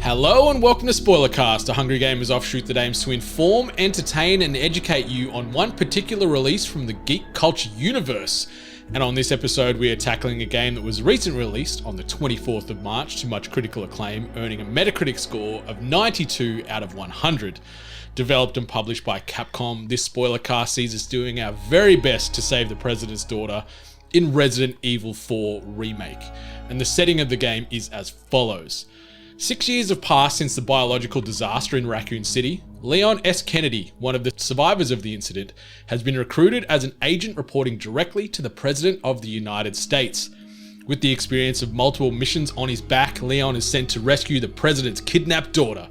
Hello and welcome to SPOILERCAST, a Hungry Gamers offshoot that aims to inform, entertain and educate you on one particular release from the geek culture universe. And on this episode we are tackling a game that was recently released on the 24th of March to much critical acclaim, earning a Metacritic score of 92 out of 100. Developed and published by Capcom, this SPOILERCAST sees us doing our very best to save the President's daughter in Resident Evil 4 Remake. And the setting of the game is as follows. 6 years have passed since the biological disaster in Raccoon City. Leon S. Kennedy, one of the survivors of the incident, has been recruited as an agent reporting directly to the President of the United States. With the experience of multiple missions on his back, Leon is sent to rescue the President's kidnapped daughter.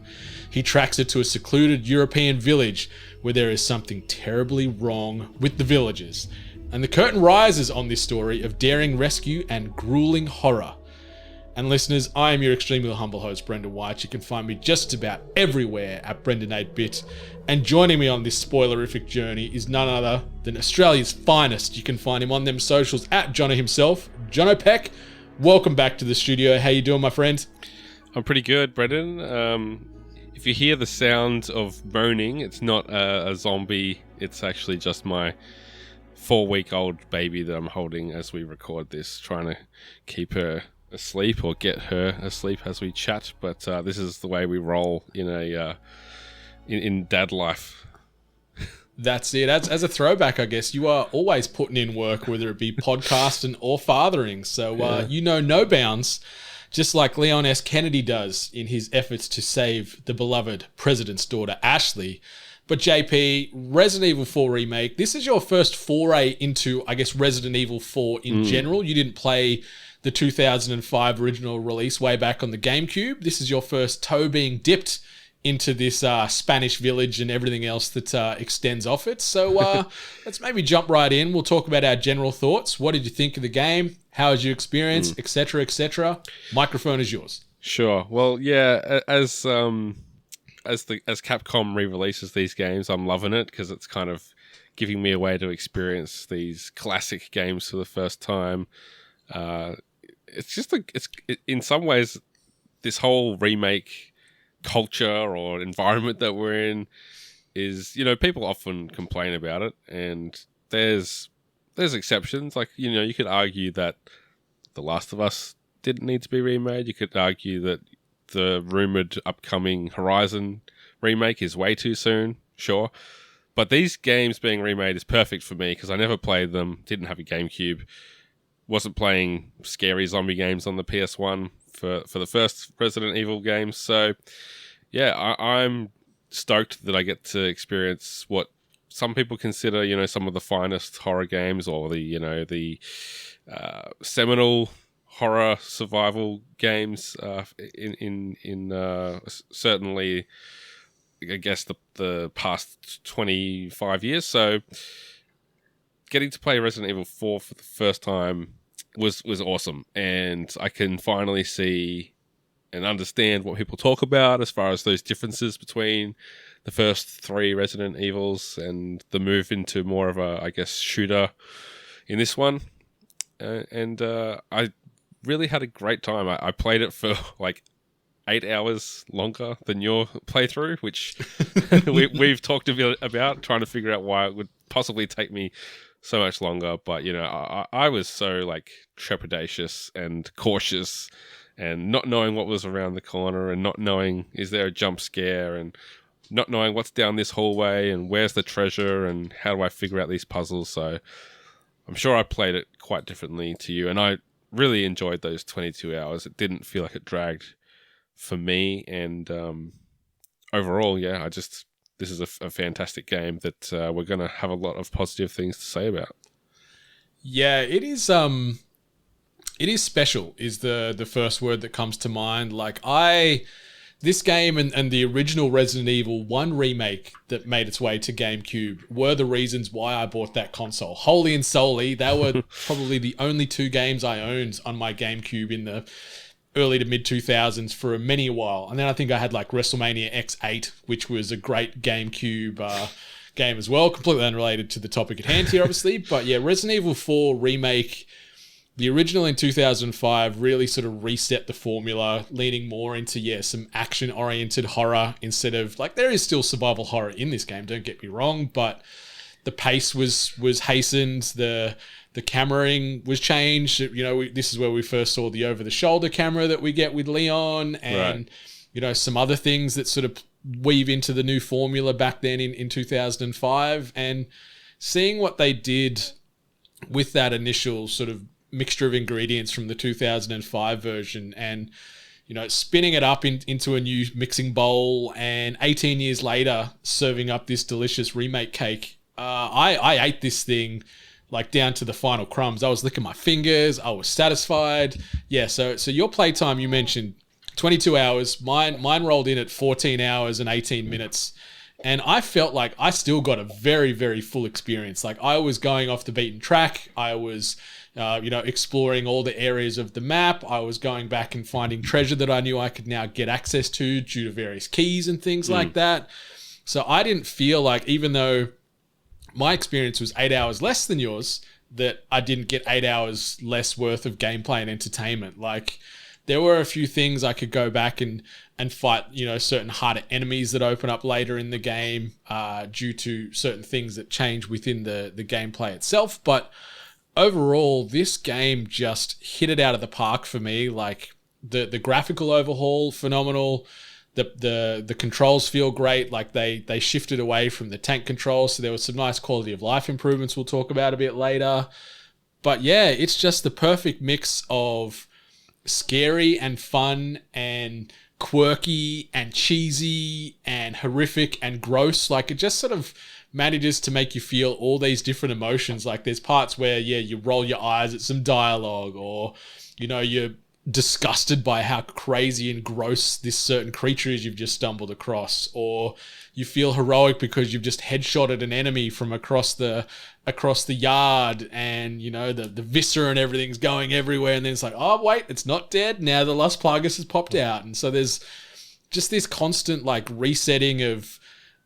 He tracks her to a secluded European village where there is something terribly wrong with the villagers. And the curtain rises on this story of daring rescue and grueling horror. And listeners, I am your extremely humble host, Brendan White. You can find me just about everywhere at Brendan 8-Bit. And joining me on this spoilerific journey is none other than Australia's finest. You can find him on them socials at Jono himself. Jono Peck, welcome back to the studio. How you doing, my friend? I'm pretty good, Brendan. If you hear the sound of moaning, it's not a zombie. It's actually just my 4-week-old baby that I'm holding as we record this, trying to keep her asleep or get her asleep as we chat, but this is the way we roll in in dad life. That's it. As a throwback, I guess, you are always putting in work, whether it be podcasting or fathering, so you know no bounds, just like Leon S. Kennedy does in his efforts to save the beloved President's daughter, Ashley. But JP, Resident Evil 4 Remake, this is your first foray into, I guess, Resident Evil 4 in general. You didn't play the 2005 original release way back on the GameCube. This is your first toe being dipped into this Spanish village and everything else that extends off it. So let's maybe jump right in. We'll talk about our general thoughts. What did you think of the game? How was your experience, etc., etc.? Microphone is yours. Sure. Well, yeah, as Capcom re-releases these games, I'm loving it because it's kind of giving me a way to experience these classic games for the first time. It's just in some ways, this whole remake culture or environment that we're in is, people often complain about it, and there's exceptions. Like, you could argue that The Last of Us didn't need to be remade. You could argue that the rumored upcoming Horizon remake is way too soon, sure. But these games being remade is perfect for me because I never played them, didn't have a GameCube, wasn't playing scary zombie games on the PS1 for the first Resident Evil games. So, yeah, I'm stoked that I get to experience what some people consider, some of the finest horror games, or the seminal horror survival games in certainly, I guess, the past 25 years. So getting to play Resident Evil 4 for the first time was awesome, and I can finally see and understand what people talk about as far as those differences between the first 3 Resident Evils and the move into more of a, I guess, shooter in this one. And I really had a great time. I played it for like 8 hours longer than your playthrough, which we've talked a bit about, trying to figure out why it would possibly take me so much longer. But, I was so like trepidatious and cautious and not knowing what was around the corner and not knowing, is there a jump scare, and not knowing what's down this hallway and where's the treasure and how do I figure out these puzzles. So I'm sure I played it quite differently to you, and I really enjoyed those 22 hours. It didn't feel like it dragged for me, and overall, yeah, this is a fantastic game that we're going to have a lot of positive things to say about. Yeah, it is special is the first word that comes to mind. Like, this game and the original Resident Evil 1 remake that made its way to GameCube were the reasons why I bought that console. Wholly and solely, they were probably the only 2 games I owned on my GameCube in the early to mid 2000s for many a while. And then I think I had like WrestleMania X8, which was a great GameCube game as well, completely unrelated to the topic at hand here, obviously. But yeah, Resident Evil 4 Remake the original in 2005 really sort of reset the formula, leaning more into, some action-oriented horror instead of, like, there is still survival horror in this game, don't get me wrong, but the pace was hastened, the cameraing was changed. This is where we first saw the over-the-shoulder camera that we get with Leon, and, some other things that sort of weave into the new formula back then in 2005, and seeing what they did with that initial sort of mixture of ingredients from the 2005 version and, spinning it up into a new mixing bowl, and 18 years later, serving up this delicious remake cake. I ate this thing like down to the final crumbs. I was licking my fingers. I was satisfied. Yeah, so your playtime, you mentioned 22 hours. Mine rolled in at 14 hours and 18 minutes. And I felt like I still got a very, very full experience. Like, I was going off the beaten track. I was exploring all the areas of the map. I was going back and finding treasure that I knew I could now get access to due to various keys and things like that. So I didn't feel like, even though my experience was 8 hours less than yours, that I didn't get 8 hours less worth of gameplay and entertainment. Like, there were a few things I could go back and fight, certain harder enemies that open up later in the game due to certain things that change within the gameplay itself. But overall, this game just hit it out of the park for me. Like, the graphical overhaul, phenomenal. The controls feel great. Like, they shifted away from the tank controls, so there was some nice quality of life improvements we'll talk about a bit later. But yeah, it's just the perfect mix of scary and fun and quirky and cheesy and horrific and gross. Like, it just sort of manages to make you feel all these different emotions. Like, there's parts where, you roll your eyes at some dialogue, or, you're disgusted by how crazy and gross this certain creature is you've just stumbled across, or you feel heroic because you've just headshotted an enemy from across the yard, and the viscera and everything's going everywhere, and then it's like, oh wait, it's not dead, now the Las Plagas has popped out. And so there's just this constant, like, resetting of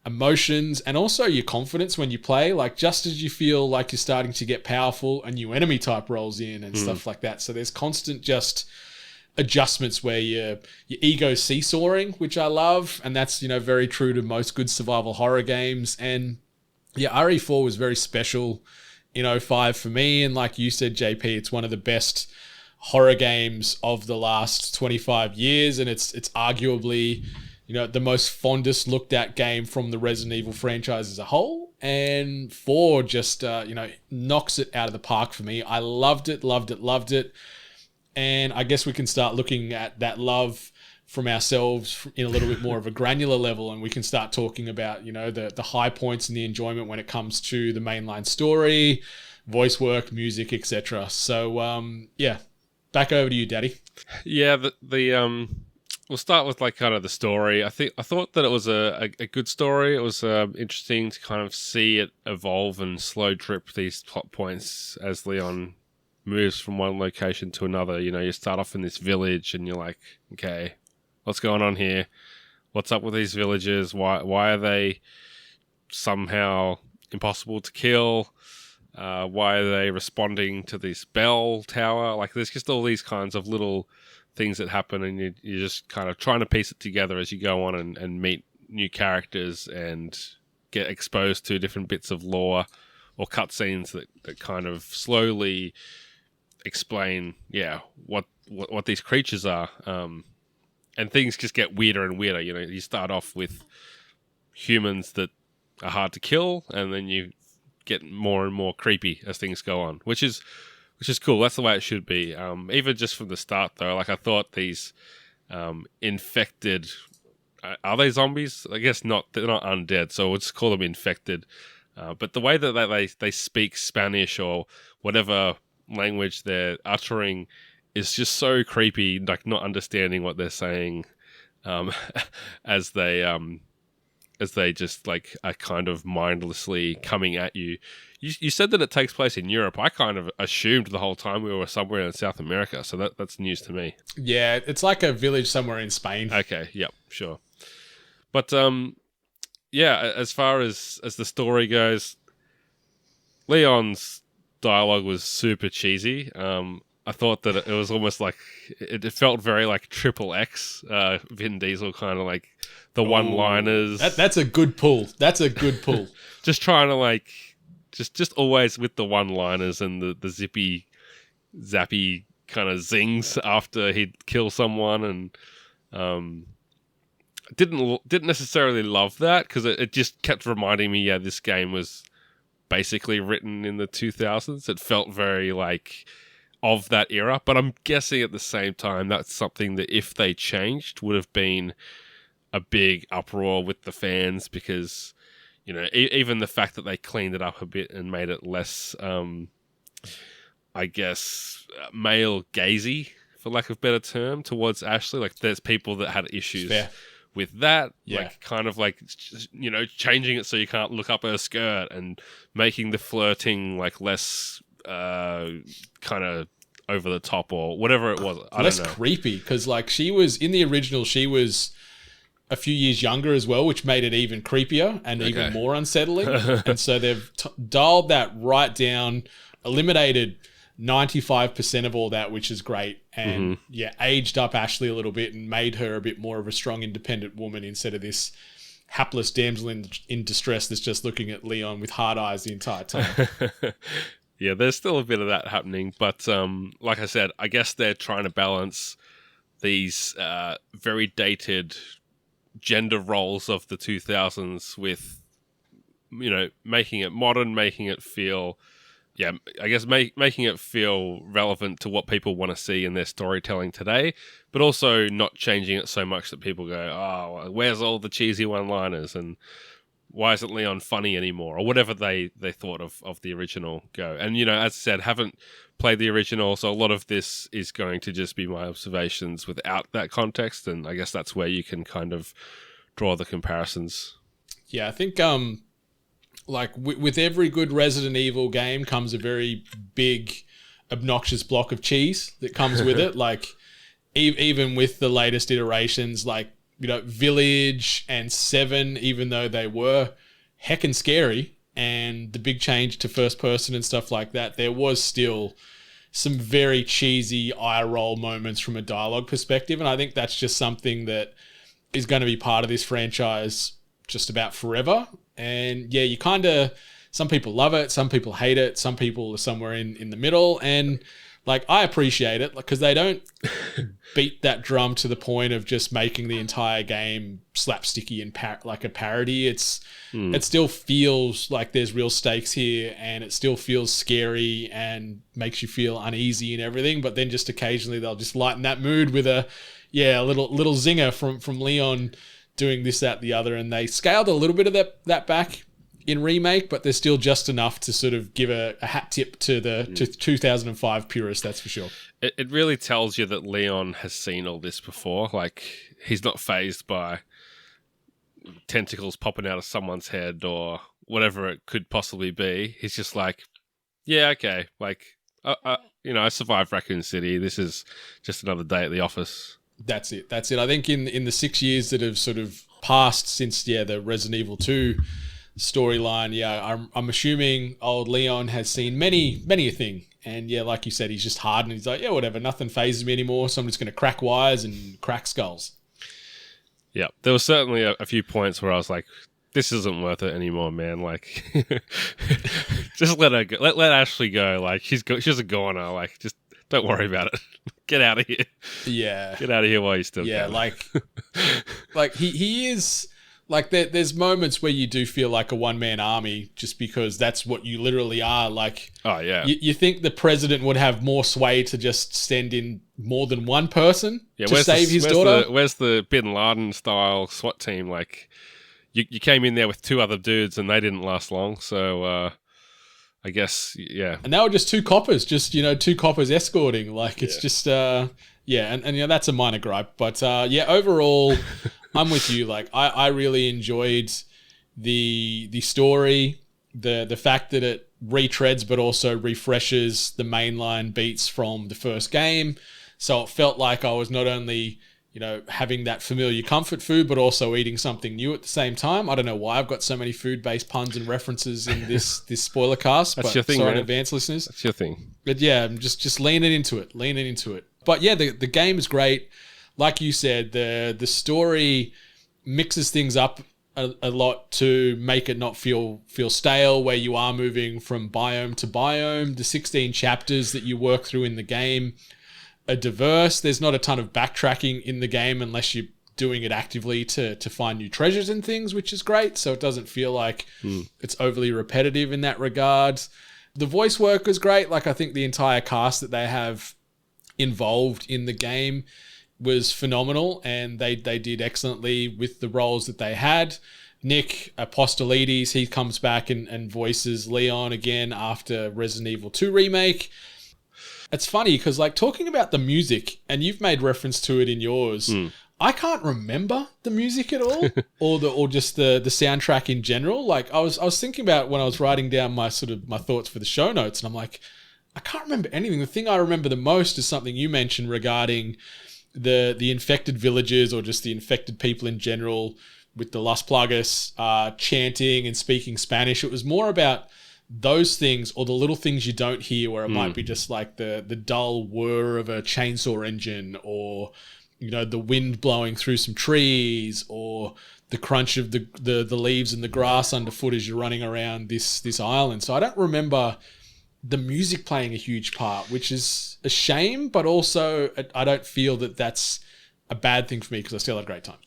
emotions, and also your confidence when you play. Like, just as you feel like you're starting to get powerful, a new enemy type rolls in and stuff like that. So there's constant just adjustments where your ego's seesawing, which I love, and that's very true to most good survival horror games. And yeah, RE4 was very special in '05 for me, and like you said, JP, it's one of the best horror games of the last 25 years, and it's arguably the most fondest looked at game from the Resident Evil franchise as a whole. And 4 just knocks it out of the park for me. I loved it. And I guess we can start looking at that love from ourselves in a little bit more of a granular level, and we can start talking about, the high points and the enjoyment when it comes to the mainline story, voice work, music, etc. So, back over to you, Daddy. Yeah, we'll start with, like, kind of the story. I thought that it was a good story. It was interesting to kind of see it evolve and slow drip these plot points as Leon moves from one location to another. You start off in this village and you're like, okay, what's going on here? What's up with these villagers? Why are they somehow impossible to kill? Why are they responding to this bell tower? Like, there's just all these kinds of little things that happen, and you're just kind of trying to piece it together as you go on and meet new characters and get exposed to different bits of lore or cutscenes that kind of slowly explain, what these creatures are. And things just get weirder and weirder. You start off with humans that are hard to kill, and then you get more and more creepy as things go on, which is cool. That's the way it should be. Even just from the start, though, like, I thought these infected, are they zombies? I guess not. They're not undead, so we'll just call them infected. But the way that they speak Spanish or whatever language they're uttering is just so creepy, like, not understanding what they're saying, as they just, like, are kind of mindlessly coming at you. You said that it takes place in Europe. I kind of assumed the whole time we were somewhere in South America, so that's news to me. Yeah, it's like a village somewhere in Spain. Okay, yep, sure. But as far as the story goes, Leon's dialogue was super cheesy. I thought that it was almost like it felt very like Triple X, Vin Diesel kind of like the one-liners. That's a good pull. That's a good pull. Just trying to like just always with the one-liners and the zippy zappy kind of zings after he'd kill someone, and didn't necessarily love that because it just kept reminding me, yeah, this game was basically written in the 2000s. It felt very like of that era, but I'm guessing at the same time that's something that if they changed would have been a big uproar with the fans, because you know, even the fact that they cleaned it up a bit and made it less I guess male gazy, for lack of a better term, towards Ashley. Like there's people that had issues with that, like kind of like, you know, changing it so you can't look up her skirt and making the flirting like less kind of over the top or whatever it was. I less don't know. Creepy, because like she was in the original, she was a few years younger as well, which made it even creepier and even more unsettling. And so they've dialed that right down, eliminated 95% of all that, which is great. And aged up Ashley a little bit and made her a bit more of a strong, independent woman instead of this hapless damsel in distress that's just looking at Leon with hard eyes the entire time. Yeah, there's still a bit of that happening, but like I said, I guess they're trying to balance these very dated gender roles of the 2000s with, you know, making it modern, making it feel, I guess making it feel relevant to what people want to see in their storytelling today, but also not changing it so much that people go, oh, where's all the cheesy one-liners and why isn't Leon funny anymore, or whatever they thought of the original go. And, you know, as I said, haven't played the original, so a lot of this is going to just be my observations without that context, and I guess that's where you can kind of draw the comparisons. Yeah, I think like with every good Resident Evil game comes a very big, obnoxious block of cheese that comes with it. Like even with the latest iterations, like, you know, Village and 7, even though they were heckin' scary, and the big change to first person and stuff like that, there was still some very cheesy eye roll moments from a dialogue perspective. And I think that's just something that is going to be part of this franchise just about forever. And yeah, you kind of, some people love it, some people hate it, some people are somewhere in the middle. And like, I appreciate it because they don't beat that drum to the point of just making the entire game slapsticky and like a parody. It still feels like there's real stakes here, and it still feels scary and makes you feel uneasy and everything. But then just occasionally they'll just lighten that mood with a little zinger from Leon doing this, that, the other. And they scaled a little bit of that back in Remake, but there's still just enough to sort of give a hat tip to the to 2005 purists, that's for sure. It really tells you that Leon has seen all this before. Like, he's not fazed by tentacles popping out of someone's head or whatever it could possibly be. He's just like, yeah, okay, like, you know, I survived Raccoon City. This is just another day at the office. That's it. I think in the 6 years that have sort of passed since the Resident Evil 2 storyline, I'm assuming old Leon has seen many a thing, and like you said, he's just hardened. He's like, whatever, nothing phases me anymore, so I'm just going to crack wires and crack skulls. Yeah, there was certainly a few points where I was like, this isn't worth it anymore, man. Like, just let her go. Let Ashley go. Like, she's a goner. Like, just don't worry about it. Get out of here. Yeah, get out of here while you still can. Yeah, like he is. Like, there's moments where you do feel like a one-man army just because that's what you literally are. Like, oh, yeah. You think the president would have more sway to just send in more than one person to save his daughter? Where's the Bin Laden-style SWAT team? Like, you came in there with 2 other dudes and they didn't last long, so I guess, yeah. And they were just 2 coppers, 2 coppers escorting. Like, it's just, and that's a minor gripe. But, overall... I'm with you. Like, I really enjoyed the story, the fact that it retreads but also refreshes the mainline beats from the first game. So it felt like I was not only, having that familiar comfort food, but also eating something new at the same time. I don't know why I've got so many food-based puns and references in this spoiler cast. That's but your thing, sorry man. in advance, listeners. That's your thing. But yeah, I'm just leaning into it. But yeah, the game is great. Like you said, the story mixes things up a lot to make it not feel stale, where you are moving from biome to biome. The 16 chapters that you work through in the game are diverse. There's not a ton of backtracking in the game unless you're doing it actively to find new treasures and things, which is great. So it doesn't feel like it's overly repetitive in that regard. The voice work is great. Like, I think the entire cast that they have involved in the game was phenomenal, and they did excellently with the roles that they had. Nick Apostolides, he comes back and voices Leon again after Resident Evil 2 Remake. It's funny because, like, talking about the music, and you've made reference to it in yours, I can't remember the music at all, or just the soundtrack in general. Like, I was thinking about when I was writing down my thoughts for the show notes, and I'm like, I can't remember anything. The thing I remember the most is something you mentioned regarding the infected villagers, or just the infected people in general, with the Las Plagas chanting and speaking Spanish. It was more about those things, or the little things you don't hear, where it might be just like the dull whir of a chainsaw engine, or the wind blowing through some trees, or the crunch of the leaves and the grass underfoot as you're running around this island. So I don't remember the music playing a huge part, which is a shame, but also I don't feel that that's a bad thing for me, because I still had a great time.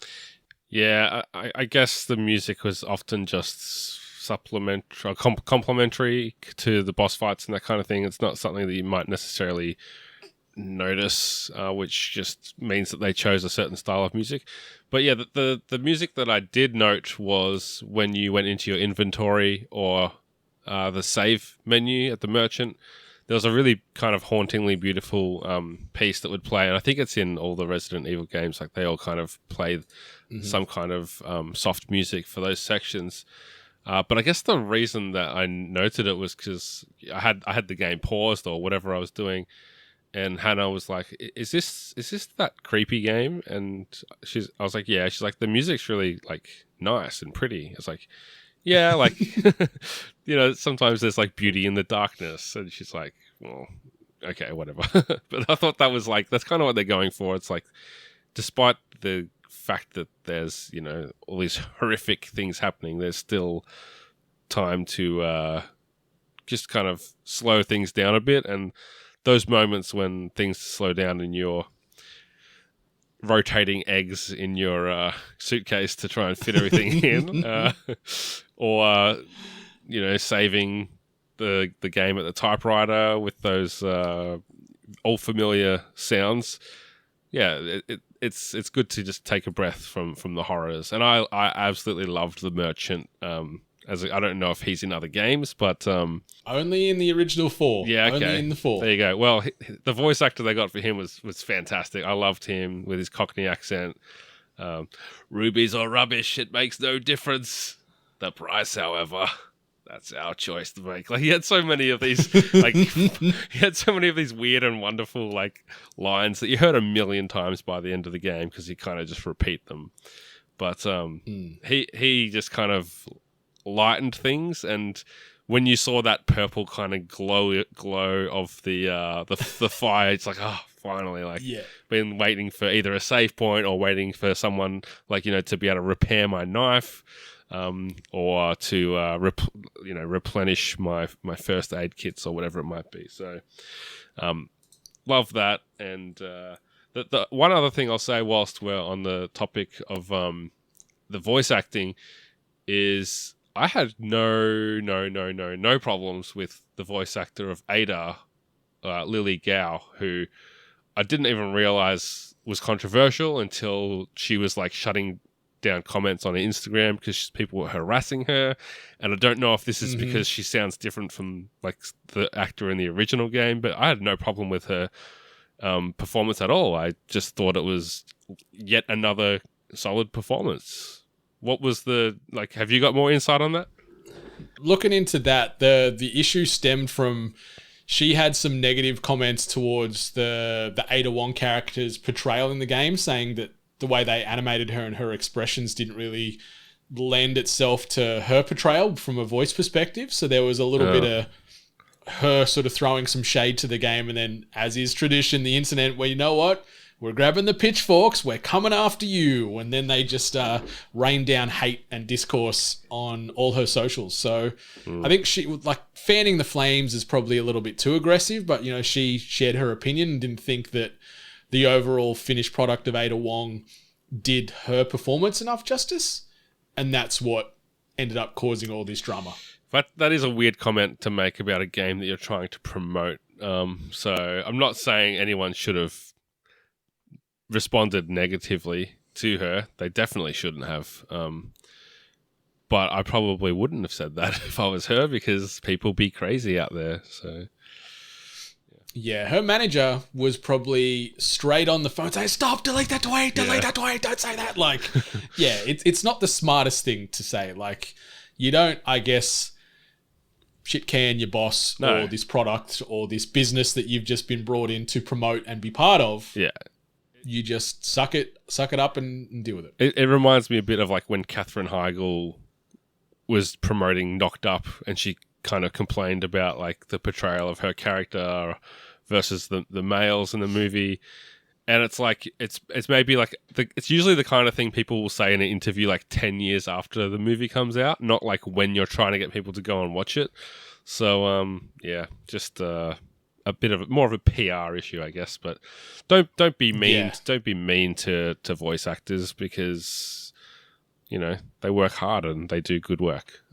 Yeah, I guess the music was often just supplementary, complementary to the boss fights and that kind of thing. It's not something that you might necessarily notice, which just means that they chose a certain style of music. But yeah, the music that I did note was when you went into your inventory or the save menu at the merchant. There was a really kind of hauntingly beautiful piece that would play, and I think it's in all the Resident Evil games. Like, they all kind of play some kind of soft music for those sections. But I guess the reason that I noted it was because I had the game paused or whatever I was doing, and Hannah was like, "Is this that creepy game?" And I was like, "Yeah." She's like, "The music's really like nice and pretty." I was like, "Yeah, like sometimes there's like beauty in the darkness." And she's like, "Well, okay, whatever." But I thought that was like, that's kind of what they're going for. It's like, despite the fact that there's all these horrific things happening, there's still time to just kind of slow things down a bit. And those moments when things slow down and you're rotating eggs in your suitcase to try and fit everything in, or saving the game at the typewriter with those all familiar sounds. Yeah, it's good to just take a breath from the horrors. And I absolutely loved the merchant. I don't know if he's in other games, but only in the original 4. Yeah, okay. Only in the 4. There you go. Well, the voice actor they got for him was fantastic. I loved him with his Cockney accent. Rubies or rubbish, it makes no difference. The price, however, that's our choice to make. Like, he had so many of these, weird and wonderful like lines that you heard a million times by the end of the game, because he kind of just repeat them. But he just kind of lightened things, and when you saw that purple kind of glow of the fire, it's like, oh, finally, like, been waiting for either a save point or waiting for someone to be able to repair my knife, or to replenish my first aid kits or whatever it might be. So love that. And the one other thing I'll say whilst we're on the topic of the voice acting is I had no problems with the voice actor of Ada, Lily Gao, who I didn't even realize was controversial until she was like shutting down comments on Instagram because people were harassing her. And I don't know if this is because she sounds different from like the actor in the original game, but I had no problem with her performance at all. I just thought it was yet another solid performance. What was have you got more insight on that? Looking into that, the issue stemmed from, she had some negative comments towards the Ada Wong character's portrayal in the game, saying that the way they animated her and her expressions didn't really lend itself to her portrayal from a voice perspective. So there was a little bit of her sort of throwing some shade to the game, and then, as is tradition, the incident where, you know what, we're grabbing the pitchforks, we're coming after you, and then they just rain down hate and discourse on all her socials. So I think she, like, fanning the flames is probably a little bit too aggressive, but, you know, she shared her opinion and didn't think that the overall finished product of Ada Wong did her performance enough justice, and that's what ended up causing all this drama. But that is a weird comment to make about a game that you're trying to promote. So I'm not saying anyone should have responded negatively to her. They definitely shouldn't have. But I probably wouldn't have said that if I was her, because people be crazy out there. So yeah, her manager was probably straight on the phone saying, "Stop, delete that tweet, that tweet, don't say that." Like, yeah, it's not the smartest thing to say. Like, you don't, I guess, shit can your boss or this product or this business that you've just been brought in to promote and be part of. Yeah. You just suck it up and deal with it. It reminds me a bit of like when Katherine Heigl was promoting Knocked Up, and she kind of complained about like the portrayal of her character versus the males in the movie. And it's like, it's maybe like, it's usually the kind of thing people will say in an interview like 10 years after the movie comes out, not like when you're trying to get people to go and watch it. So, yeah, just a bit of more of a PR issue, I guess. But don't be mean. Yeah. Don't be mean to voice actors, because, you know, they work hard and they do good work.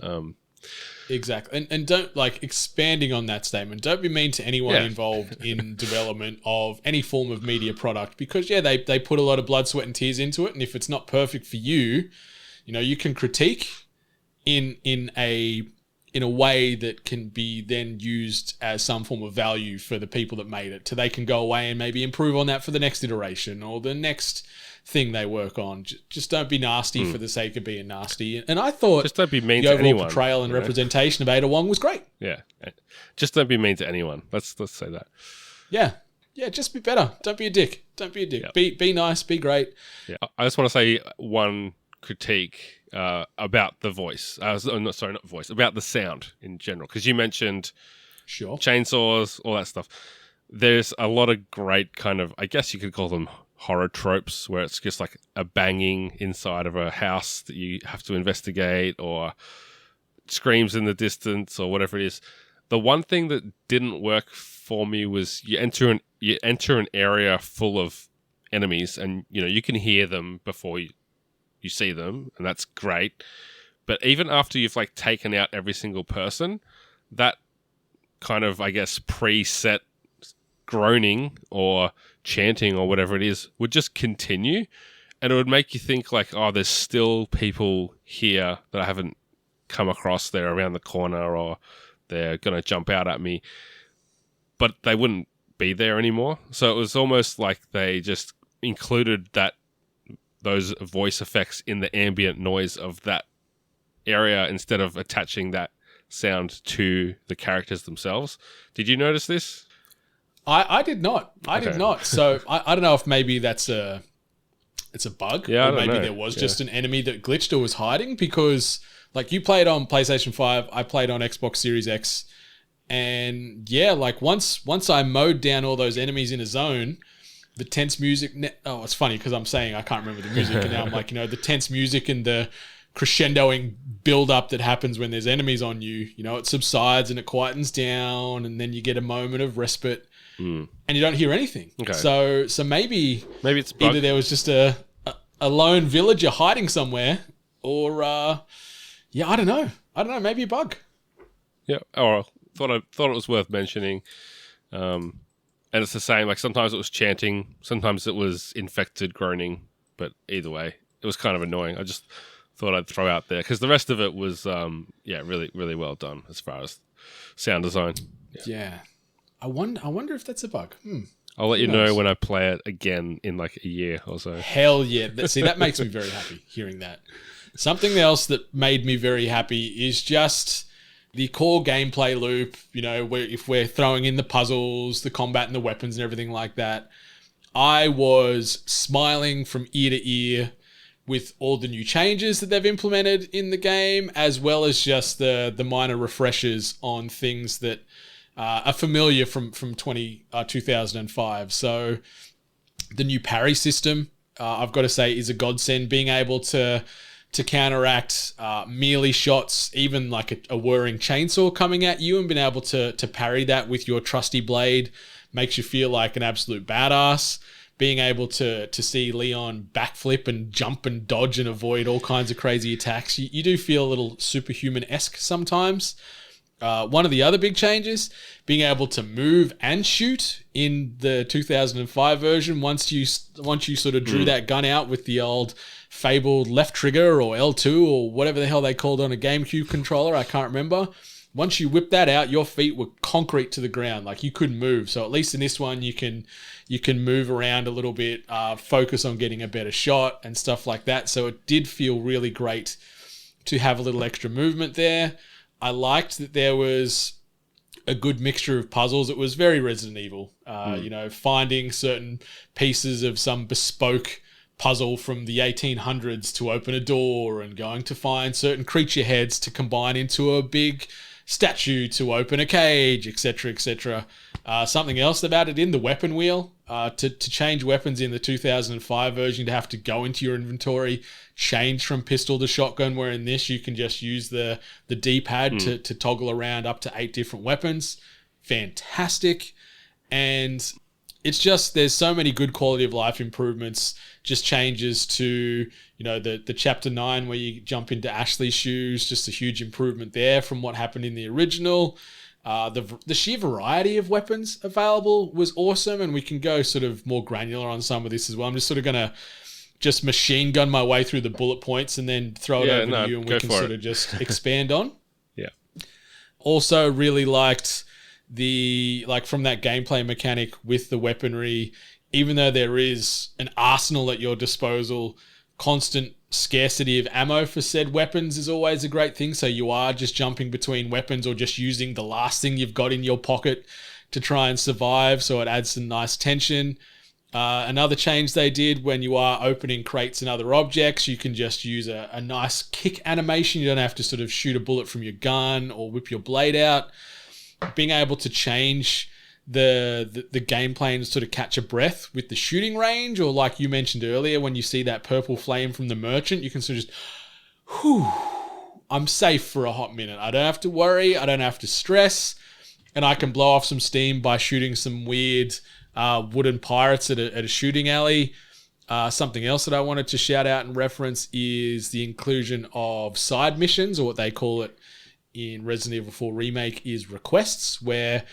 Exactly. And don't, like, expanding on that statement, don't be mean to anyone involved in development of any form of media product, because, yeah, they put a lot of blood, sweat and tears into it. And if it's not perfect for you, you know, you can critique in a way that can be then used as some form of value for the people that made it, so they can go away and maybe improve on that for the next iteration or the next thing they work on. Just don't be nasty for the sake of being nasty. And I thought just don't be mean the to overall anyone, portrayal and representation of Ada Wong was great. Yeah. Just don't be mean to anyone. Let's say that. Yeah. Yeah, just be better. Don't be a dick. Don't be a dick. Yep. Be nice, be great. Yeah. I just want to say one critique about the voice. Not voice, about the sound in general, because you mentioned chainsaws, all that stuff. There's a lot of great kind of, I guess you could call them horror tropes, where it's just like a banging inside of a house that you have to investigate, or screams in the distance, or whatever it is. The one thing that didn't work for me was you enter an area full of enemies, and you know you can hear them before you see them, and that's great. But even after you've like taken out every single person, that kind of, I guess, preset groaning or chanting or whatever it is would just continue, and it would make you think like, oh, there's still people here that I haven't come across. They're around the corner, or they're going to jump out at me, but they wouldn't be there anymore. So it was almost like they just included those voice effects in the ambient noise of that area instead of attaching that sound to the characters themselves. Did you notice this? I did not. I did not. So I don't know if maybe it's a bug. Yeah, or maybe there was just an enemy that glitched or was hiding, because like you played on PlayStation 5, I played on Xbox Series X, and yeah, like once I mowed down all those enemies in a zone, the tense music. Oh, it's funny because I'm saying I can't remember the music, and now I'm like, you know, the tense music and the crescendoing build up that happens when there's enemies on you. You know, it subsides and it quietens down, and then you get a moment of respite, and you don't hear anything. Okay. So maybe it's either there was just a lone villager hiding somewhere, or I don't know. Maybe a bug. Yeah. Or thought it was worth mentioning. And it's the same, like sometimes it was chanting, sometimes it was infected groaning, but either way, it was kind of annoying. I just thought I'd throw out there, because the rest of it was, really, really well done as far as sound design. Yeah. I wonder if that's a bug. I'll let you know when I play it again in like a year or so. Hell yeah. See, that makes me very happy hearing that. Something else that made me very happy is just the core gameplay loop, you know, where if we're throwing in the puzzles, the combat and the weapons and everything like that. I was smiling from ear to ear with all the new changes that they've implemented in the game, as well as just the minor refreshers on things that are familiar from 2005. So the new parry system, I've got to say, is a godsend. Being able to counteract melee shots, even like a whirring chainsaw coming at you, and being able to parry that with your trusty blade makes you feel like an absolute badass. Being able to see Leon backflip and jump and dodge and avoid all kinds of crazy attacks, you do feel a little superhuman-esque sometimes. One of the other big changes, being able to move and shoot in the 2005 version. Once you sort of drew that gun out with the old fabled left trigger or L2 or whatever the hell they called on a GameCube controller, I can't remember. Once you whip that out, your feet were concrete to the ground. Like, you couldn't move. So at least in this one, you can move around a little bit, focus on getting a better shot and stuff like that. So it did feel really great to have a little extra movement there. I liked that there was a good mixture of puzzles. It was very Resident Evil, finding certain pieces of some bespoke puzzle from the 1800s to open a door, and going to find certain creature heads to combine into a big statue to open a cage, etc., etc. Something else they've added in the weapon wheel, to change weapons in the 2005 version, to have to go into your inventory, change from pistol to shotgun, where in this you can just use the D-pad to toggle around up to 8 different weapons. Fantastic. And it's just, there's so many good quality of life improvements, just changes to, the chapter 9 where you jump into Ashley's shoes, just a huge improvement there from what happened in the original. The sheer variety of weapons available was awesome, and we can go sort of more granular on some of this as well. I'm just sort of going to just machine gun my way through the bullet points and then throw it over to you, and we can sort of just expand on. Yeah. Also really liked from that gameplay mechanic with the weaponry, even though there is an arsenal at your disposal, constant scarcity of ammo for said weapons is always a great thing. So you are just jumping between weapons or just using the last thing you've got in your pocket to try and survive. So it adds some nice tension. Another change they did, when you are opening crates and other objects, you can just use a nice kick animation. You don't have to sort of shoot a bullet from your gun or whip your blade out. Being able to change the gameplay and sort of catch a breath with the shooting range, or like you mentioned earlier, when you see that purple flame from the merchant, you can sort of just, I'm safe for a hot minute. I don't have to worry. I don't have to stress. And I can blow off some steam by shooting some weird wooden pirates at a shooting alley. Something else that I wanted to shout out and reference is the inclusion of side missions, or what they call it in Resident Evil 4 Remake is requests, where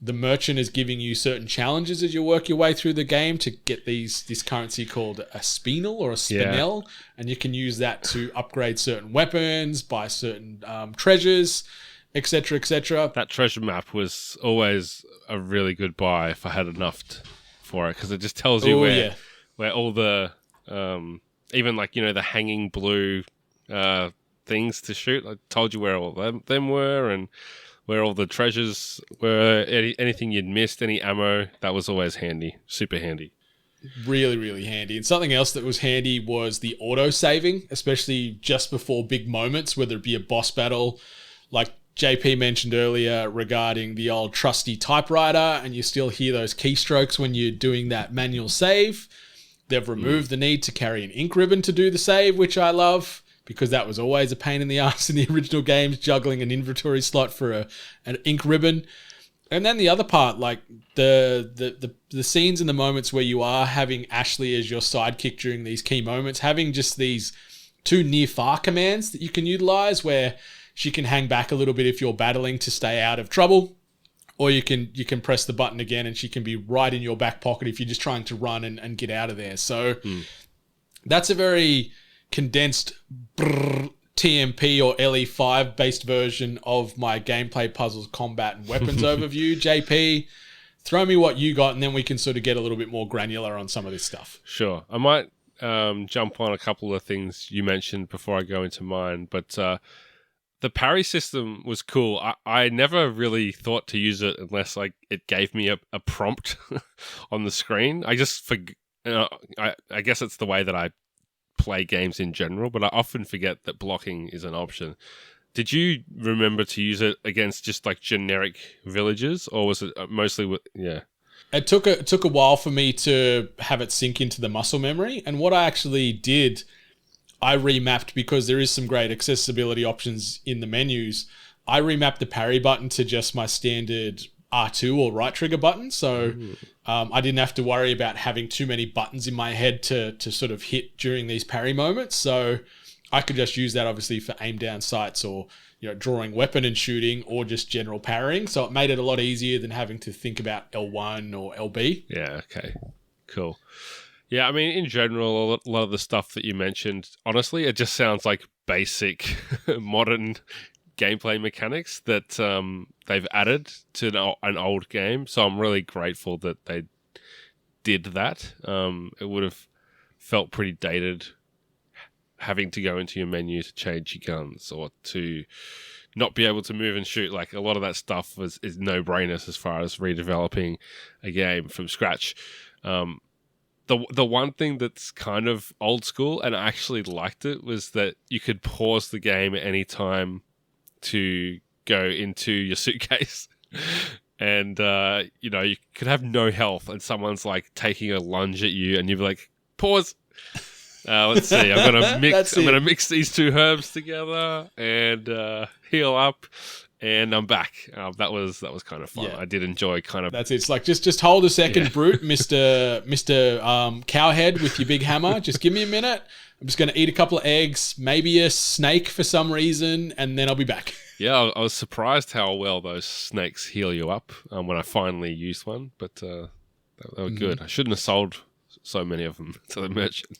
the merchant is giving you certain challenges as you work your way through the game to get this currency called a spinel or a spinel, and you can use that to upgrade certain weapons, buy certain treasures, etc., etc. That treasure map was always a really good buy if I had enough for it, because it just tells you where all the even like the hanging blue things to shoot. I told you where all them were, and where all the treasures were, anything you'd missed, any ammo. That was always handy, super handy. Really, really handy. And something else that was handy was the auto-saving, especially just before big moments, whether it be a boss battle, like JP mentioned earlier regarding the old trusty typewriter, and you still hear those keystrokes when you're doing that manual save. They've removed the need to carry an ink ribbon to do the save, which I love, because that was always a pain in the ass in the original games, juggling an inventory slot for an ink ribbon. And then the other part, like the scenes and the moments where you are having Ashley as your sidekick during these key moments, having just these 2 near-far commands that you can utilize, where she can hang back a little bit if you're battling to stay out of trouble, or you can press the button again and she can be right in your back pocket if you're just trying to run and get out of there. So that's a very condensed TMP or LE5 based version of my gameplay, puzzles, combat, and weapons overview. JP, throw me what you got, and then we can sort of get a little bit more granular on some of this stuff. Sure. I might jump on a couple of things you mentioned before I go into mine, but The parry system was cool. I never really thought to use it unless like it gave me a prompt on the screen. I just I guess it's the way that I play games in general, but I often forget that blocking is an option. Did you remember to use it against just like generic villagers, or was it mostly with yeah? It took a while for me to have it sink into the muscle memory, and what I actually did, I remapped, because there is some great accessibility options in the menus. I remapped the parry button to just my standard R2 or right trigger button, so I didn't have to worry about having too many buttons in my head to sort of hit during these parry moments. So I could just use that obviously for aim down sights, or drawing weapon and shooting, or just general parrying. So it made it a lot easier than having to think about L1 or LB. Yeah, okay. Cool. Yeah, I mean, in general, a lot of the stuff that you mentioned, honestly, it just sounds like basic modern gameplay mechanics that they've added to an old game. So I'm really grateful that they did that. It would have felt pretty dated having to go into your menu to change your guns, or to not be able to move and shoot. Like, a lot of that stuff is no-brainers as far as redeveloping a game from scratch. The one thing that's kind of old school, and I actually liked it, was that you could pause the game at any time to go into your suitcase. And, you could have no health, and someone's like taking a lunge at you, and you'd be like, pause. Let's see. I'm gonna mix these two herbs together and heal up, and I'm back. That was kind of fun. Yeah. I did enjoy kind of. That's it. It's like just hold a second, brute, Mister Cowhead with your big hammer. Just give me a minute. I'm just gonna eat a couple of eggs, maybe a snake for some reason, and then I'll be back. Yeah, I was surprised how well those snakes heal you up when I finally used one, but they were good. I shouldn't have sold so many of them to the merchant.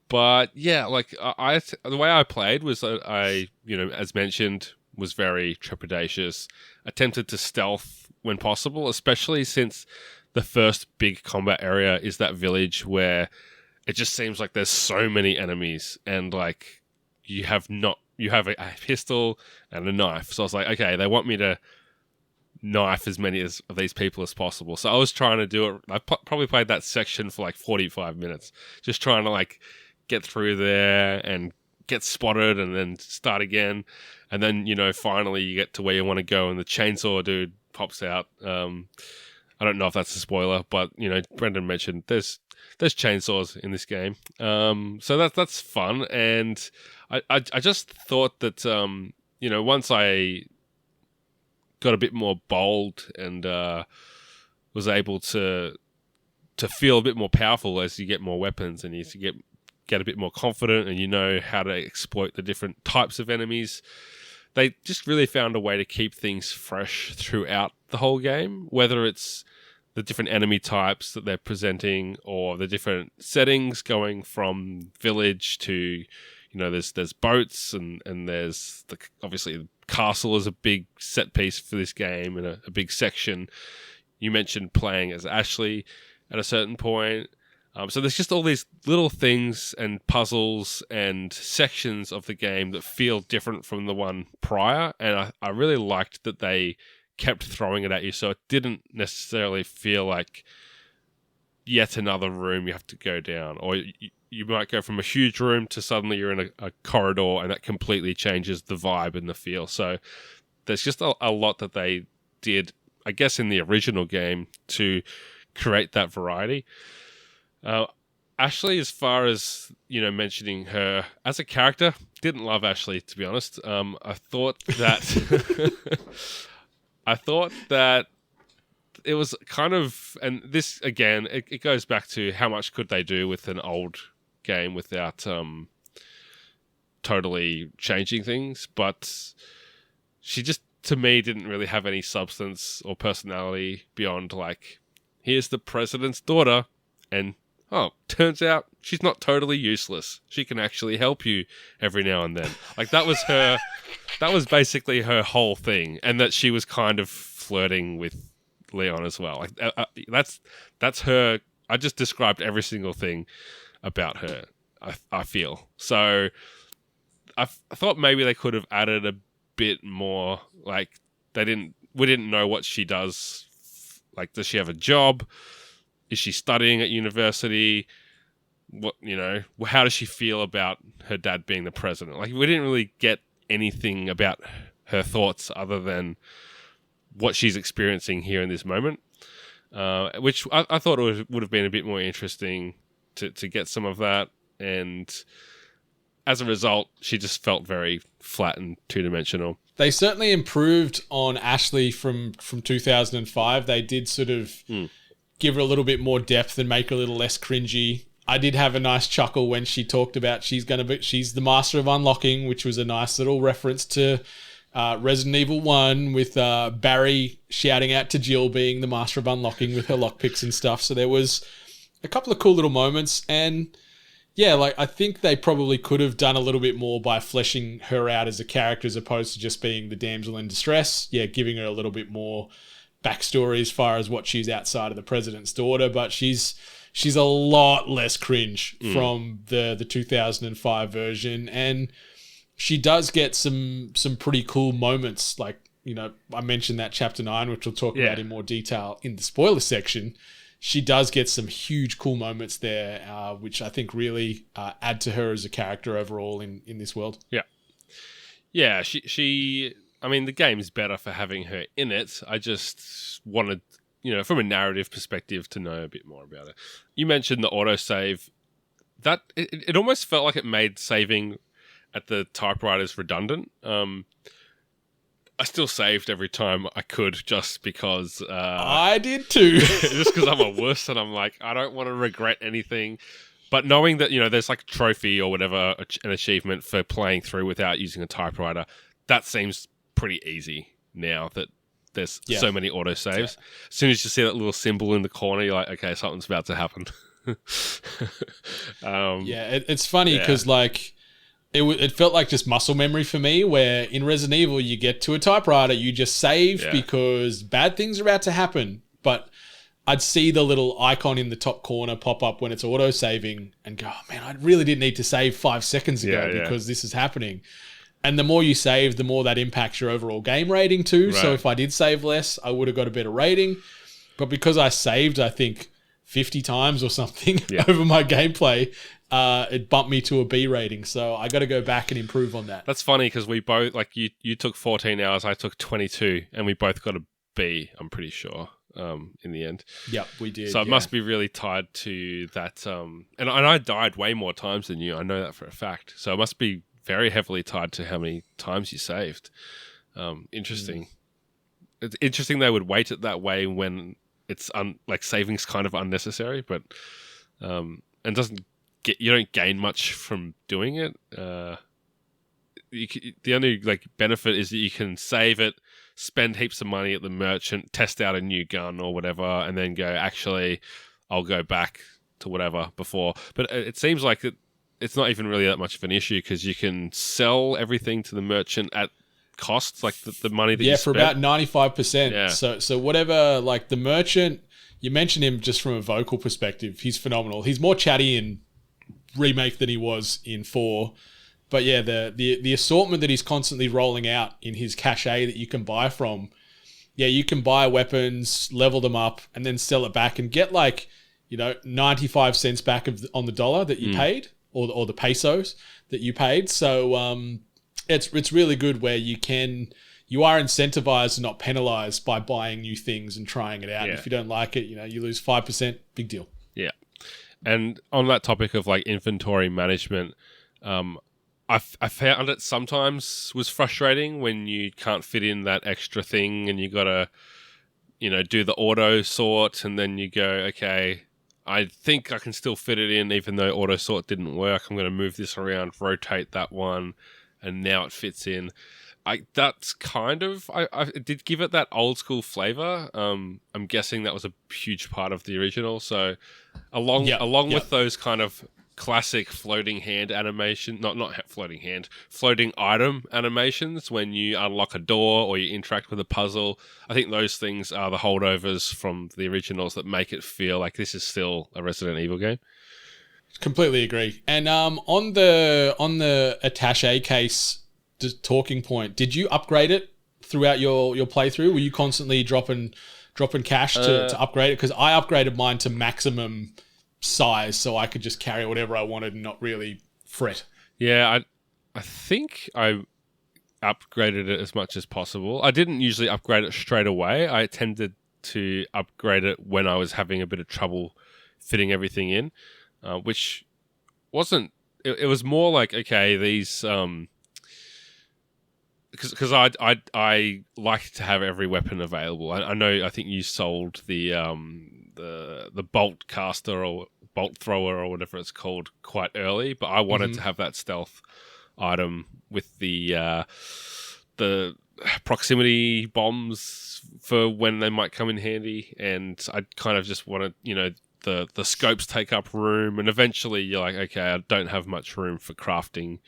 But yeah, like the way I played was that I, as mentioned, was very trepidatious, attempted to stealth when possible, especially since the first big combat area is that village where it just seems like there's so many enemies, and like you have a pistol and a knife. So I was like, okay, they want me to knife as many of these people as possible. So I was trying to do it. I probably played that section for like 45 minutes, just trying to like get through there and get spotted and then start again. And then, finally you get to where you want to go and the chainsaw dude pops out. I don't know if that's a spoiler, but, Brendan mentioned there's chainsaws in this game. So that's fun. And I just thought that, once I got a bit more bold and was able to feel a bit more powerful as you get more weapons, and you get a bit more confident, and how to exploit the different types of enemies. They just really found a way to keep things fresh throughout the whole game, whether it's the different enemy types that they're presenting, or the different settings going from village to, there's boats, and there's obviously the castle is a big set piece for this game, and a big section. You mentioned playing as Ashley at a certain point. So there's just all these little things and puzzles and sections of the game that feel different from the one prior. And I really liked that they kept throwing it at you, so it didn't necessarily feel like yet another room you have to go down. Or you might go from a huge room to suddenly you're in a corridor, and that completely changes the vibe and the feel. So there's just a lot that they did, I guess, in the original game to create that variety. Ashley, as far as, mentioning her as a character, didn't love Ashley, to be honest. I thought that it was kind of, and this, again, it goes back to how much could they do with an old game without totally changing things, but she just, to me, didn't really have any substance or personality beyond, like, here's the president's daughter, and turns out she's not totally useless. She can actually help you every now and then. Like, that was basically her whole thing, and that she was kind of flirting with Leon as well. Like, that's her. I just described every single thing about her, I feel. So I thought maybe they could have added a bit more. Like we didn't know what she does. Like, does she have a job? Is she studying at university? What, how does she feel about her dad being the president? Like, we didn't really get anything about her thoughts other than what she's experiencing here in this moment, which I thought would have been a bit more interesting to get some of that. And as a result, she just felt very flat and two-dimensional. They certainly improved on Ashley from 2005. They did sort of give her a little bit more depth and make her a little less cringy. I did have a nice chuckle when she talked about she's the master of unlocking, which was a nice little reference to Resident Evil 1 with Barry shouting out to Jill being the master of unlocking with her lockpicks and stuff. So there was a couple of cool little moments. And yeah, like I think they probably could have done a little bit more by fleshing her out as a character as opposed to just being the damsel in distress. Yeah, giving her a little bit more backstory as far as what she's outside of the president's daughter, but she's a lot less cringe from the 2005 version, and she does get some pretty cool moments. Like, I mentioned that chapter 9, which we'll talk about in more detail in the spoiler section. She does get some huge cool moments there, which I think really add to her as a character overall in this world. Yeah. Yeah, she I mean, the game's better for having her in it. I just wanted, from a narrative perspective, to know a bit more about it. You mentioned the autosave. That it almost felt like it made saving at the typewriters redundant. I still saved every time I could just because... I did too. Just because I'm a wuss and I'm like, I don't want to regret anything. But knowing that, there's like a trophy or whatever, an achievement for playing through without using a typewriter, that seems pretty easy now that there's so many autosaves. Yeah. As soon as you see that little symbol in the corner, you're like, okay, something's about to happen. It's funny because like it felt like just muscle memory for me, where in Resident Evil you get to a typewriter, you just save because bad things are about to happen. But I'd see the little icon in the top corner pop up when it's auto-saving and go, oh man, I really didn't need to save 5 seconds ago because this is happening. And the more you save, the more that impacts your overall game rating too. Right. So if I did save less, I would have got a better rating. But because I saved, I think 50 times or something over my gameplay, it bumped me to a B rating. So I got to go back and improve on that. That's funny because we both, like you took 14 hours, I took 22, and we both got a B, I'm pretty sure, in the end. Yep, we did. So it must be really tied to that. And I died way more times than you. I know that for a fact. So it must be very heavily tied to how many times you saved. Interesting. It's interesting they would weight it that way when it's like saving's kind of unnecessary, but and you don't gain much from doing it. The only like benefit is that you can save it, spend heaps of money at the merchant, test out a new gun or whatever, and then go, actually, I'll go back to whatever before. But it seems like it's not even really that much of an issue because you can sell everything to the merchant at costs, like the money that you spent. Yeah, for about 95%. Yeah. So whatever, like the merchant, you mentioned him just from a vocal perspective. He's phenomenal. He's more chatty in Remake than he was in 4. But yeah, the assortment that he's constantly rolling out in his cache that you can buy from, you can buy weapons, level them up, and then sell it back and get 95 cents back on the dollar that you paid. Or the pesos that you paid. So it's really good where you are incentivized and not penalized by buying new things and trying it out. Yeah. If you don't like it, you lose 5%, big deal. Yeah. And on that topic of like inventory management, I found it sometimes was frustrating when you can't fit in that extra thing and you got to, do the auto sort and then you go, okay, I think I can still fit it in even though auto sort didn't work. I'm going to move this around, rotate that one, and now it fits in. That's kind of... I did give it that old school flavor. I'm guessing that was a huge part of the original. So along with those kind of classic floating hand animation, not floating hand, floating item animations when you unlock a door or you interact with a puzzle. I think those things are the holdovers from the originals that make it feel like this is still a Resident Evil game. Completely agree. And on the attaché case talking point, did you upgrade it throughout your playthrough? Were you constantly dropping cash to upgrade it? Because I upgraded mine to maximum size so I could just carry whatever I wanted and not really fret. Yeah, I think I upgraded it as much as possible. I didn't usually upgrade it straight away. I tended to upgrade it when I was having a bit of trouble fitting everything in, which wasn't... It was more like, okay, these... Because I like to have every weapon available. I think you sold the bolt caster or bolt thrower or whatever it's called quite early, but I wanted to have that stealth item with the proximity bombs for when they might come in handy, and I kind of just wanted, the scopes take up room, and eventually you're like, okay, I don't have much room for crafting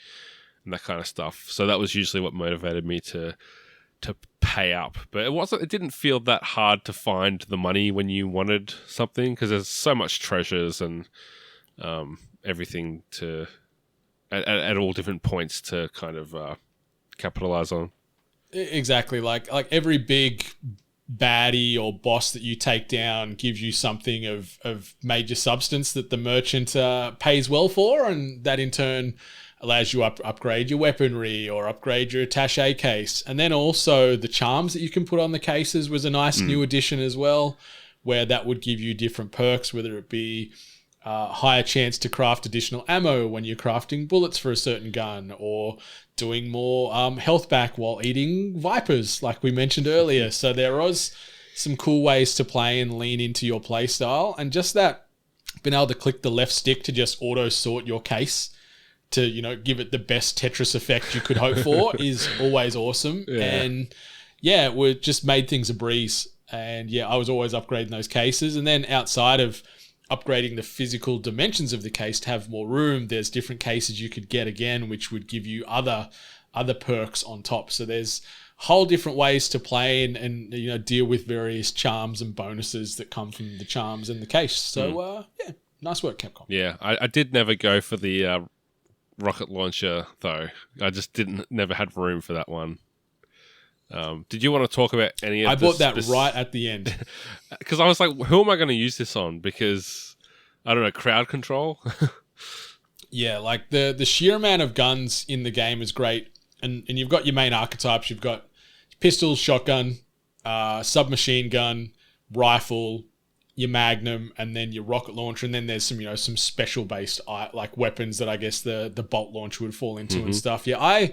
and that kind of stuff. So that was usually what motivated me to pay up. But it didn't feel that hard to find the money when you wanted something, because there's so much treasures and everything to at all different points to kind of capitalize on. Exactly. Like every big baddie or boss that you take down gives you something of major substance that the merchant pays well for, and that in turn allows you upgrade your weaponry or upgrade your attaché case. And then also the charms that you can put on the cases was a nice new addition as well, where that would give you different perks, whether it be higher chance to craft additional ammo when you're crafting bullets for a certain gun, or doing more health back while eating vipers, like we mentioned earlier. So there was some cool ways to play and lean into your play style. And just that, being able to click the left stick to just auto sort your case to, give it the best Tetris effect you could hope for is always awesome. Yeah. And yeah, it just made things a breeze. And yeah, I was always upgrading those cases. And then outside of upgrading the physical dimensions of the case to have more room, there's different cases you could get again, which would give you other perks on top. So there's whole different ways to play and deal with various charms and bonuses that come from the charms in the case. So yeah, nice work, Capcom. Yeah, I did never go for the rocket launcher though. I just never had room for that one. Did you want to talk about any of this? I bought that right at the end. Because I was like, who am I going to use this on? Because, I don't know, crowd control? Yeah, like the sheer amount of guns in the game is great. And you've got your main archetypes. You've got pistol, shotgun, submachine gun, rifle, your magnum, and then your rocket launcher. And then there's some, some special based like weapons that I guess the bolt launcher would fall into and stuff. Yeah,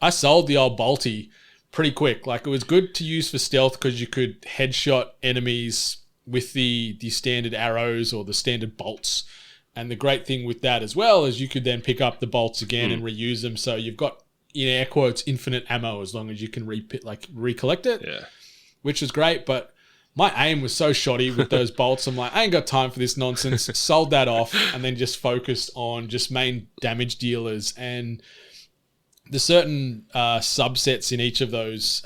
I sold the old bolty pretty quick. Like, it was good to use for stealth because you could headshot enemies with the standard arrows or the standard bolts. And the great thing with that as well is you could then pick up the bolts again and reuse them. So you've got, in air quotes, infinite ammo as long as you can recollect it. Yeah. Which is great, but my aim was so shoddy with those bolts. I'm like, I ain't got time for this nonsense. Sold that off and then just focused on just main damage dealers. And the certain subsets in each of those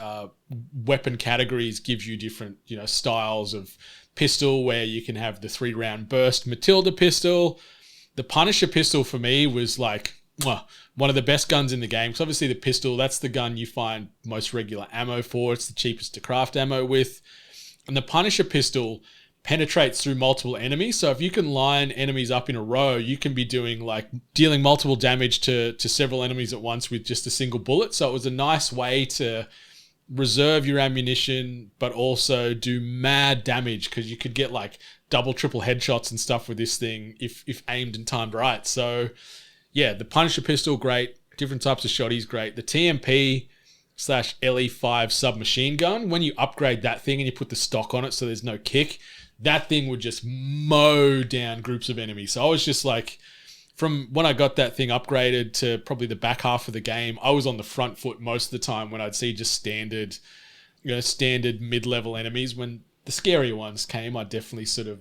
weapon categories gives you different, styles of pistol, where you can have the 3-round burst Matilda pistol. The Punisher pistol for me was like one of the best guns in the game. Because obviously the pistol, that's the gun you find most regular ammo for. It's the cheapest to craft ammo with. And the Punisher pistol penetrates through multiple enemies. So if you can line enemies up in a row, you can be dealing multiple damage to several enemies at once with just a single bullet. So it was a nice way to reserve your ammunition, but also do mad damage, because you could get like double, triple headshots and stuff with this thing if aimed and timed right. So yeah, the Punisher pistol, great. Different types of shotties, great. The TMP/LE5 submachine gun, when you upgrade that thing and you put the stock on it so there's no kick, that thing would just mow down groups of enemies. So I was just like, from when I got that thing upgraded to probably the back half of the game, I was on the front foot most of the time when I'd see just standard mid-level enemies. When the scarier ones came, I'd definitely sort of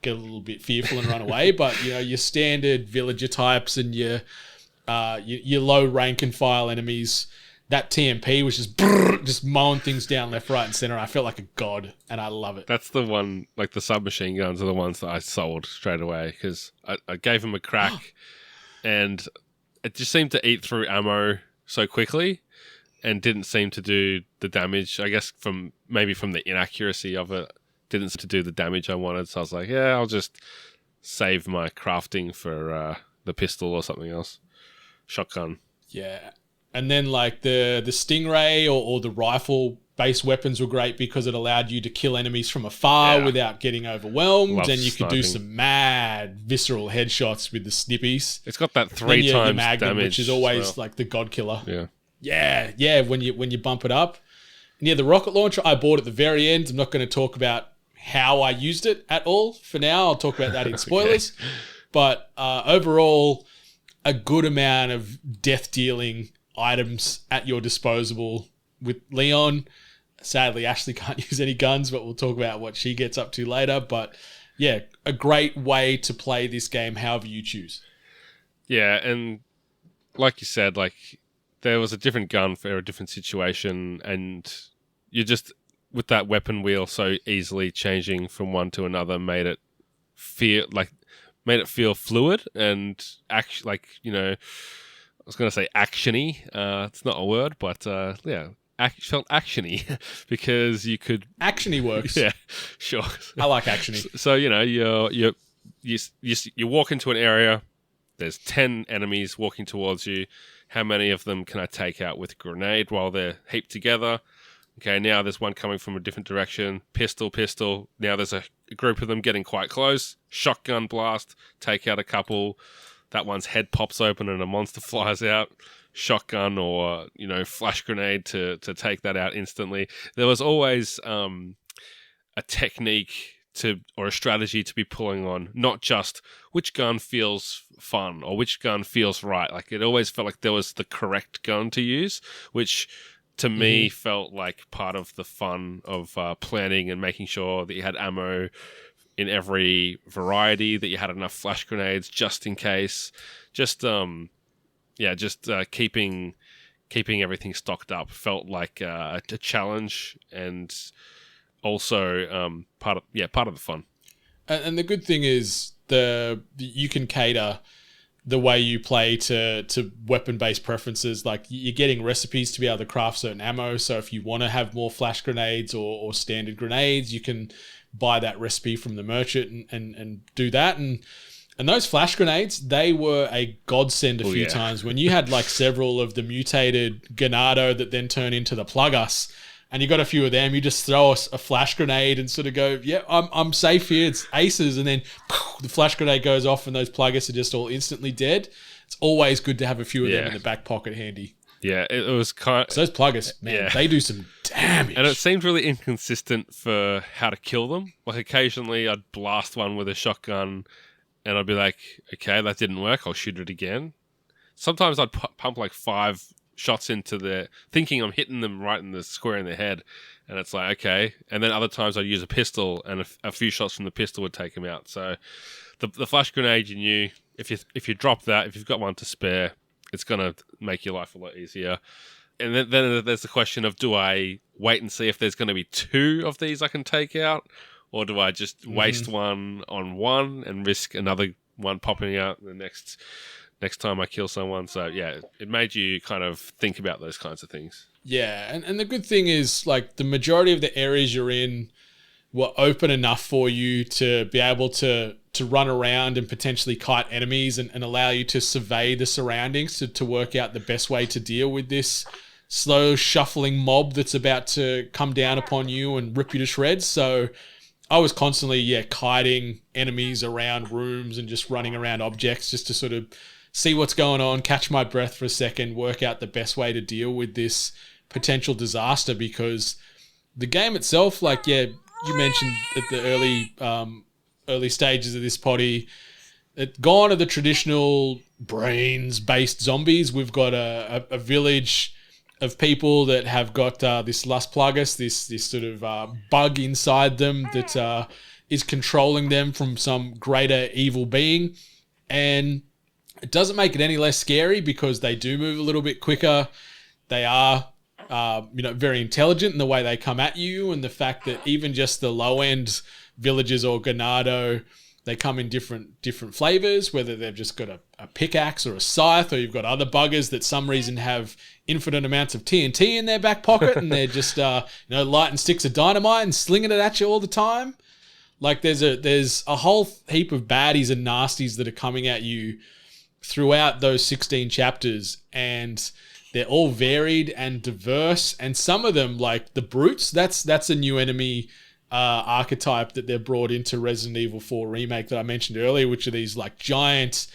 get a little bit fearful and run away. But your standard villager types and your low rank and file enemies, that TMP was just mowing things down left, right, and center. I felt like a god, and I love it. That's the one, like the submachine guns are the ones that I sold straight away because I gave them a crack and it just seemed to eat through ammo so quickly and didn't seem to do the damage. I guess maybe from the inaccuracy of it, didn't seem to do the damage I wanted. So I was like, yeah, I'll just save my crafting for the pistol or something else. Shotgun. Yeah. And then like the Stingray or the rifle-based weapons were great because it allowed you to kill enemies from afar without getting overwhelmed. Love and you could sniping. do some mad visceral headshots with the snippies. It's got that 3 times Magnum, damage, which is always like the god killer. Yeah. Yeah. When you bump it up. And yeah, the rocket launcher I bought at the very end. I'm not going to talk about how I used it at all for now. I'll talk about that in spoilers. Okay. But overall, a good amount of death-dealing items at your disposal with Leon. Sadly, Ashley can't use any guns, but we'll talk about what she gets up to later. But yeah, a great way to play this game however you choose. Yeah, and like you said, like there was a different gun for a different situation, and you just, with that weapon wheel so easily changing from one to another, made it feel fluid and like, you know, I was going to say actiony. It's not a word, but felt actiony because you could... Actiony works. Yeah, sure. I like actiony. So, you know, you walk into an area, there's 10 enemies walking towards you. How many of them can I take out with a grenade while they're heaped together? Okay, now there's one coming from a different direction. Pistol. Now there's a group of them getting quite close. Shotgun blast, take out a couple. That one's head pops open and a monster flies out. Shotgun or, you know, flash grenade to take that out instantly. There was always a technique or a strategy to be pulling on, not just which gun feels fun or which gun feels right. Like it always felt like there was the correct gun to use, which to me felt like part of the fun of planning and making sure that you had ammo in every variety, that you had enough flash grenades just in case. Just keeping everything stocked up felt like a challenge, and also part of the fun. And the good thing is you can cater the way you play to weapon-based preferences. Like you're getting recipes to be able to craft certain ammo. So if you want to have more flash grenades or standard grenades, you can buy that recipe from the merchant and do that. And those flash grenades, they were a godsend a few times when you had like several of the mutated Ganado that then turn into the Plug-Us, and you got a few of them. You just throw a flash grenade and sort of go, yeah, I'm safe here. It's aces. And then the flash grenade goes off and those Plug-Us are just all instantly dead. It's always good to have a few of them in the back pocket handy. Yeah, it was kind of... So those Plug-Us, man, they do some damage. And it seemed really inconsistent for how to kill them. Like occasionally I'd blast one with a shotgun and I'd be like, okay, that didn't work. I'll shoot it again. Sometimes I'd pump like 5 shots into the, thinking I'm hitting them right in the square in the head, and it's like, okay. And then other times I'd use a pistol, and a few shots from the pistol would take them out. So the flash grenade, you knew if you drop that, if you've got one to spare, it's gonna make your life a lot easier. And then there's the question of, do I wait and see if there's going to be 2 of these I can take out, or do I just waste one on one and risk another one popping out the next time I kill someone? So yeah, it made you kind of think about those kinds of things. Yeah, and the good thing is, like, the majority of the areas you're in were open enough for you to be able to run around and potentially kite enemies and allow you to survey the surroundings to work out the best way to deal with this slow shuffling mob that's about to come down upon you and rip you to shreds. So I was constantly, kiting enemies around rooms and just running around objects just to sort of see what's going on, catch my breath for a second, work out the best way to deal with this potential disaster. Because the game itself, like, you mentioned at the early stages of this potty, it gone are the traditional brains-based zombies. We've got a village of people that have got this Lust Plug-Us, this sort of bug inside them that is controlling them from some greater evil being. And it doesn't make it any less scary because they do move a little bit quicker. they are, very intelligent in the way they come at you, and the fact that even just the low end villagers or ganado, they come in different flavors, whether they've just got a pickaxe or a scythe, or you've got other buggers that some reason have infinite amounts of TNT in their back pocket and they're just lighting sticks of dynamite and slinging it at you all the time. Like there's a whole heap of baddies and nasties that are coming at you throughout those 16 chapters, and they're all varied and diverse. And some of them, like the brutes, that's a new enemy archetype that they've brought into Resident Evil 4 Remake that I mentioned earlier, which are these like giant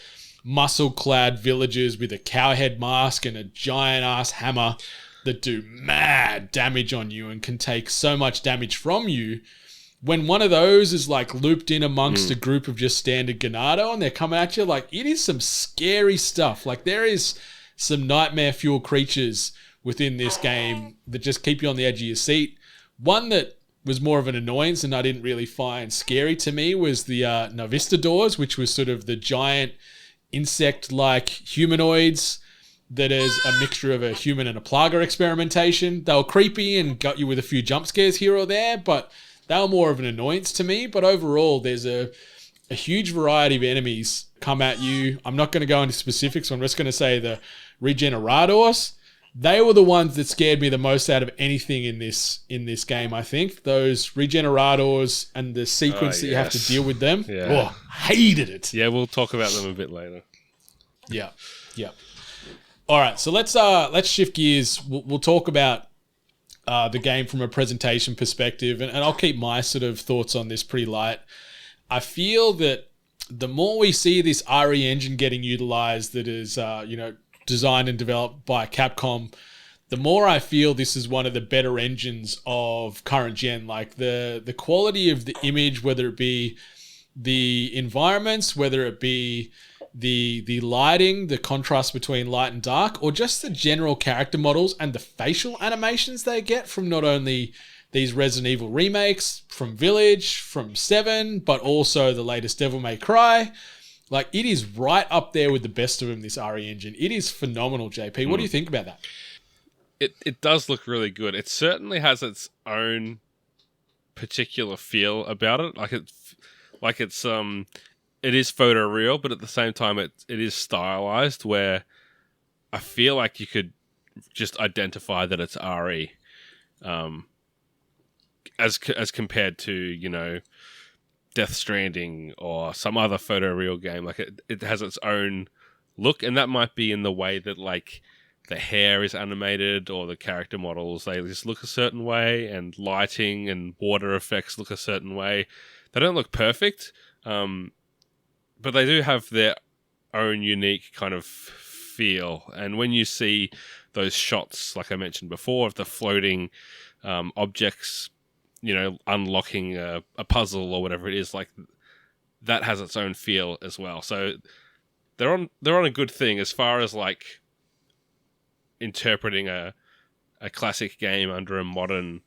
muscle-clad villagers with a cowhead mask and a giant-ass hammer that do mad damage on you and can take so much damage from you. When one of those is like looped in amongst a group of just standard ganado and they're coming at you, like it is some scary stuff. Like there is some nightmare fuel creatures within this game that just keep you on the edge of your seat. One that was more of an annoyance and I didn't really find scary to me was the Novistadors, which was sort of the giant insect-like humanoids that is a mixture of a human and a plaga experimentation. They were creepy and got you with a few jump scares here or there, but they were more of an annoyance to me. But overall, there's a huge variety of enemies come at you. I'm not going to go into specifics. I'm just going to say the Regeneradors. They were the ones that scared me the most out of anything in this game, I think. Those Regeneradors and the sequence that you have to deal with them. Yeah. Oh, hated it. Yeah, we'll talk about them a bit later. Yeah. All right, so let's shift gears. We'll talk about the game from a presentation perspective, and I'll keep my sort of thoughts on this pretty light. I feel that the more we see this RE engine getting utilized that is, designed and developed by Capcom, the more I feel this is one of the better engines of current gen. Like the quality of the image, whether it be the environments, whether it be the lighting, the contrast between light and dark, or just the general character models and the facial animations they get from not only these Resident Evil remakes, from Village, from 7, but also the latest Devil May Cry. Like, it is right up there with the best of them, this RE engine. It is phenomenal, JP. What do you think about that? It does look really good. It certainly has its own particular feel about it. It is photoreal, but at the same time, it is stylized, where I feel like you could just identify that it's RE, as compared to, Death Stranding or some other photoreal game. Like it has its own look, and that might be in the way that like the hair is animated or the character models, they just look a certain way, and lighting and water effects look a certain way. They don't look perfect, but they do have their own unique kind of feel. And when you see those shots, like I mentioned before, of the floating objects, unlocking a puzzle or whatever it is, like that has its own feel as well. So they're on a good thing as far as like interpreting a classic game under a modern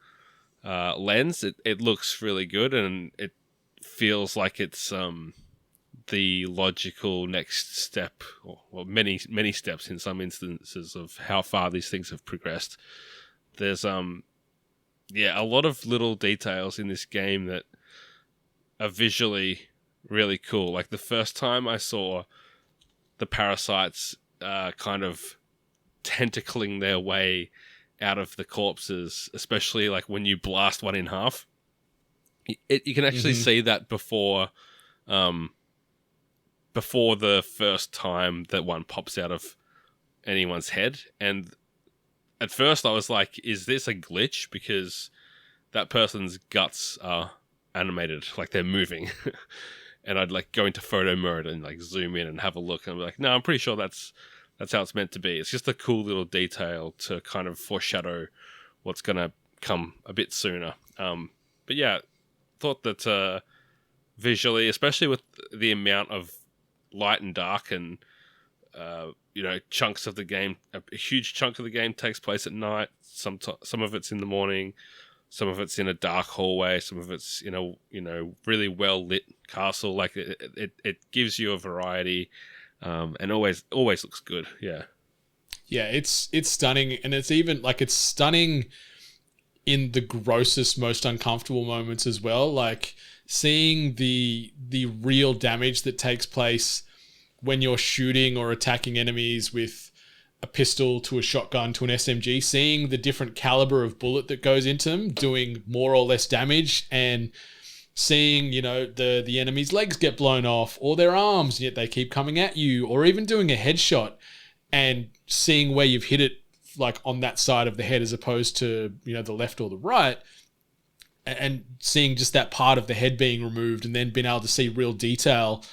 lens. It looks really good, and it feels like it's the logical next step, or many steps in some instances of how far these things have progressed. There's a lot of little details in this game that are visually really cool. Like the first time I saw the parasites kind of tentacling their way out of the corpses, especially like when you blast one in half, you can actually see that before the first time that one pops out of anyone's head. And at first I was like, is this a glitch? Because that person's guts are animated, like they're moving. And I'd like go into photo mode and like zoom in and have a look, and I'm like, no, I'm pretty sure that's how it's meant to be. It's just a cool little detail to kind of foreshadow what's going to come a bit sooner. But yeah, thought that visually, especially with the amount of light and dark and chunks of the game, a huge chunk of the game takes place at night. Some of it's in the morning, some of it's in a dark hallway, some of it's in a really well lit castle. Like it gives you a variety, and always looks good. Yeah. Yeah, it's stunning, and it's even like it's stunning in the grossest, most uncomfortable moments as well. Like seeing the real damage that takes place when you're shooting or attacking enemies with a pistol to a shotgun to an SMG, seeing the different caliber of bullet that goes into them, doing more or less damage, and seeing, you know, the enemy's legs get blown off or their arms, yet they keep coming at you, or even doing a headshot and seeing where you've hit it, like on that side of the head as opposed to, you know, the left or the right, and seeing just that part of the head being removed, and then being able to see real detail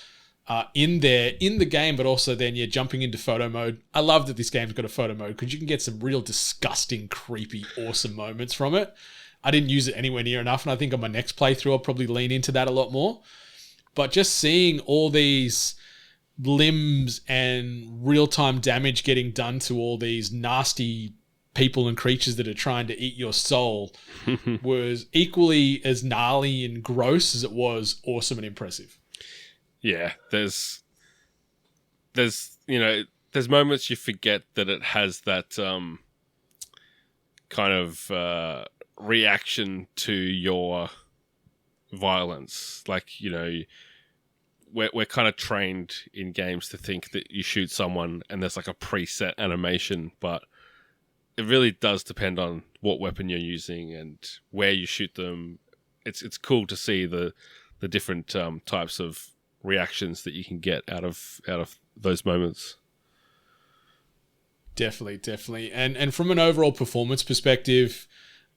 in the game, but also then, yeah, jumping into photo mode. I love that this game's got a photo mode because you can get some real disgusting, creepy, awesome moments from it. I didn't use it anywhere near enough, and I think on my next playthrough I'll probably lean into that a lot more. But just seeing all these limbs and real-time damage getting done to all these nasty people and creatures that are trying to eat your soul was equally as gnarly and gross as it was awesome and impressive. Yeah, there's you know, there's moments you forget that it has that kind of reaction to your violence. Like, you know, we're kind of trained in games to think that you shoot someone and there's like a preset animation, but it really does depend on what weapon you're using and where you shoot them. It's cool to see the different types of reactions that you can get out of those moments. Definitely. And from an overall performance perspective,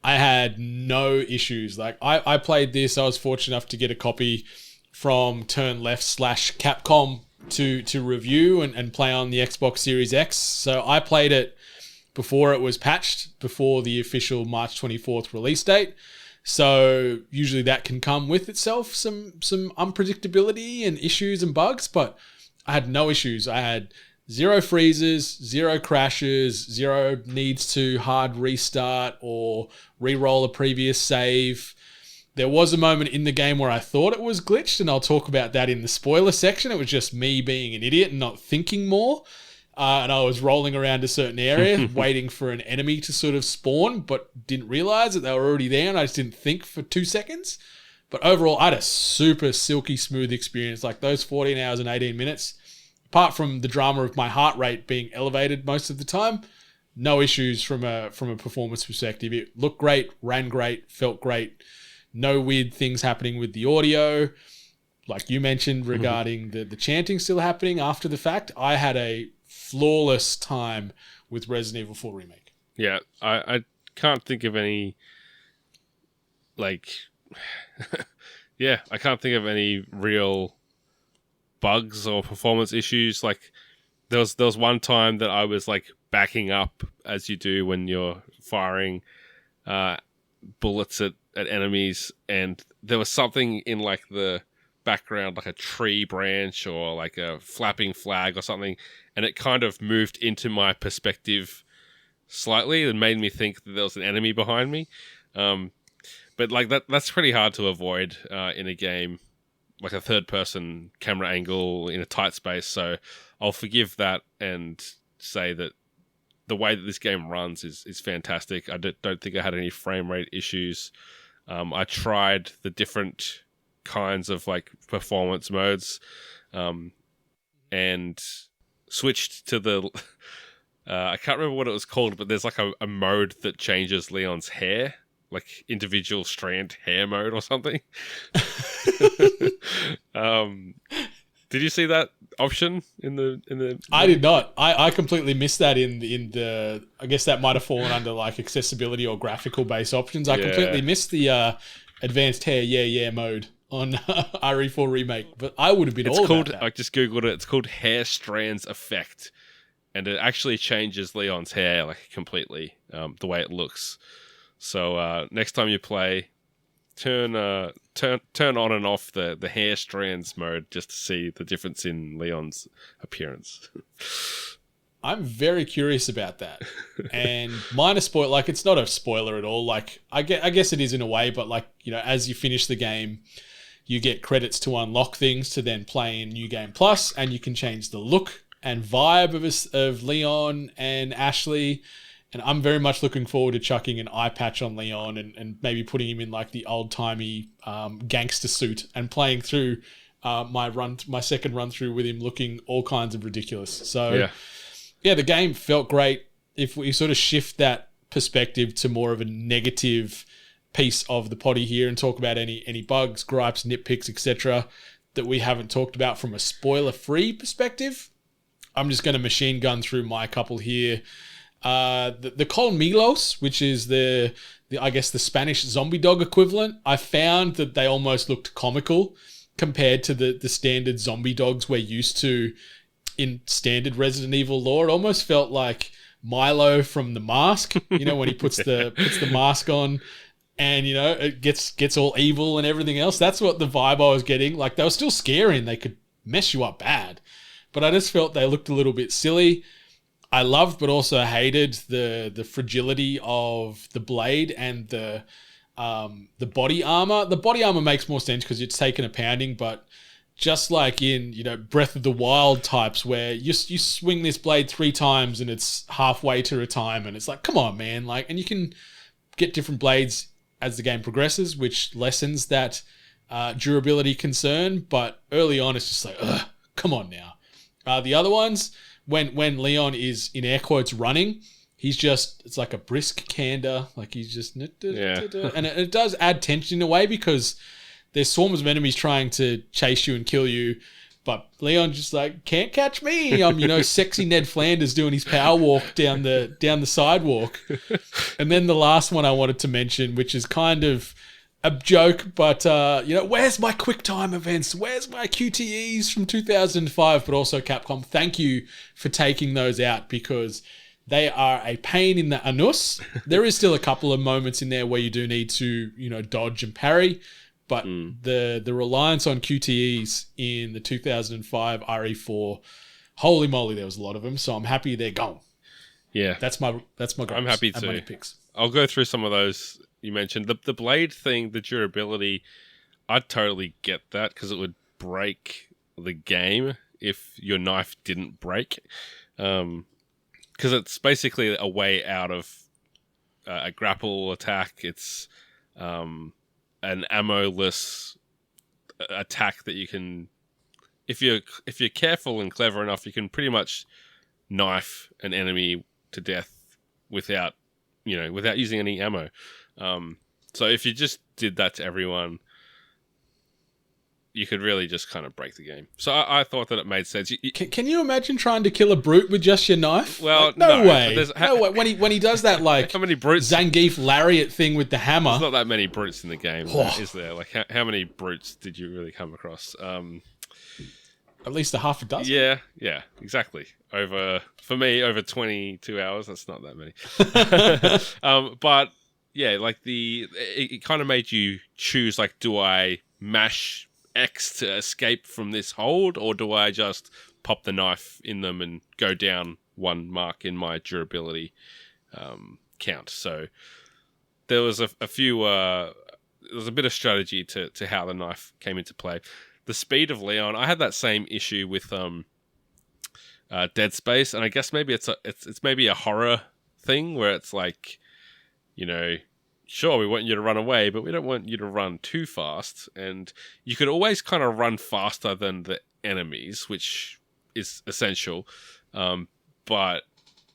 I had no issues. Like I played this, I was fortunate enough to get a copy from Turn Left / Capcom to review and play on the Xbox Series X. So I played it before it was patched, before the official March 24th release date. So usually that can come with itself some unpredictability and issues and bugs, but I had no issues. I had 0 freezes, 0 crashes, 0 needs to hard restart or re-roll a previous save. There was a moment in the game where I thought it was glitched, and I'll talk about that in the spoiler section. It was just me being an idiot and not thinking more. And I was rolling around a certain area waiting for an enemy to sort of spawn, but didn't realize that they were already there, and I just didn't think for 2 seconds. But overall, I had a super silky smooth experience. Like those 14 hours and 18 minutes, apart from the drama of my heart rate being elevated most of the time, no issues from a performance perspective. It looked great, ran great, felt great. No weird things happening with the audio. Like you mentioned regarding the chanting still happening after the fact, I had a flawless time with Resident Evil 4 Remake. Yeah, I can't think of any, like, I can't think of any real bugs or performance issues. Like, there was one time that I was, like, backing up, as you do when you're firing bullets at enemies, and there was something in, like, the background, like a tree branch or like a flapping flag or something, and it kind of moved into my perspective slightly and made me think that there was an enemy behind me. But like that's pretty hard to avoid in a game, like a third person camera angle in a tight space. So I'll forgive that and say that the way that this game runs is fantastic. I don't think I had any frame rate issues. I tried the different kinds of like performance modes and switched to the I can't remember what it was called, but there's like a mode that changes Leon's hair, like individual strand hair mode or something. Did you see that option in the I did not. I completely missed that in the I guess that might have fallen under like accessibility or graphical based options. I completely missed the advanced hair mode on RE4 Remake, but I would have been all about that. I just googled it. It's called Hair Strands Effect, and it actually changes Leon's hair like completely, the way it looks. So next time you play, turn on and off the hair strands mode just to see the difference in Leon's appearance. I'm very curious about that. And minor spoil, like it's not a spoiler at all. Like I guess it is in a way, but like, you know, as you finish the game, you get credits to unlock things to then play in New Game Plus, and you can change the look and vibe of Leon and Ashley. And I'm very much looking forward to chucking an eye patch on Leon and maybe putting him in like the old-timey gangster suit and playing through my second run through with him looking all kinds of ridiculous. So yeah, the game felt great. If we sort of shift that perspective to more of a negative piece of the potty here and talk about any bugs, gripes, nitpicks, etc., that we haven't talked about from a spoiler-free perspective, I'm just going to machine gun through my couple here. The Colmilos, which is the I guess the Spanish zombie dog equivalent, I found that they almost looked comical compared to the standard zombie dogs we're used to in standard Resident Evil lore. It almost felt like Milo from The Mask, you know, when he puts the mask on and, you know, it gets all evil and everything else. That's what the vibe I was getting. Like, they were still scary and they could mess you up bad, but I just felt they looked a little bit silly. I loved but also hated the fragility of the blade and the body armor. The body armor makes more sense because it's taken a pounding, but just like in, you know, Breath of the Wild types where you swing this blade 3 times and it's halfway to retirement. It's like, come on, man. Like, and you can get different blades as the game progresses, which lessens that durability concern. But early on, it's just like, ugh, come on now. The other ones, when Leon is in air quotes running, it's like a brisk candor. Like he's just, and it does add tension in a way because there's swarms of enemies trying to chase you and kill you, but Leon just like, can't catch me. I'm, you know, sexy Ned Flanders doing his power walk down the sidewalk. And then the last one I wanted to mention, which is kind of a joke, but you know, where's my QuickTime events? Where's my QTEs from 2005? But also Capcom, thank you for taking those out because they are a pain in the anus. There is still a couple of moments in there where you do need to, you know, dodge and parry. But the reliance on QTEs in the 2005 RE4, holy moly, there was a lot of them. So I'm happy they're gone. Yeah, that's my gripes. I'm happy too. My picks. I'll go through some of those you mentioned. The blade thing, the durability, I'd totally get that because it would break the game if your knife didn't break. Because it's basically a way out of a grapple attack. It's an ammo-less attack that you can, if you're careful and clever enough, you can pretty much knife an enemy to death without using any ammo. So if you just did that to everyone, you could really just kind of break the game. So I thought that it made sense. Can you imagine trying to kill a brute with just your knife? Well, like, no way. No way. When he does that, like, how many brutes? Zangief lariat thing with the hammer. There's not that many brutes in the game, is there? Like, how many brutes did you really come across? At least a half a dozen. Yeah, exactly. For me, over 22 hours. That's not that many. But yeah, like it kind of made you choose. Like, do I mash X to escape from this hold, or do I just pop the knife in them and go down 1 mark in my durability count? So there was a few. There was a bit of strategy to how the knife came into play. The speed of Leon, I had that same issue with Dead Space, and I guess maybe it's maybe a horror thing where it's like, you know, sure, we want you to run away, but we don't want you to run too fast. And you could always kind of run faster than the enemies, which is essential. But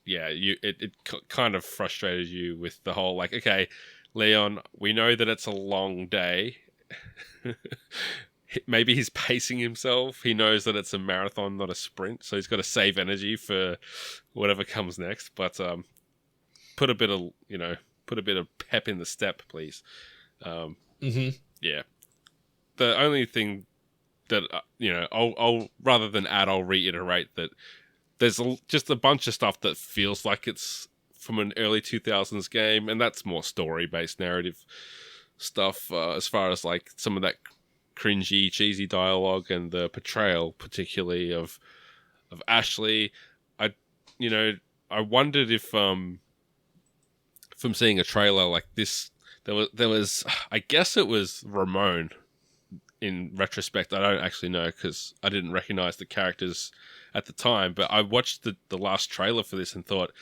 yeah, it kind of frustrated you with the whole, like, okay, Leon, we know that it's a long day. Maybe he's pacing himself. He knows that it's a marathon, not a sprint. So he's got to save energy for whatever comes next. But put a bit of pep in the step, please. Yeah. The only thing that, I'll rather than add, I'll reiterate that there's just a bunch of stuff that feels like it's from an early 2000s game, and that's more story-based narrative stuff, as far as like some of that cringy, cheesy dialogue and the portrayal, particularly of Ashley. I wondered if from seeing a trailer like this, there was I guess it was Ramon. In retrospect, I don't actually know because I didn't recognize the characters at the time, but I watched the last trailer for this and thought,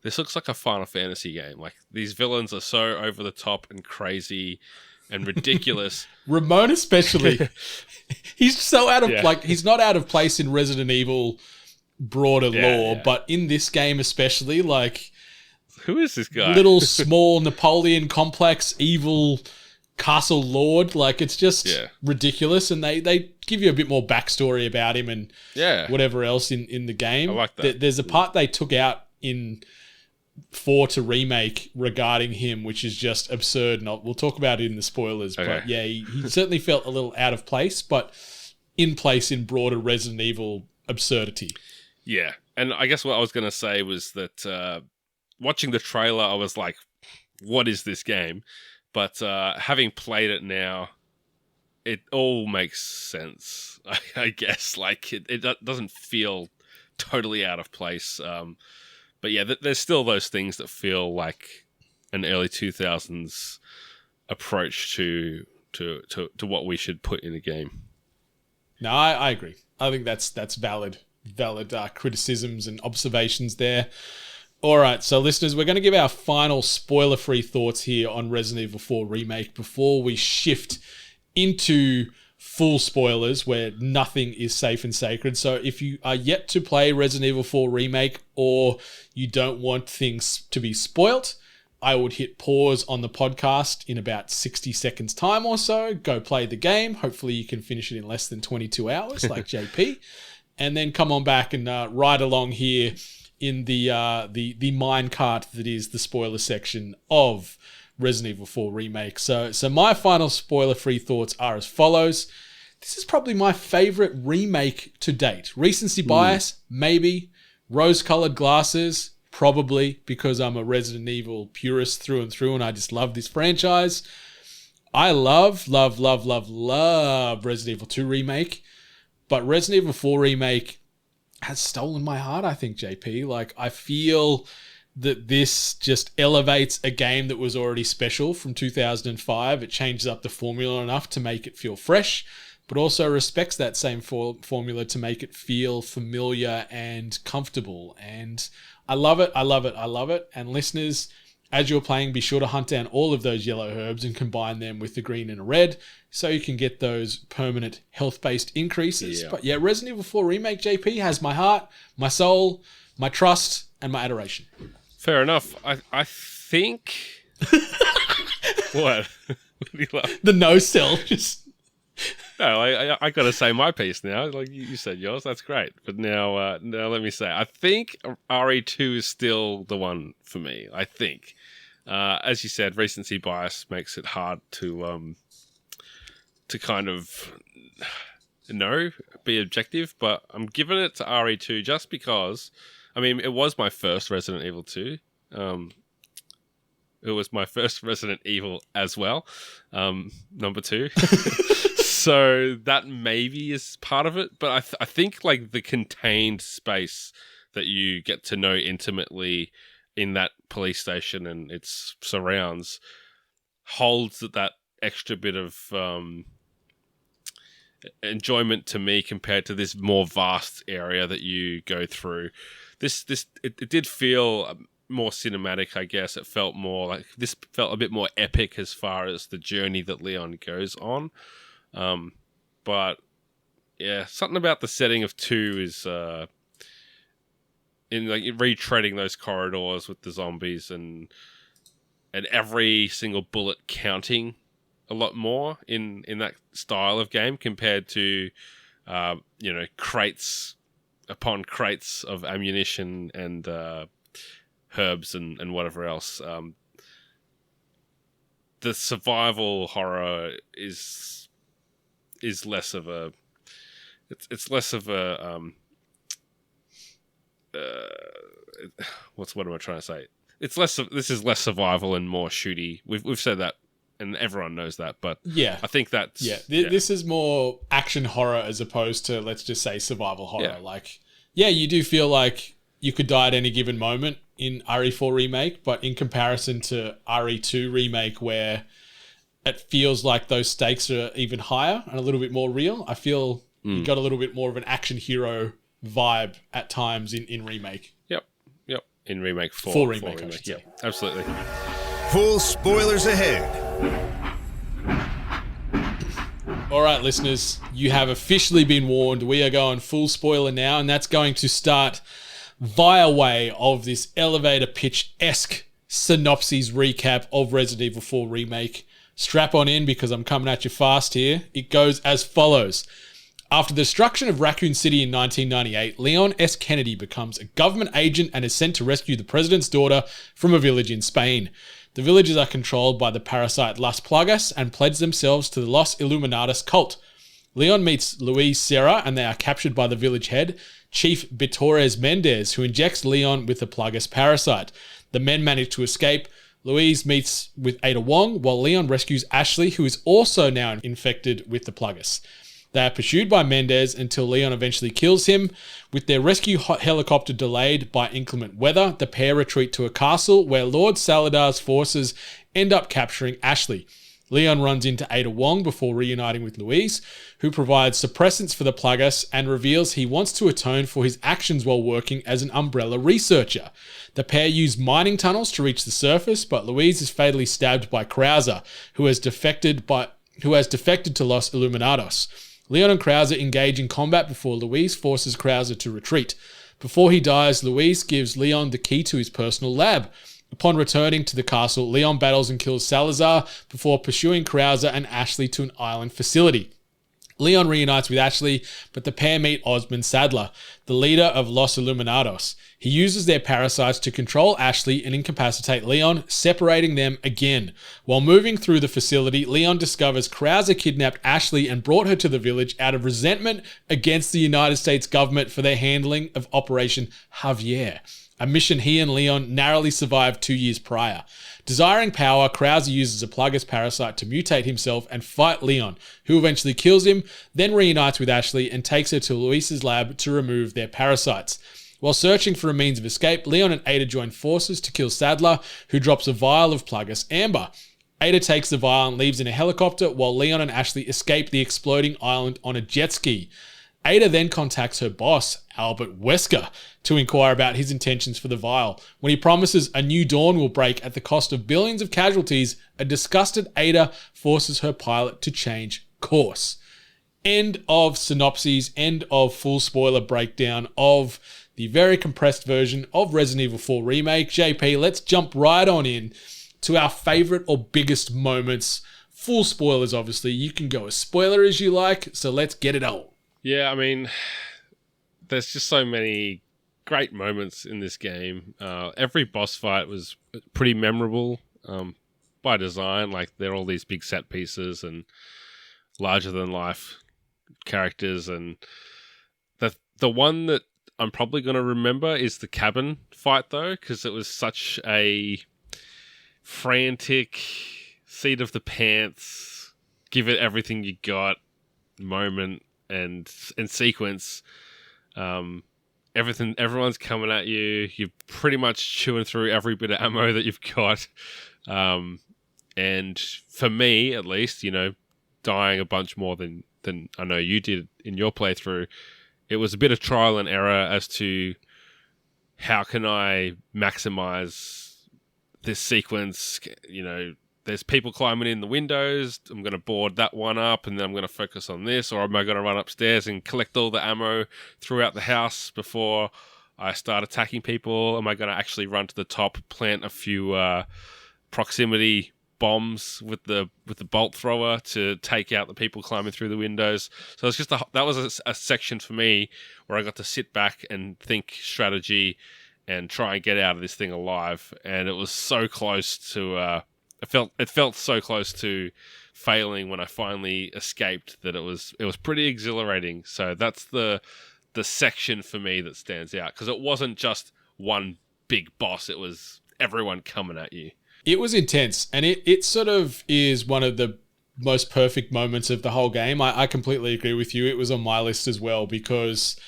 this looks like a Final Fantasy game. Like, these villains are so over the top and crazy and ridiculous. Ramon especially. He's so out of he's not out of place in Resident Evil broader lore, but in this game especially, like, who is this guy? Little small Napoleon complex evil castle lord. Like, it's just ridiculous, and they give you a bit more backstory about him and whatever else in the game. I like that. There's a part they took out in 4 to remake regarding him, which is just absurd, and we'll talk about it in the spoilers. Okay. But yeah, he certainly felt a little out of place, but in place in broader Resident Evil absurdity. Yeah, and I guess what I was going to say was that watching the trailer, I was like, what is this game? But having played it now, it all makes sense, I guess. Like, it doesn't feel totally out of place. But yeah, there's still those things that feel like an early 2000s approach to what we should put in a game. No, I agree. I think that's valid criticisms and observations there. All right, so listeners, we're going to give our final spoiler-free thoughts here on Resident Evil 4 Remake before we shift into full spoilers where nothing is safe and sacred. So if you are yet to play Resident Evil 4 Remake, or you don't want things to be spoilt, I would hit pause on the podcast in about 60 seconds time or so. Go play the game. Hopefully you can finish it in less than 22 hours like JP. And then come on back and ride along here in the minecart that is the spoiler section of Resident Evil 4 Remake. So my final spoiler-free thoughts are as follows. This is probably my favorite remake to date. Recency bias, maybe. Rose-colored glasses, probably, because I'm a Resident Evil purist through and through, and I just love this franchise. I love Resident Evil 2 Remake, but Resident Evil 4 Remake has stolen my heart, I think, JP. Like, I feel that this just elevates a game that was already special from 2005. It changes up the formula enough to make it feel fresh, but also respects that same formula to make it feel familiar and comfortable. And I love it. And listeners, as you're playing, be sure to hunt down all of those yellow herbs and combine them with the green and red so you can get those permanent health-based increases. Yeah. But yeah, Resident Evil 4 Remake, JP, has my heart, my soul, my trust, and my adoration. Fair enough. I think... What? What do you love? The no-sell just... No, I got to say my piece now. Like you said yours, that's great. But now let me say, I think RE2 is still the one for me. I think, as you said, recency bias makes it hard to kind of be objective. But I'm giving it to RE2 just because. I mean, it was my first Resident Evil 2. It was my first Resident Evil as well, number 2. So that maybe is part of it, but I think like the contained space that you get to know intimately in that police station and its surrounds holds that extra bit of enjoyment to me compared to this more vast area that you go through. It did feel more cinematic, I guess. It felt more like this felt a bit more epic as far as the journey that Leon goes on. But yeah, something about the setting of 2 is in like retreading those corridors with the zombies and every single bullet counting a lot more in that style of game compared to crates upon crates of ammunition and herbs and whatever else. The survival horror is less of a it's less of a what am I trying to say? This is less survival and more shooty. We've said that and everyone knows that, but yeah, I think that's this is more action horror as opposed to, let's just say, survival horror. Yeah. Like, yeah, you do feel like you could die at any given moment in RE4 Remake, but in comparison to RE2 Remake, where it feels like those stakes are even higher and a little bit more real, I feel you got a little bit more of an action hero vibe at times in Remake. Yep. In Remake 4. For Remake, I should say. Yeah, absolutely. Full spoilers ahead. All right, listeners, you have officially been warned. We are going full spoiler now, and that's going to start via way of this elevator pitch-esque synopsis recap of Resident Evil 4 Remake. Strap on in because I'm coming at you fast here. It goes as follows. After the destruction of Raccoon City in 1998, Leon S. Kennedy becomes a government agent and is sent to rescue the president's daughter from a village in Spain. The villagers are controlled by the parasite Las Plagas and pledge themselves to the Los Illuminatus cult. Leon meets Luis Serra and they are captured by the village head, Chief Bitores Mendez, who injects Leon with the Plagas parasite. The men manage to escape. Luis meets with Ada Wong while Leon rescues Ashley, who is also now infected with the Plagas. They are pursued by Mendez until Leon eventually kills him. With their rescue helicopter delayed by inclement weather, the pair retreat to a castle where Lord Saladar's forces end up capturing Ashley. Leon runs into Ada Wong before reuniting with Luis, who provides suppressants for the Plagas and reveals he wants to atone for his actions while working as an Umbrella researcher. The pair use mining tunnels to reach the surface, but Luis is fatally stabbed by Krauser, who has defected to Los Illuminados. Leon and Krauser engage in combat before Luis forces Krauser to retreat. Before he dies, Luis gives Leon the key to his personal lab. Upon returning to the castle, Leon battles and kills Salazar before pursuing Krauser and Ashley to an island facility. Leon reunites with Ashley, but the pair meet Osmond Sadler, the leader of Los Illuminados. He uses their parasites to control Ashley and incapacitate Leon, separating them again. While moving through the facility, Leon discovers Krauser kidnapped Ashley and brought her to the village out of resentment against the United States government for their handling of Operation Javier, a mission he and Leon narrowly survived 2 years prior. Desiring power, Krauser uses a Plagas parasite to mutate himself and fight Leon, who eventually kills him, then reunites with Ashley and takes her to Luis's lab to remove their parasites. While searching for a means of escape, Leon and Ada join forces to kill Sadler, who drops a vial of Plagas Amber. Ada takes the vial and leaves in a helicopter while Leon and Ashley escape the exploding island on a jet ski. Ada then contacts her boss, Albert Wesker, to inquire about his intentions for the vial. When he promises a new dawn will break at the cost of billions of casualties, a disgusted Ada forces her pilot to change course. End of synopses, end of full spoiler breakdown of the very compressed version of Resident Evil 4 Remake. JP, let's jump right on in to our favorite or biggest moments. Full spoilers, obviously. You can go as spoiler as you like, so let's get it on. Yeah, I mean, there's just so many great moments in this game. Every boss fight was pretty memorable by design. Like, they're all these big set pieces and larger-than-life characters. And the one that I'm probably going to remember is the cabin fight, though, because it was such a frantic, seat of the pants, give it everything you got moment and sequence. Everyone's coming at you. You're pretty much chewing through every bit of ammo that you've got. And for me, at least, dying a bunch more than I know you did in your playthrough, it was a bit of trial and error as to how can I maximize this sequence. There's people climbing in the windows. I'm going to board that one up and then I'm going to focus on this. Or am I going to run upstairs and collect all the ammo throughout the house before I start attacking people? Am I going to actually run to the top, plant a few proximity bombs with the bolt thrower to take out the people climbing through the windows? So it's just that was a section for me where I got to sit back and think strategy and try and get out of this thing alive. And it was so close to... It felt so close to failing when I finally escaped that it was pretty exhilarating. So that's the section for me that stands out, because it wasn't just one big boss, it was everyone coming at you. It was intense, and it sort of is one of the most perfect moments of the whole game. I completely agree with you. It was on my list as well because...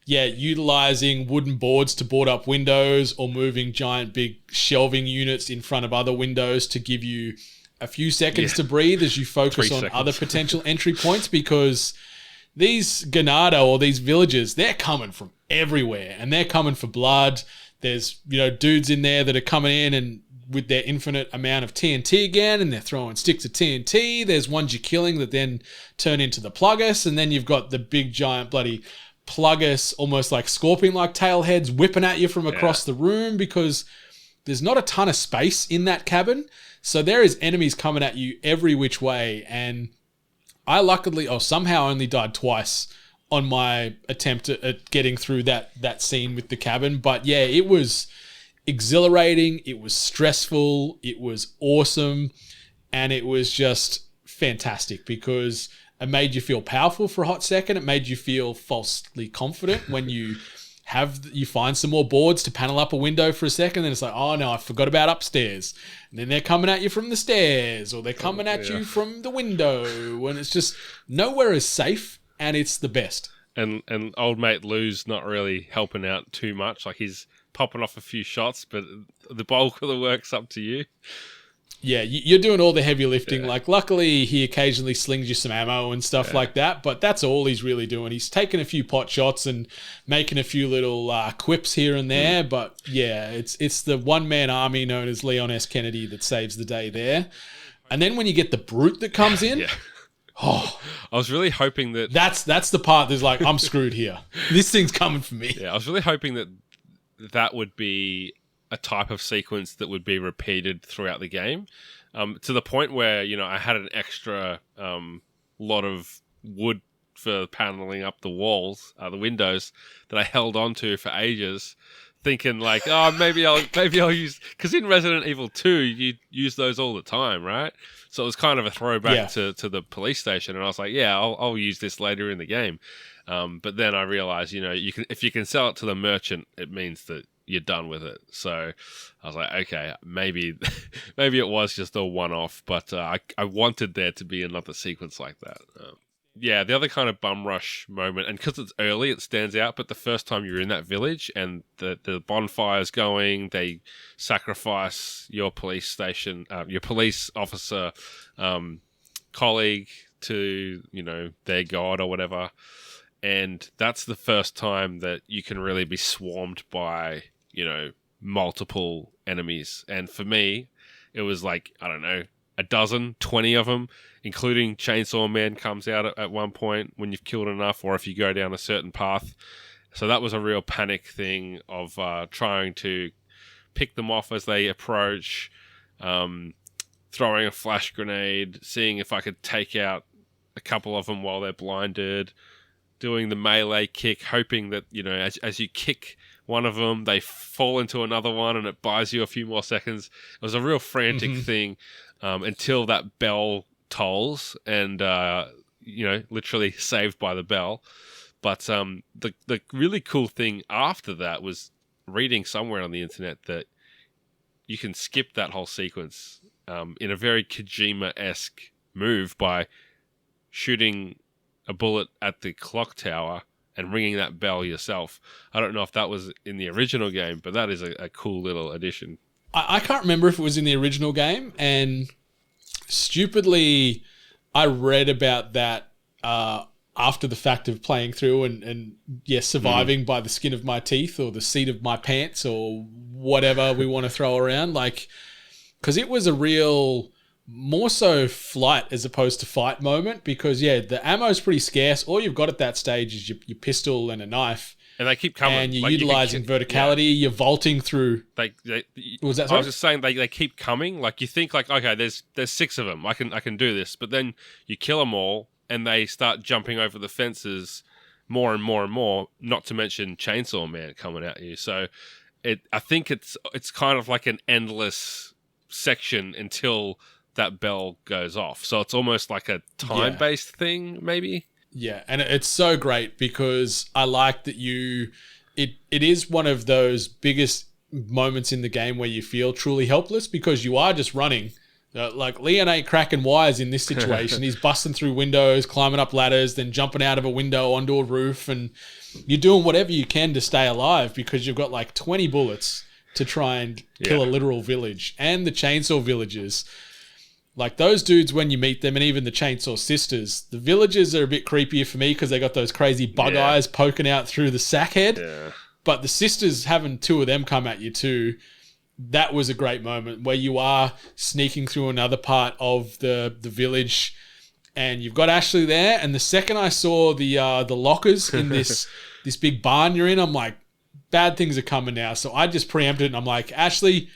yeah, utilizing wooden boards to board up windows or moving giant big shelving units in front of other windows to give you a few seconds to breathe as you focus on other potential entry points, because these Ganado or these villagers, they're coming from everywhere, and they're coming for blood. There's, dudes in there that are coming in and with their infinite amount of TNT again, and they're throwing sticks of TNT. There's ones you're killing that then turn into the Pluggus, and then you've got the big giant bloody Pluggus, almost like scorpion-like tail heads whipping at you from across the room, because there's not a ton of space in that cabin. So there is enemies coming at you every which way, and I luckily, somehow only died twice on my attempt at getting through that scene with the cabin. But yeah, it was exhilarating, it was stressful, it was awesome, and it was just fantastic because it made you feel powerful for a hot second. It made you feel falsely confident when you find some more boards to panel up a window for a second, then it's like, oh no, I forgot about upstairs. And then they're coming at you from the stairs, or they're coming at you from the window, and it's just nowhere is safe, and it's the best. And old mate Lou's not really helping out too much. Like, he's popping off a few shots, but the bulk of the work's up to you. Yeah, you're doing all the heavy lifting. Yeah. Like, luckily, he occasionally slings you some ammo and stuff like that, but that's all he's really doing. He's taking a few pot shots and making a few little quips here and there, but yeah, it's the one-man army known as Leon S. Kennedy that saves the day there. And then when you get the brute that comes in... Oh, I was really hoping that... That's the part that's like, I'm screwed here. This thing's coming for me. Yeah, I was really hoping that would be a type of sequence that would be repeated throughout the game, to the point where, I had an extra lot of wood for paneling up the walls, the windows, that I held on to for ages, thinking like, maybe I'll use... Because in Resident Evil 2, you use those all the time, right? So it was kind of a throwback to the police station, and I was like, I'll use this later in the game. But then I realized, if you can sell it to the merchant, it means that you're done with it. So I was like, okay, maybe it was just a one-off, but I wanted there to be another sequence like that. The other kind of bum rush moment, and because it's early, it stands out, but the first time you're in that village and the bonfire's going, they sacrifice your police station, your police officer colleague to, their god or whatever. And that's the first time that you can really be swarmed by, multiple enemies. And for me, it was like, I don't know, 20 of them, including Chainsaw Man comes out at one point when you've killed enough, or if you go down a certain path. So that was a real panic thing of trying to pick them off as they approach, throwing a flash grenade, seeing if I could take out a couple of them while they're blinded, doing the melee kick, hoping that, as you kick one of them, they fall into another one and it buys you a few more seconds. It was a real frantic thing until that bell tolls and, literally saved by the bell. But the really cool thing after that was reading somewhere on the internet that you can skip that whole sequence in a very Kojima-esque move by shooting a bullet at the clock tower and ringing that bell yourself. I don't know if that was in the original game, but that is a cool little addition. I can't remember if it was in the original game, and stupidly, I read about that after the fact of playing through and surviving by the skin of my teeth or the seat of my pants or whatever we want to throw around. Like, because it was a real... more so flight as opposed to fight moment, because the ammo's pretty scarce. All you've got at that stage is your pistol and a knife, and they keep coming. And you're utilizing verticality. You're vaulting through. Was that? Sorry? I was just saying they keep coming. Like, you think like, okay, there's 6 of them. I can do this, but then you kill them all, and they start jumping over the fences more and more and more. Not to mention Chainsaw Man coming at you. So I think it's kind of like an endless section until that bell goes off. So it's almost like a time-based thing, maybe? Yeah, and it's so great because I like that it is one of those biggest moments in the game where you feel truly helpless because you are just running. Like, Leon ain't cracking wires in this situation. He's busting through windows, climbing up ladders, then jumping out of a window onto a roof, and you're doing whatever you can to stay alive because you've got like 20 bullets to try and kill a literal village. And the chainsaw villagers Like those dudes, when you meet them, and even the Chainsaw Sisters, the villagers are a bit creepier for me because they got those crazy bug eyes poking out through the sack head. Yeah. But the sisters, having two of them come at you too, that was a great moment where you are sneaking through another part of the village, and you've got Ashley there. And the second I saw the lockers in this big barn you're in, I'm like, bad things are coming now. So I just preempted it, and I'm like, Ashley,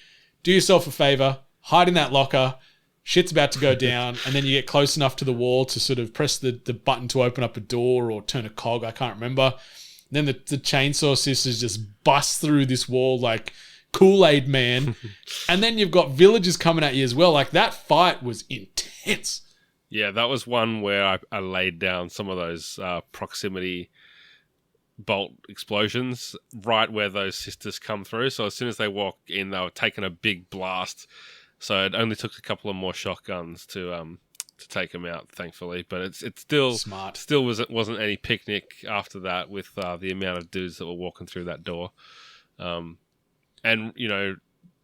do yourself a favor, hide in that locker. Shit's about to go down, and then you get close enough to the wall to sort of press the button to open up a door or turn a cog. I can't remember. Then the Chainsaw Sisters just bust through this wall like Kool-Aid Man. And then you've got villagers coming at you as well. Like that fight was intense. Yeah, that was one where I laid down some of those proximity bolt explosions right where those sisters come through. So as soon as they walk in, they were taking a big blast. So it only took a couple of more shotguns to take them out, thankfully. But it's still smart. Still wasn't any picnic after that with the amount of dudes that were walking through that door, and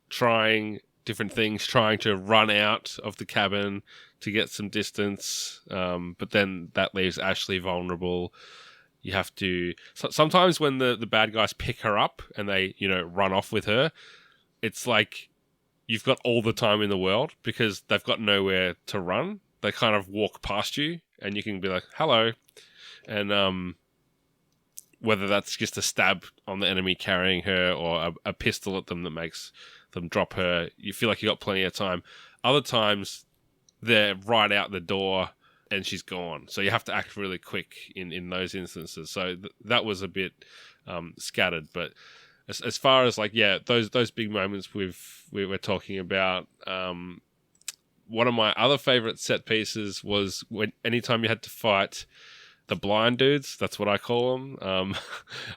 trying different things, trying to run out of the cabin to get some distance. But then that leaves Ashley vulnerable. You have to sometimes when the bad guys pick her up and they run off with her, it's like you've got all the time in the world because they've got nowhere to run. They kind of walk past you and you can be like, hello. And whether that's just a stab on the enemy carrying her or a pistol at them that makes them drop her, you feel like you got plenty of time. Other times they're right out the door and she's gone. So you have to act really quick in those instances. So that was a bit scattered, but as far as those big moments we were talking about, one of my other favorite set pieces was anytime you had to fight the blind dudes. That's what I call them.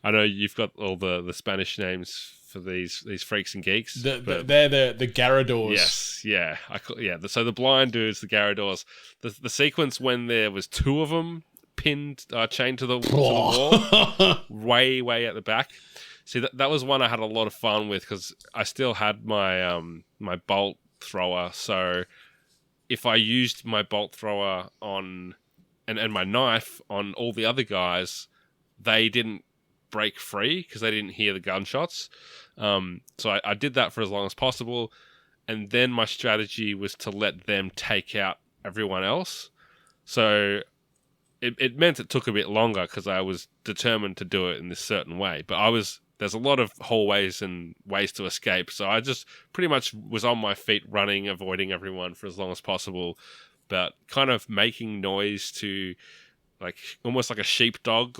I know you've got all the Spanish names for these freaks and geeks. They're the Garradors. Yes, yeah, so the blind dudes, the Garradors. The sequence when there was two of them pinned, chained to the wall, way at the back. See, that was one I had a lot of fun with because I still had my my bolt thrower. So if I used my bolt thrower on and my knife on all the other guys, they didn't break free because they didn't hear the gunshots. So I did that for as long as possible. And then my strategy was to let them take out everyone else. So it meant it took a bit longer because I was determined to do it in this certain way. But there's a lot of hallways and ways to escape. So I just pretty much was on my feet running, avoiding everyone for as long as possible, but kind of making noise to almost like a sheepdog,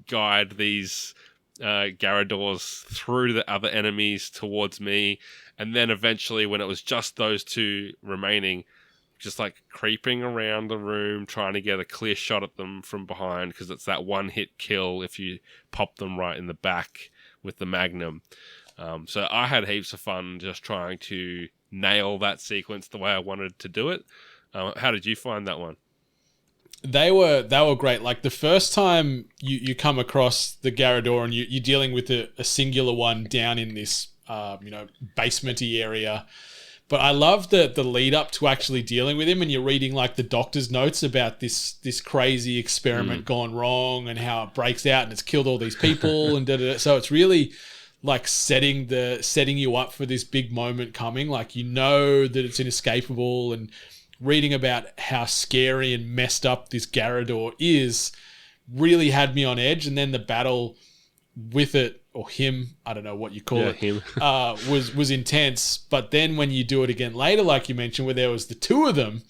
guide these Garradors through the other enemies towards me. And then eventually when it was just those two remaining, just creeping around the room, trying to get a clear shot at them from behind because it's that one hit kill if you pop them right in the back with the Magnum. So I had heaps of fun just trying to nail that sequence the way I wanted to do it. How did you find that one? They were great. Like the first time you come across the Garrador and you're dealing with a singular one down in this basement-y area. But I love the lead up to actually dealing with him, and you're reading the doctor's notes about this crazy experiment gone wrong and how it breaks out and it's killed all these people and da-da-da. So it's really setting you up for this big moment coming. That it's inescapable, and reading about how scary and messed up this Garrador is really had me on edge. And then the battle with it, or him, I don't know what you call it, him. was intense. But then when you do it again later, like you mentioned, where there was the two of them,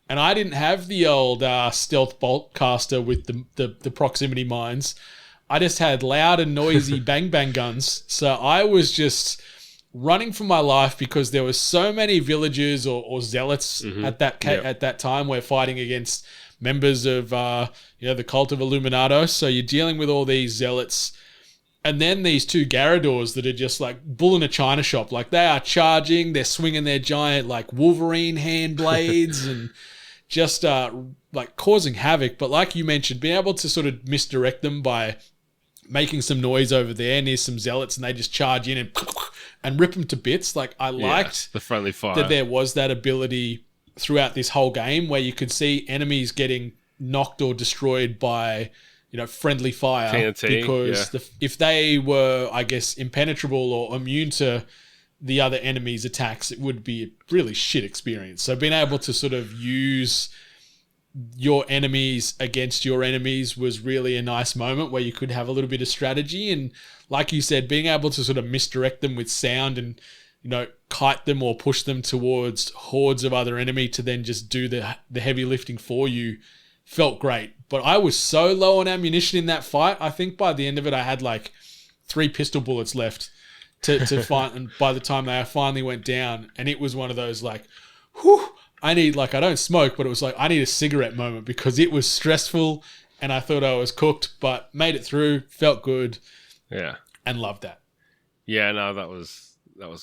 and I didn't have the old stealth bolt caster with the proximity mines. I just had loud and noisy bang bang guns. So I was just running for my life because there were so many villagers or zealots at that time. We're fighting against members of the cult of Illuminados. So you're dealing with all these zealots. And then these two Garradors that are just bull in a china shop. They are charging, they're swinging their giant Wolverine hand blades and just causing havoc. But like you mentioned, being able to sort of misdirect them by making some noise over there near some zealots, and they just charge in and rip them to bits. I liked the friendly fire. that there was that ability throughout this whole game where you could see enemies getting knocked or destroyed by, friendly fire. TNT, because if they were, I guess, impenetrable or immune to the other enemy's attacks, it would be a really shit experience. So being able to sort of use your enemies against your enemies was really a nice moment where you could have a little bit of strategy. And like you said, being able to sort of misdirect them with sound and, kite them or push them towards hordes of other enemy to then just do the heavy lifting for you felt great. But I was so low on ammunition in that fight. I think by the end of it, I had like 3 pistol bullets left to fight. And by the time they finally went down, and it was one of those like, whew, I don't smoke, but it was like, I need a cigarette moment because it was stressful and I thought I was cooked, but made it through, felt good. Yeah. And loved that. Yeah, no, that was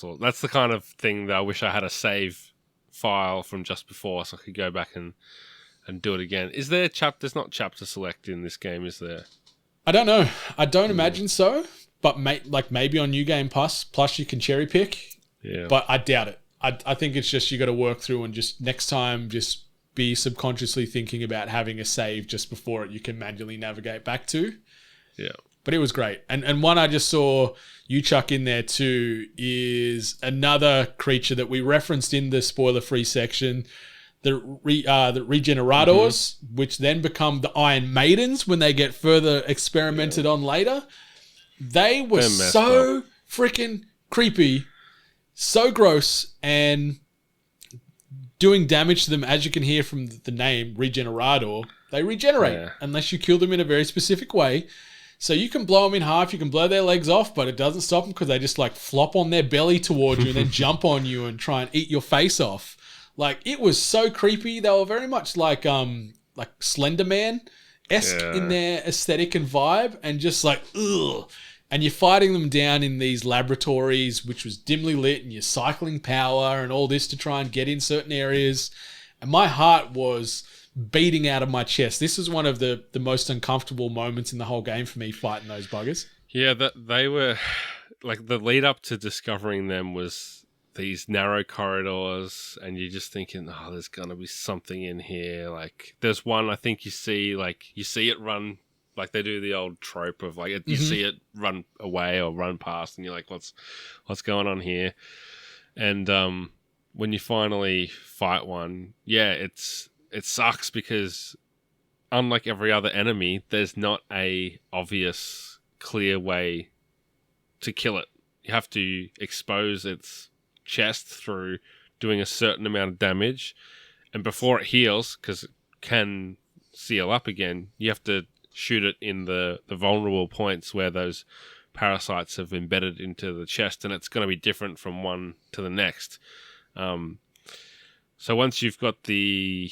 all. That's the kind of thing that I wish I had a save file from just before so I could go back and do it again. Is there there's not chapter select in this game, is there? I don't know. I don't imagine so, but maybe on New Game Plus you can cherry pick. Yeah. But I doubt it. I think it's just you got to work through and just next time just be subconsciously thinking about having a save just before it you can manually navigate back to. Yeah. But it was great. And one I just saw you chuck in there too is another creature that we referenced in the spoiler-free section, the Regenerators, which then become the Iron Maidens when they get further experimented on later. They were so freaking creepy, so gross, and doing damage to them, as you can hear from the name Regenerator. They regenerate unless you kill them in a very specific way. So you can blow them in half, you can blow their legs off, but it doesn't stop them because they just like flop on their belly towards you and then jump on you and try and eat your face off. Like, it was so creepy. They were very much like Slender Man-esque in their aesthetic and vibe, and just like, ugh. And you're fighting them down in these laboratories, which was dimly lit, and you're cycling power and all this to try and get in certain areas. And my heart was beating out of my chest. This is one of the most uncomfortable moments in the whole game for me, fighting those buggers. Yeah, they were like, the lead up to discovering them was these narrow corridors, and you're just thinking, oh, there's gonna be something in here. Like, there's one I think you see it run, like they do the old trope of like you see it run away or run past, and you're like, what's going on here? And when you finally fight one, it sucks because unlike every other enemy, there's not a obvious, clear way to kill it. You have to expose its chest through doing a certain amount of damage, and before it heals, because it can seal up again, you have to shoot it in the vulnerable points where those parasites have embedded into the chest, and it's going to be different from one to the next. So once you've got the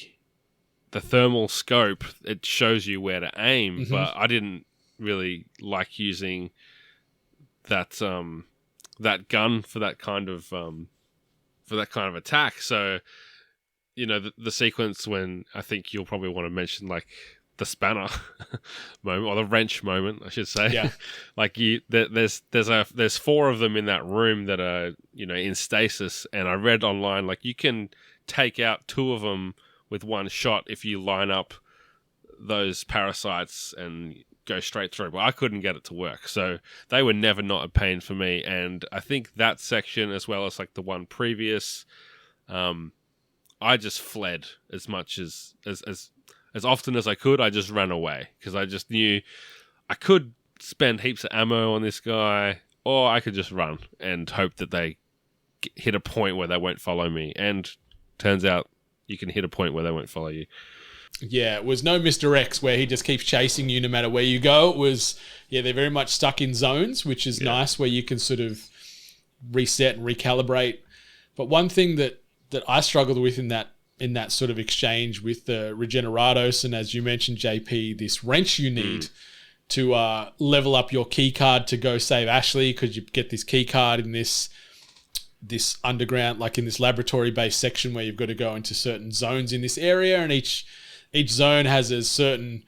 thermal scope, it shows you where to aim, but I didn't really like using that gun for that kind of attack. So, the sequence when, I think you'll probably want to mention, like, the spanner moment, or the wrench moment, I should say. Yeah. Like, there's 4 of them in that room that are, in stasis, and I read online, like, you can take out 2 of them with one shot if you line up those parasites and go straight through, but I couldn't get it to work. So they were never not a pain for me, and I think that section, as well as like the one previous, I just fled as much as often as I could. I just ran away because I just knew I could spend heaps of ammo on this guy, or I could just run and hope that they hit a point where they won't follow me. And turns out you can hit a point where they won't follow you. Yeah, it was no Mr. X where he just keeps chasing you no matter where you go. It was, they're very much stuck in zones, which is nice, where you can sort of reset and recalibrate. But one thing that I struggled with in that sort of exchange with the Regenerados, and as you mentioned, JP, this wrench you need to level up your key card to go save Ashley, because you get this key card in this underground, like in this laboratory-based section where you've got to go into certain zones in this area, and each zone has a certain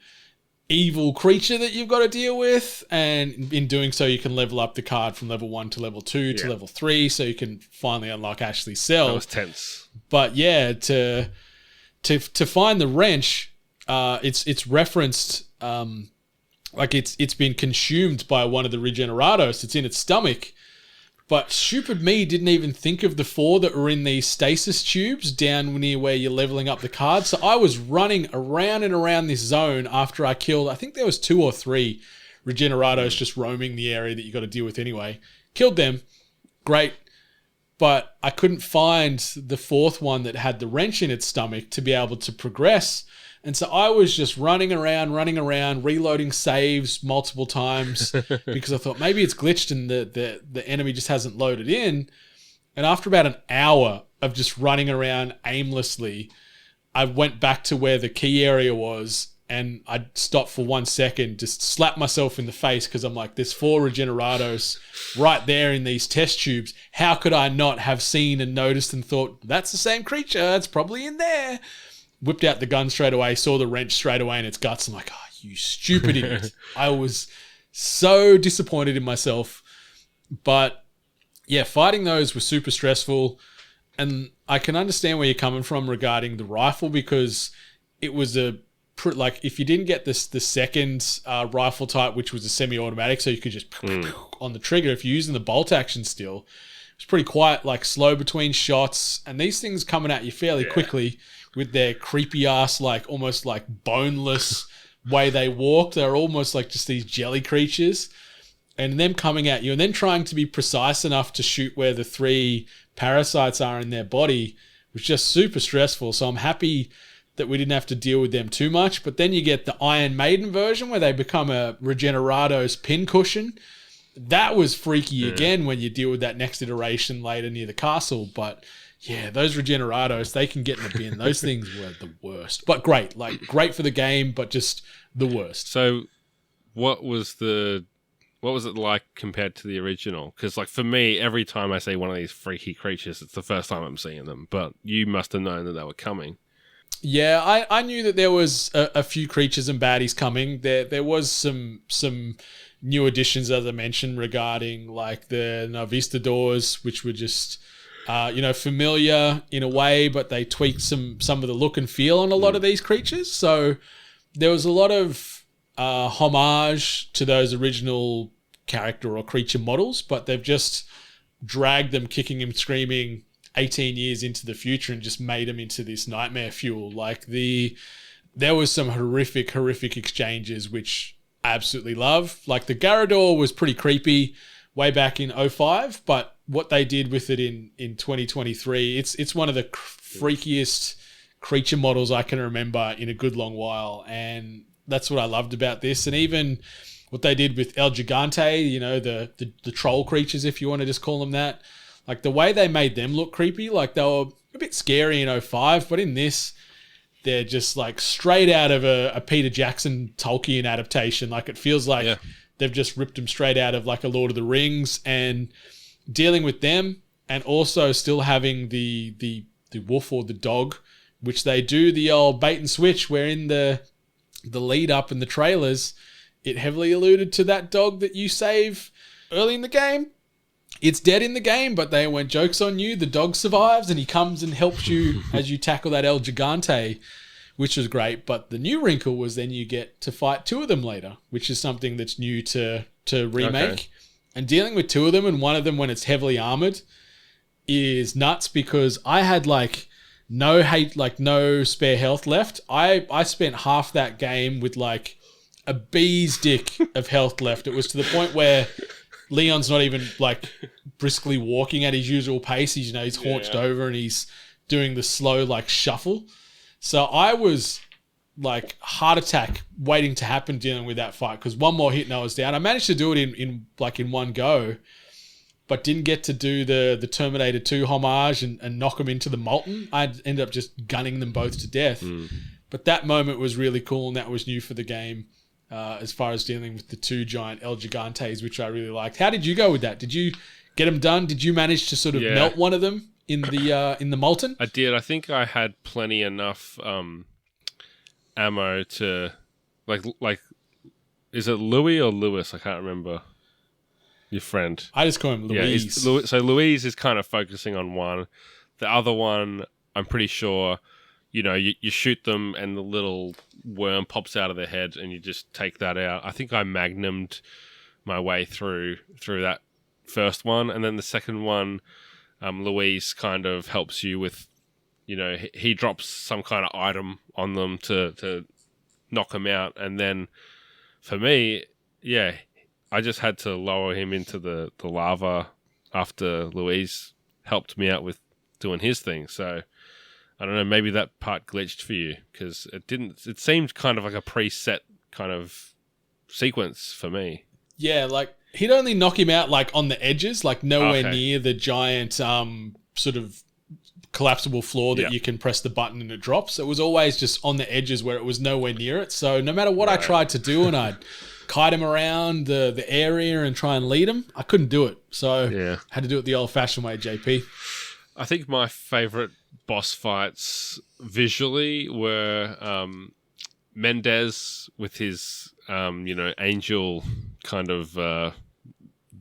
evil creature that you've got to deal with, and in doing so you can level up the card from level 1 to level 2 to level 3, so you can finally unlock Ashley's cell. That was tense. But yeah, to to find the wrench, it's referenced like it's been consumed by one of the Regenerados. It's in its stomach. But stupid me didn't even think of the 4 that were in these stasis tubes down near where you're leveling up the cards. So I was running around and around this zone after I killed, I think there was 2 or 3 Regenerados just roaming the area that you got to deal with anyway. Killed them. Great. But I couldn't find the 4th one that had the wrench in its stomach to be able to progress. And so I was just running around, reloading saves multiple times because I thought maybe it's glitched and the enemy just hasn't loaded in. And after about an hour of just running around aimlessly, I went back to where the key area was and I stopped for 1 second, just slapped myself in the face because I'm like, there's 4 Regenerados right there in these test tubes. How could I not have seen and noticed and thought, that's the same creature, it's probably in there. Whipped out the gun straight away, saw the wrench straight away in its guts. I'm like, oh, you stupid idiot. I was so disappointed in myself. But yeah, fighting those was super stressful. And I can understand where you're coming from regarding the rifle because it was like if you didn't get the second rifle type, which was a semi-automatic, so you could just on the trigger, if you're using the bolt action still, it's pretty quiet, like slow between shots. And these things coming at you fairly quickly with their creepy ass, like almost like boneless way they walk. They're almost like just these jelly creatures. And them coming at you and then trying to be precise enough to shoot where the 3 parasites are in their body was just super stressful. So I'm happy that we didn't have to deal with them too much. But then you get the Iron Maiden version where they become a Regenerado's pincushion. That was freaky again when you deal with that next iteration later near the castle. But yeah, those Regenerados, they can get in the bin. Those things were the worst. But great for the game, but just the worst. So what was it like compared to the original? Because like for me, every time I see one of these freaky creatures, it's the first time I'm seeing them. But you must have known that they were coming. Yeah, I knew that there was a few creatures and baddies coming. There was some new additions, as I mentioned, regarding like the Novistadors, which were just familiar in a way, but they tweaked some of the look and feel on a lot of these creatures. So there was a lot of homage to those original character or creature models, but they've just dragged them kicking and screaming 18 years into the future and just made them into this nightmare fuel. Like there was some horrific exchanges, which I absolutely love. Like the Garrador was pretty creepy way back in 05, but what they did with it in 2023, it's one of the freakiest creature models I can remember in a good long while. And that's what I loved about this. And even what they did with El Gigante, the troll creatures, if you want to just call them that, like the way they made them look creepy, like they were a bit scary in 05, but in this, they're just like straight out of a Peter Jackson Tolkien adaptation. Like it feels like they've just ripped them straight out of like a Lord of the Rings, and dealing with them and also still having the wolf or the dog, which they do the old bait and switch, where in the lead up in the trailers, it heavily alluded to that dog that you save early in the game. It's dead in the game, but they went, joke's on you, the dog survives and he comes and helps you as you tackle that El Gigante, which was great. But the new wrinkle was then you get to fight 2 of them later, which is something that's new to Remake. Okay. And dealing with 2 of them, and one of them when it's heavily armored, is nuts because I had no spare health left. I spent half that game with like a bee's dick of health left. It was to the point where Leon's not even like briskly walking at his usual pace. He's haunched over and he's doing the slow like shuffle. So I was like heart attack waiting to happen dealing with that fight because one more hit and I was down. I managed to do it in one go, but didn't get to do the Terminator 2 homage and knock them into the molten. I ended up just gunning them both to death. But that moment was really cool and that was new for the game. As far as dealing with the 2 giant El Gigantes, which I really liked. How did you go with that? Did you get them done? Did you manage to sort of melt one of them in the molten? I did. I think I had plenty enough ammo to like. Is it Louis or Lewis? I can't remember. Your friend. I just call him Louise. So Louise is kind of focusing on one. The other one, I'm pretty sure you shoot them and the little worm pops out of their head and you just take that out. I think I magnumed my way through that first one, and then the second one, Louise kind of helps you with, he drops some kind of item on them to knock them out, and then for me, I just had to lower him into the lava after Louise helped me out with doing his thing. So I don't know, maybe that part glitched for you because it seemed kind of like a preset kind of sequence for me. Yeah, like he'd only knock him out like on the edges, like nowhere near the giant sort of collapsible floor that you can press the button and it drops. It was always just on the edges where it was nowhere near it. So no matter what I tried to do and I'd kite him around the area and try and lead him, I couldn't do it. So I had to do it the old-fashioned way, JP. I think my favorite boss fights visually were Mendez with his angel kind of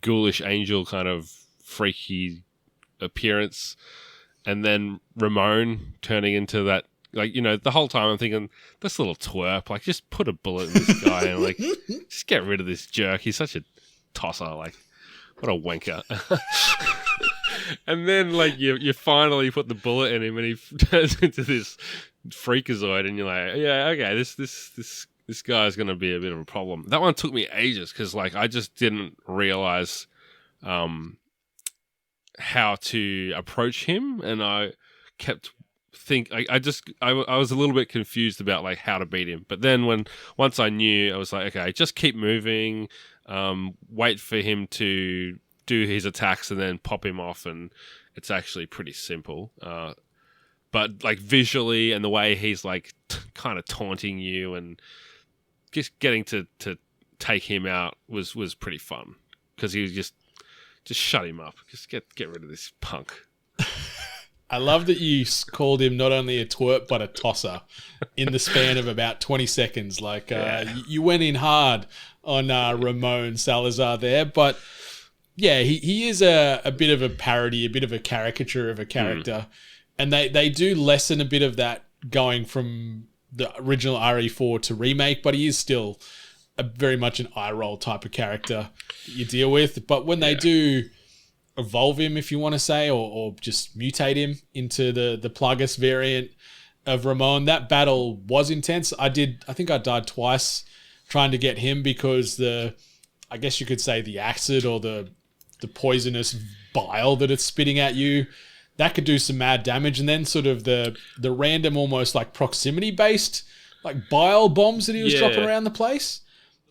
ghoulish angel kind of freaky appearance, and then Ramon turning into that, like, the whole time I'm thinking, this little twerp, like, just put a bullet in this guy and like just get rid of this jerk. He's such a tosser, like, what a wanker. And then, like, you finally put the bullet in him and he turns into this freakazoid, and you're like, yeah, okay, this guy's going to be a bit of a problem. That one took me ages because, like, I just didn't realize how to approach him, and I kept I was a little bit confused about, like, how to beat him. But then once I knew, I was like, okay, just keep moving, wait for him to do his attacks and then pop him off, and it's actually pretty simple. But, like, visually and the way he's, like, kind of taunting you and just getting to take him out was pretty fun because he was just shut him up. Just get rid of this punk. I love that you called him not only a twerp but a tosser in the span of about 20 seconds. Like, you went in hard on Ramon Salazar there, but yeah, he is a bit of a parody, a bit of a caricature of a character, and they do lessen a bit of that going from the original RE4 to Remake, but he is still very much an eye roll type of character that you deal with. But when they do evolve him, if you want to say, or just mutate him into the Plagas variant of Ramon, that battle was intense. I think I died twice trying to get him because I guess you could say the acid or the poisonous bile that it's spitting at you, that could do some mad damage. And then sort of the random, almost like proximity based, like bile bombs that he was dropping around the place.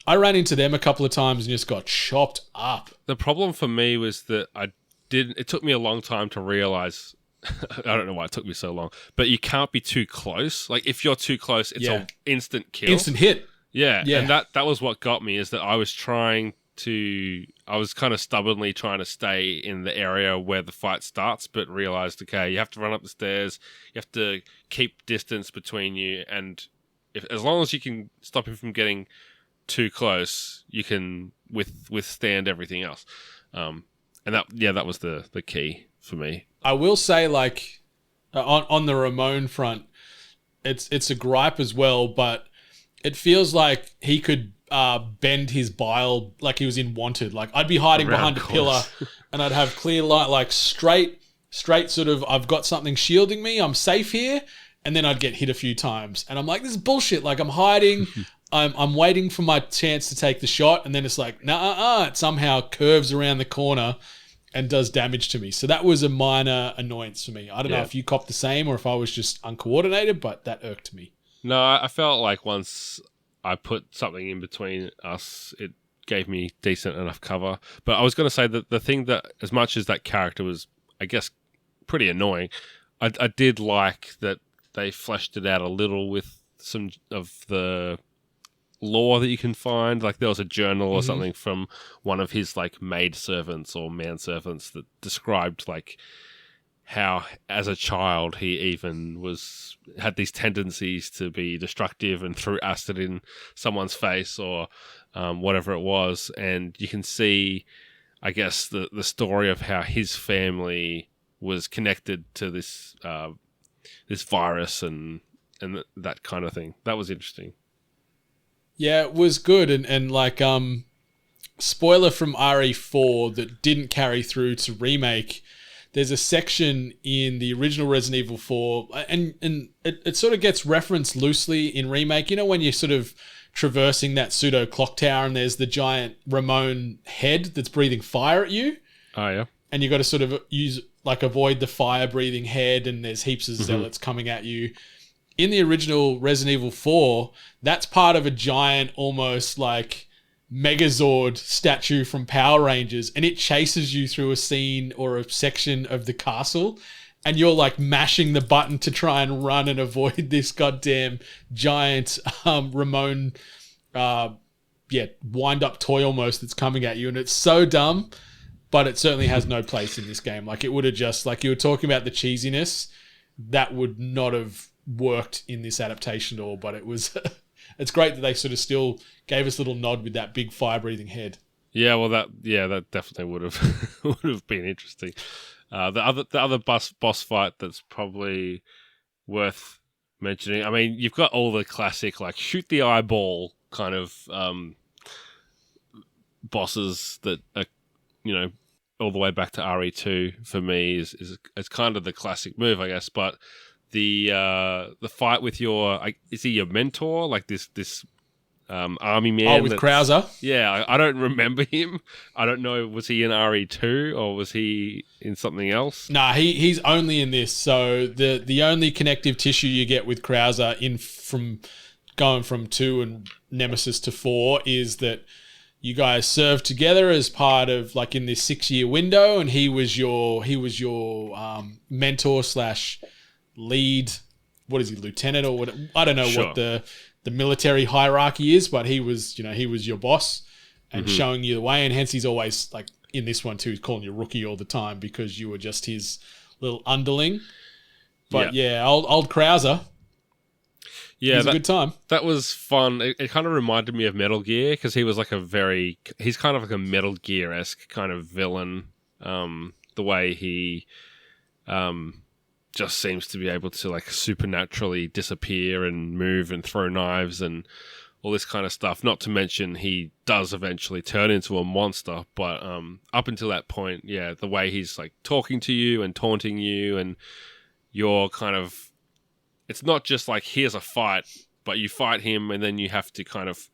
I ran into them a couple of times and just got chopped up. The problem for me was that it took me a long time to realize, I don't know why it took me so long, but you can't be too close. Like, if you're too close, it's an instant kill. Instant hit. Yeah. And that was what got me, is that I was kind of stubbornly trying to stay in the area where the fight starts, but realized, okay, you have to run up the stairs, you have to keep distance between you, and as long as you can stop him from getting too close, you can withstand everything else. And that was the key for me. I will say, like, on the Ramon front, it's a gripe as well, but it feels like he could bend his bile like he was in Wanted. Like, I'd be hiding behind a pillar and I'd have clear light, like straight sort of, I've got something shielding me, I'm safe here, and then I'd get hit a few times. And I'm like, this is bullshit. Like, I'm hiding, I'm waiting for my chance to take the shot, and then it's like, it somehow curves around the corner and does damage to me. So that was a minor annoyance for me. I don't know if you copped the same or if I was just uncoordinated, but that irked me. No, I felt like once I put something in between us, it gave me decent enough cover. But I was going to say that the thing that, as much as that character was, I guess, pretty annoying, I did like that they fleshed it out a little with some of the lore that you can find. Like, there was a journal or something from one of his, like, maid servants or manservants that described, like, how as a child he even had these tendencies to be destructive and threw acid in someone's face or whatever it was. And you can see, I guess, the story of how his family was connected to this this virus and that kind of thing. That was interesting. Yeah, it was good. And like, spoiler from RE4 that didn't carry through to Remake, there's a section in the original Resident Evil 4, and it sort of gets referenced loosely in Remake. You know, when you're sort of traversing that pseudo clock tower and there's the giant Ramon head that's breathing fire at you. Oh, yeah. And you got to sort of avoid the fire breathing head, and there's heaps of zealots coming at you. In the original Resident Evil 4, that's part of a giant, almost like Megazord statue from Power Rangers, and it chases you through a scene or a section of the castle, and you're like mashing the button to try and run and avoid this goddamn giant Ramon, wind-up toy almost that's coming at you, and it's so dumb, but it certainly has no place in this game. Like, it would have just, like you were talking about the cheesiness, that would not have worked in this adaptation at all, but it was... It's great that they sort of still gave us a little nod with that big fire-breathing head. Yeah, well, that definitely would have been interesting. The other boss fight that's probably worth mentioning. I mean, you've got all the classic like shoot the eyeball kind of bosses that are, you know, all the way back to RE2 for me is kind of the classic move, I guess, but. The fight with is he your mentor? Like this army man? Oh, with Krauser? Yeah, I don't remember him. I don't know, was he in RE2 or was he in something else? Nah, he's only in this. So the only connective tissue you get with Krauser from going from 2 and Nemesis to 4 is that you guys served together as part of like in this 6-year window, and he was your mentor / lead, what is he, lieutenant or what? I don't know what the military hierarchy is, but he was your boss and showing you the way, and hence he's always like in this one too, he's calling you rookie all the time because you were just his little underling. But old Krauser. Yeah, it was a good time. That was fun. It kind of reminded me of Metal Gear because he was like he's kind of like a Metal Gear-esque kind of villain. The way he just seems to be able to like supernaturally disappear and move and throw knives and all this kind of stuff. Not to mention he does eventually turn into a monster, but up until that point, yeah, the way he's like talking to you and taunting you, and you're kind of, it's not just like here's a fight, but you fight him and then you have to kind of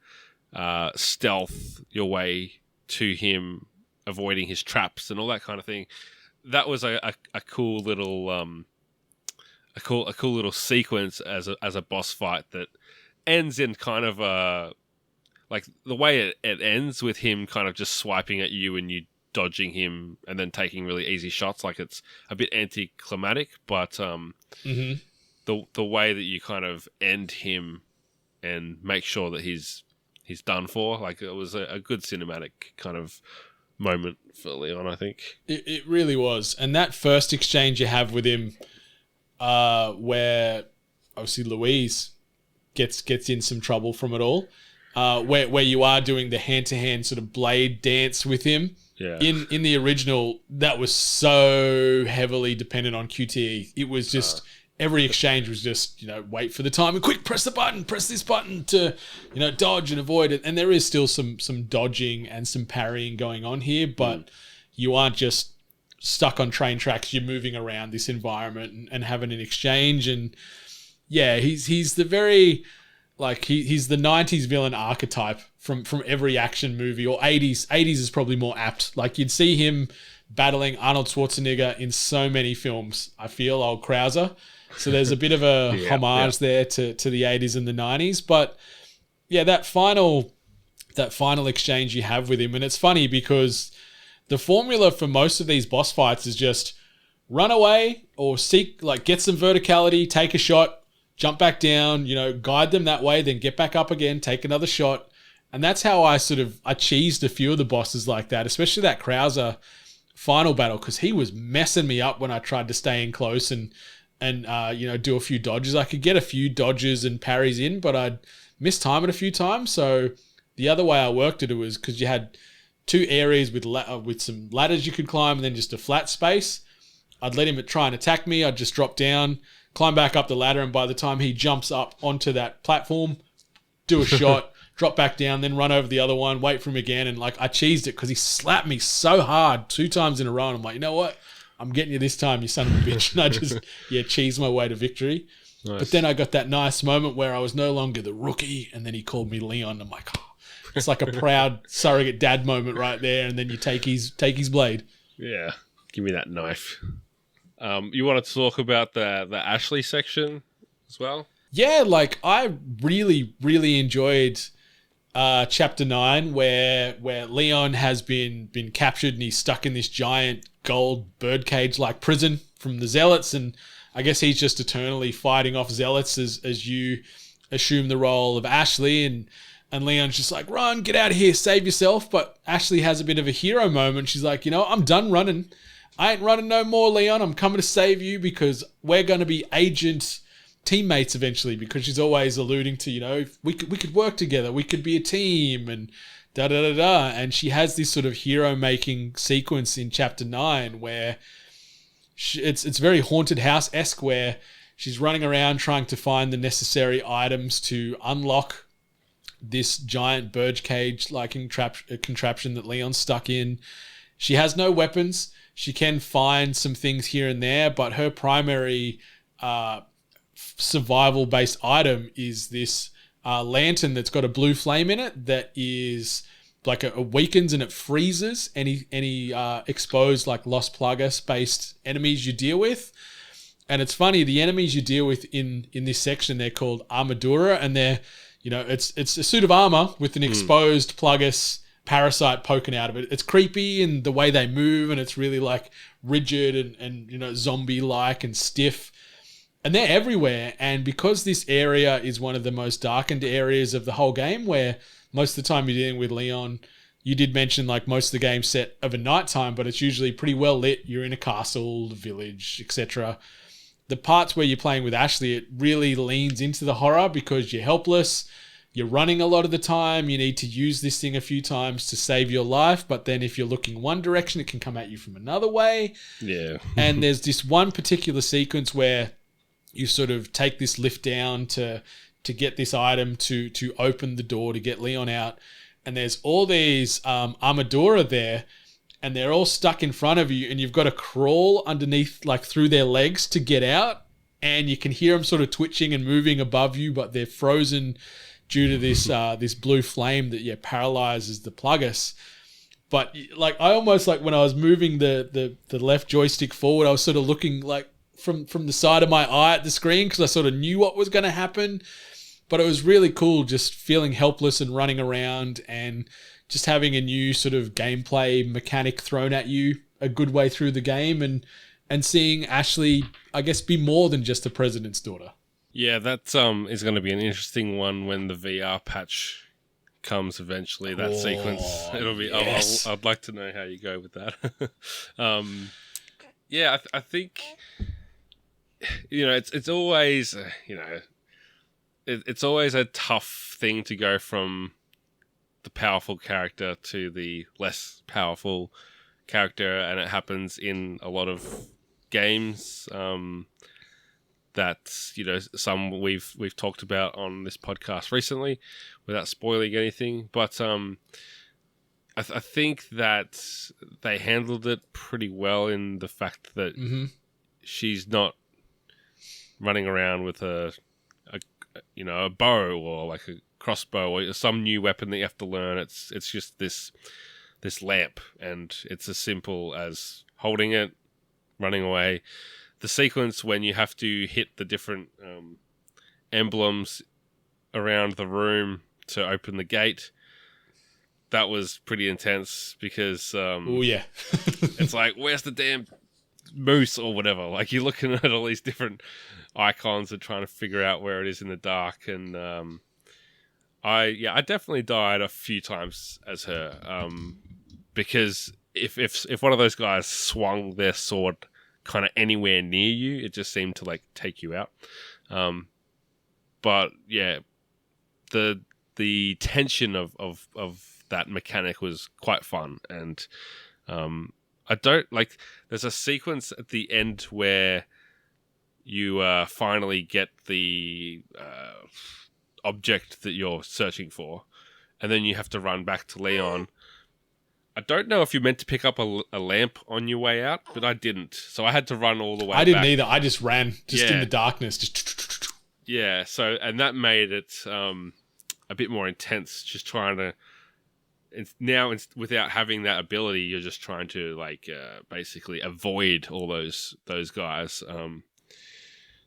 stealth your way to him, avoiding his traps and all that kind of thing. That was a cool little a cool little sequence as a boss fight that ends in kind of like the way it ends with him kind of just swiping at you and you dodging him and then taking really easy shots. Like, it's a bit anticlimactic, but the way that you kind of end him and make sure that he's done for, like, it was a good cinematic kind of moment for Leon, I think. It really was. And that first exchange you have with him, where obviously Louise gets in some trouble from it all, where you are doing the hand-to-hand sort of blade dance with him. Yeah. In the original, that was so heavily dependent on QTE. It was just every exchange was just, wait for the time and quick, press this button to, dodge and avoid it. And there is still some dodging and some parrying going on here, but you aren't just stuck on train tracks. You're moving around this environment and having an exchange. And yeah, he's the very, like, he's the 90s villain archetype from every action movie, or 80s. 80s is probably more apt. Like, you'd see him battling Arnold Schwarzenegger in so many films, I feel, old Krauser. So there's a bit of a homage there to the 80s and the 90s. But yeah, that final exchange you have with him, and it's funny because the formula for most of these boss fights is just run away or get some verticality, take a shot, jump back down, guide them that way, then get back up again, take another shot. And that's how I cheesed a few of the bosses like that, especially that Krauser final battle, because he was messing me up when I tried to stay in close and do a few dodges. I could get a few dodges and parries in, but I'd mistime it a few times. So the other way I worked it was because you had two areas with some ladders you could climb and then just a flat space. I'd let him try and attack me. I'd just drop down, climb back up the ladder, and by the time he jumps up onto that platform, do a shot, drop back down, then run over the other one, wait for him again, and like I cheesed it because he slapped me so hard 2 times in a row, and I'm like, you know what? I'm getting you this time, you son of a bitch. And I just, cheesed my way to victory. Nice. But then I got that nice moment where I was no longer the rookie, and then he called me Leon. I'm like, oh, it's like a proud surrogate dad moment right there, and then you take his blade. Yeah, give me that knife. You want to talk about the Ashley section as well? Yeah, like I really, really enjoyed Chapter 9 where Leon has been captured and he's stuck in this giant gold birdcage-like prison from the Zealots, and I guess he's just eternally fighting off Zealots as you assume the role of Ashley, and Leon's just like, run, get out of here, save yourself. But Ashley has a bit of a hero moment. She's like, I'm done running. I ain't running no more, Leon. I'm coming to save you because we're going to be agent teammates eventually, because she's always alluding to, we could work together. We could be a team and da-da-da-da. And she has this sort of hero-making sequence in Chapter 9 where it's very Haunted House-esque, where she's running around trying to find the necessary items to unlock this giant birdcage-like contraption that Leon's stuck in. She has no weapons. She can find some things here and there, but her primary survival-based item is this lantern that's got a blue flame in it that is like it weakens and it freezes any exposed like Los Plagas-based enemies you deal with. And it's funny, the enemies you deal with in this section, they're called Armadura, and they're, it's a suit of armor with an exposed Plagas parasite poking out of it. It's creepy in the way they move, and it's really like rigid and zombie-like and stiff. And they're everywhere. And because this area is one of the most darkened areas of the whole game, where most of the time you're dealing with Leon, you did mention like most of the game's set over nighttime, but it's usually pretty well lit. You're in a castle, the village, etc. The parts where you're playing with Ashley, it really leans into the horror because you're helpless. You're running a lot of the time. You need to use this thing a few times to save your life. But then if you're looking one direction, it can come at you from another way. Yeah. And there's this one particular sequence where you sort of take this lift down to get this item to open the door to get Leon out. And there's all these Armadura there, and they're all stuck in front of you, and you've got to crawl underneath, like through their legs to get out. And you can hear them sort of twitching and moving above you, but they're frozen due to this this blue flame that paralyzes the Plagas. But like I almost like when I was moving the left joystick forward, I was sort of looking like from the side of my eye at the screen because I sort of knew what was going to happen. But it was really cool just feeling helpless and running around and just having a new sort of gameplay mechanic thrown at you a good way through the game, and seeing Ashley, I guess, be more than just the president's daughter. Yeah, that is going to be an interesting one when the VR patch comes eventually. That sequence, it'll be. Yes. I'd like to know how you go with that. Yeah, I think it's always it's always a tough thing to go from the powerful character to the less powerful character, and it happens in a lot of games. That some we've talked about on this podcast recently, without spoiling anything. But I think that they handled it pretty well in the fact that she's not running around with a bow or like a crossbow or some new weapon that you have to learn. It's just this lamp, and it's as simple as holding it, running away. The sequence when you have to hit the different emblems around the room to open the gate, that was pretty intense because it's like, where's the damn moose or whatever? Like you're looking at all these different icons and trying to figure out where it is in the dark. And I definitely died a few times as her because if one of those guys swung their sword kind of anywhere near you, it just seemed to like take you out. But yeah, the tension of that mechanic was quite fun. And I don't like, there's a sequence at the end where you finally get the object that you're searching for, and then you have to run back to Leon. I don't know if you're meant to pick up a lamp on your way out, but I didn't. So I had to run all the way back. I didn't either. I just ran in the darkness. Yeah, and that made it a bit more intense, just trying to... Now, without having that ability, you're just trying to basically avoid all those guys.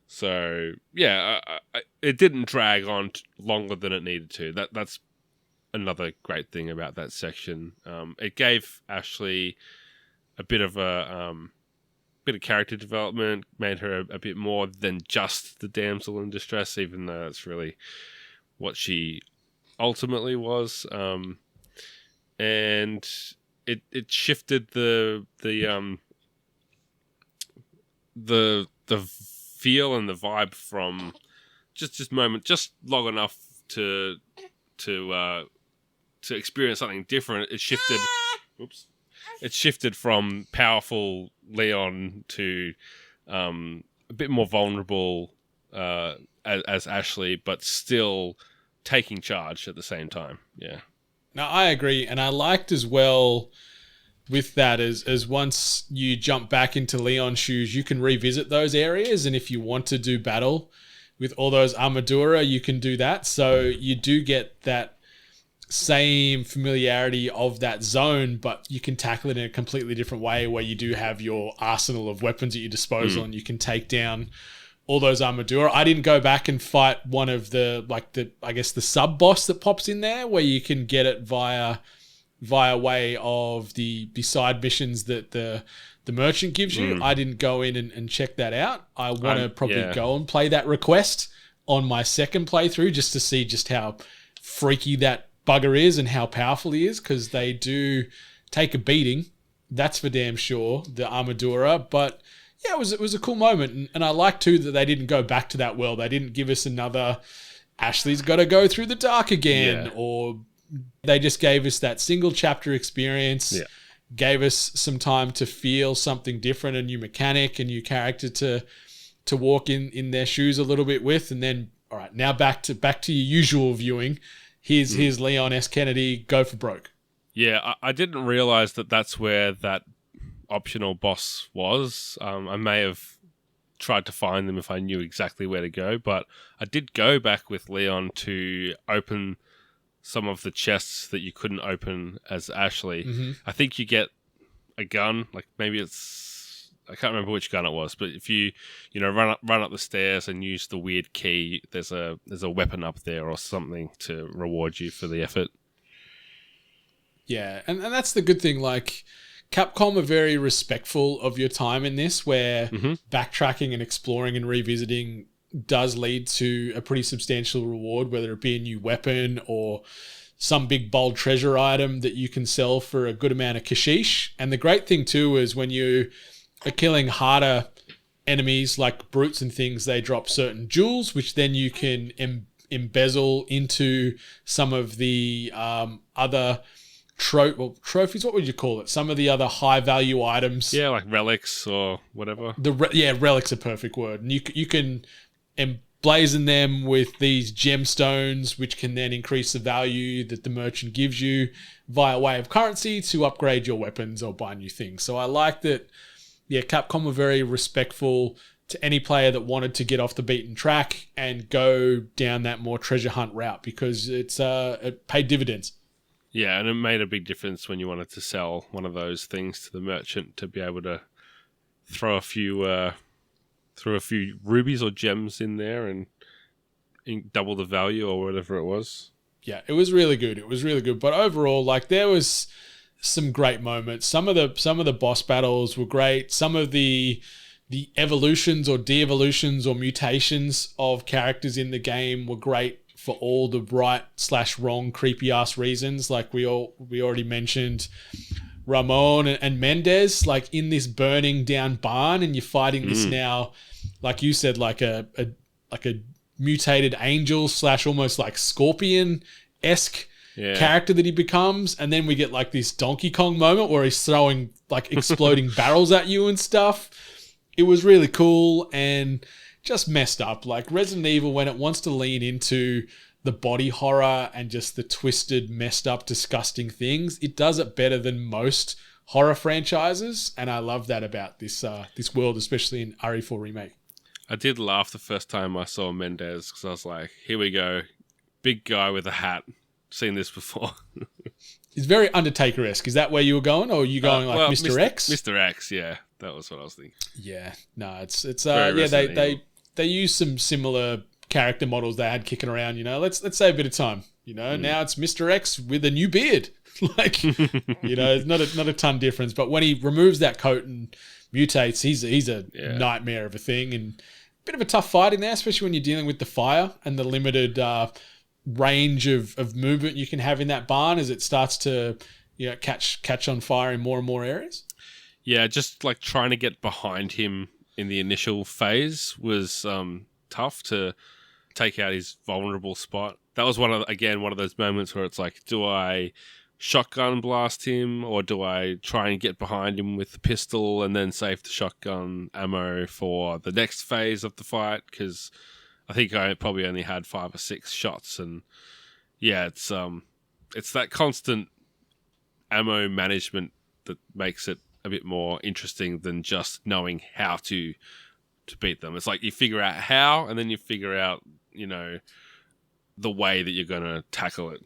So yeah, it didn't drag on longer than it needed to. That's another great thing about that section. It gave Ashley a bit of character development, made her a bit more than just the damsel in distress, even though that's really what she ultimately was. And it shifted the feel and the vibe from just long enough to experience something different. It shifted. Oops. It shifted from powerful Leon to a bit more vulnerable as Ashley, but still taking charge at the same time. Yeah. Now, I agree, and I liked as well with that as once you jump back into Leon's shoes, you can revisit those areas, and if you want to do battle with all those Armadura, you can do that. So you do get that same familiarity of that zone, but you can tackle it in a completely different way where you do have your arsenal of weapons at your disposal and you can take down all those Armadura. I didn't go back and fight one of the sub boss that pops in there, where you can get it via way of the side missions that the merchant gives you. I didn't go in and check that out. I want to probably go and play that request on my second playthrough just to see just how freaky that bugger is and how powerful he is, because they do take a beating. That's for damn sure, the Armadura. But yeah, it was a cool moment, and I like too that they didn't go back to that world. They didn't give us another Ashley's got to go through the dark again, or they just gave us that single chapter experience, gave us some time to feel something different, a new mechanic, a new character to walk in their shoes a little bit with, and then all right, now back to your usual viewing. Here's Leon S. Kennedy, go for broke. Yeah, I didn't realize that that's where that optional boss was. I may have tried to find them if I knew exactly where to go, but I did go back with Leon to open some of the chests that you couldn't open as Ashley. I think you get a gun, like maybe I can't remember which gun it was, but if you run up the stairs and use the weird key, there's a weapon up there or something to reward you for the effort. Yeah, and that's the good thing, like Capcom are very respectful of your time in this, where backtracking and exploring and revisiting does lead to a pretty substantial reward, whether it be a new weapon or some big bold treasure item that you can sell for a good amount of kashish. And the great thing too is when you are killing harder enemies like brutes and things, they drop certain jewels, which then you can embezzle into some of the other trophies, what would you call it? Some of the other high value items. Yeah, like relics or whatever. Relic's a perfect word. And you can emblazon them with these gemstones, which can then increase the value that the merchant gives you via way of currency to upgrade your weapons or buy new things. So I like that, Capcom were very respectful to any player that wanted to get off the beaten track and go down that more treasure hunt route, because it paid dividends. Yeah, and it made a big difference when you wanted to sell one of those things to the merchant to be able to throw a few rubies or gems in there and double the value or whatever it was. Yeah, it was really good. But overall, like, there was some great moments. Some of the boss battles were great. Some of the evolutions or de-evolutions or mutations of characters in the game were great for all the right/wrong creepy ass reasons. Like we already mentioned Ramon and Mendez, like in this burning down barn, and you're fighting this now, like you said, like a mutated angel / almost like Scorpion-esque character that he becomes. And then we get like this Donkey Kong moment where he's throwing like exploding barrels at you and stuff. It was really cool. And just messed up. Like Resident Evil, when it wants to lean into the body horror and just the twisted, messed up, disgusting things, it does it better than most horror franchises, and I love that about this world, especially in RE4 Remake. I did laugh the first time I saw Mendez because I was like, here we go. Big guy with a hat. Seen this before. It's very Undertaker-esque. Is that where you were going, or are you going Mr. X? Mr. X, yeah. That was what I was thinking. Yeah. No, it's Very they use some similar character models they had kicking around, let's save a bit of time. Now it's Mr. X with a new beard. Like, it's not a ton difference. But when he removes that coat and mutates, he's a nightmare of a thing, and a bit of a tough fight in there, especially when you're dealing with the fire and the limited range of movement you can have in that barn as it starts to catch on fire in more and more areas. Yeah, just like trying to get behind him in the initial phase was tough to take out his vulnerable spot. That was one of those moments where it's like, do I shotgun blast him, or do I try and get behind him with the pistol and then save the shotgun ammo for the next phase of the fight? Because I think I probably only had 5 or 6 shots, and yeah, it's that constant ammo management that makes it a bit more interesting than just knowing how to beat them. It's like you figure out how, and then you figure out the way that you're going to tackle it.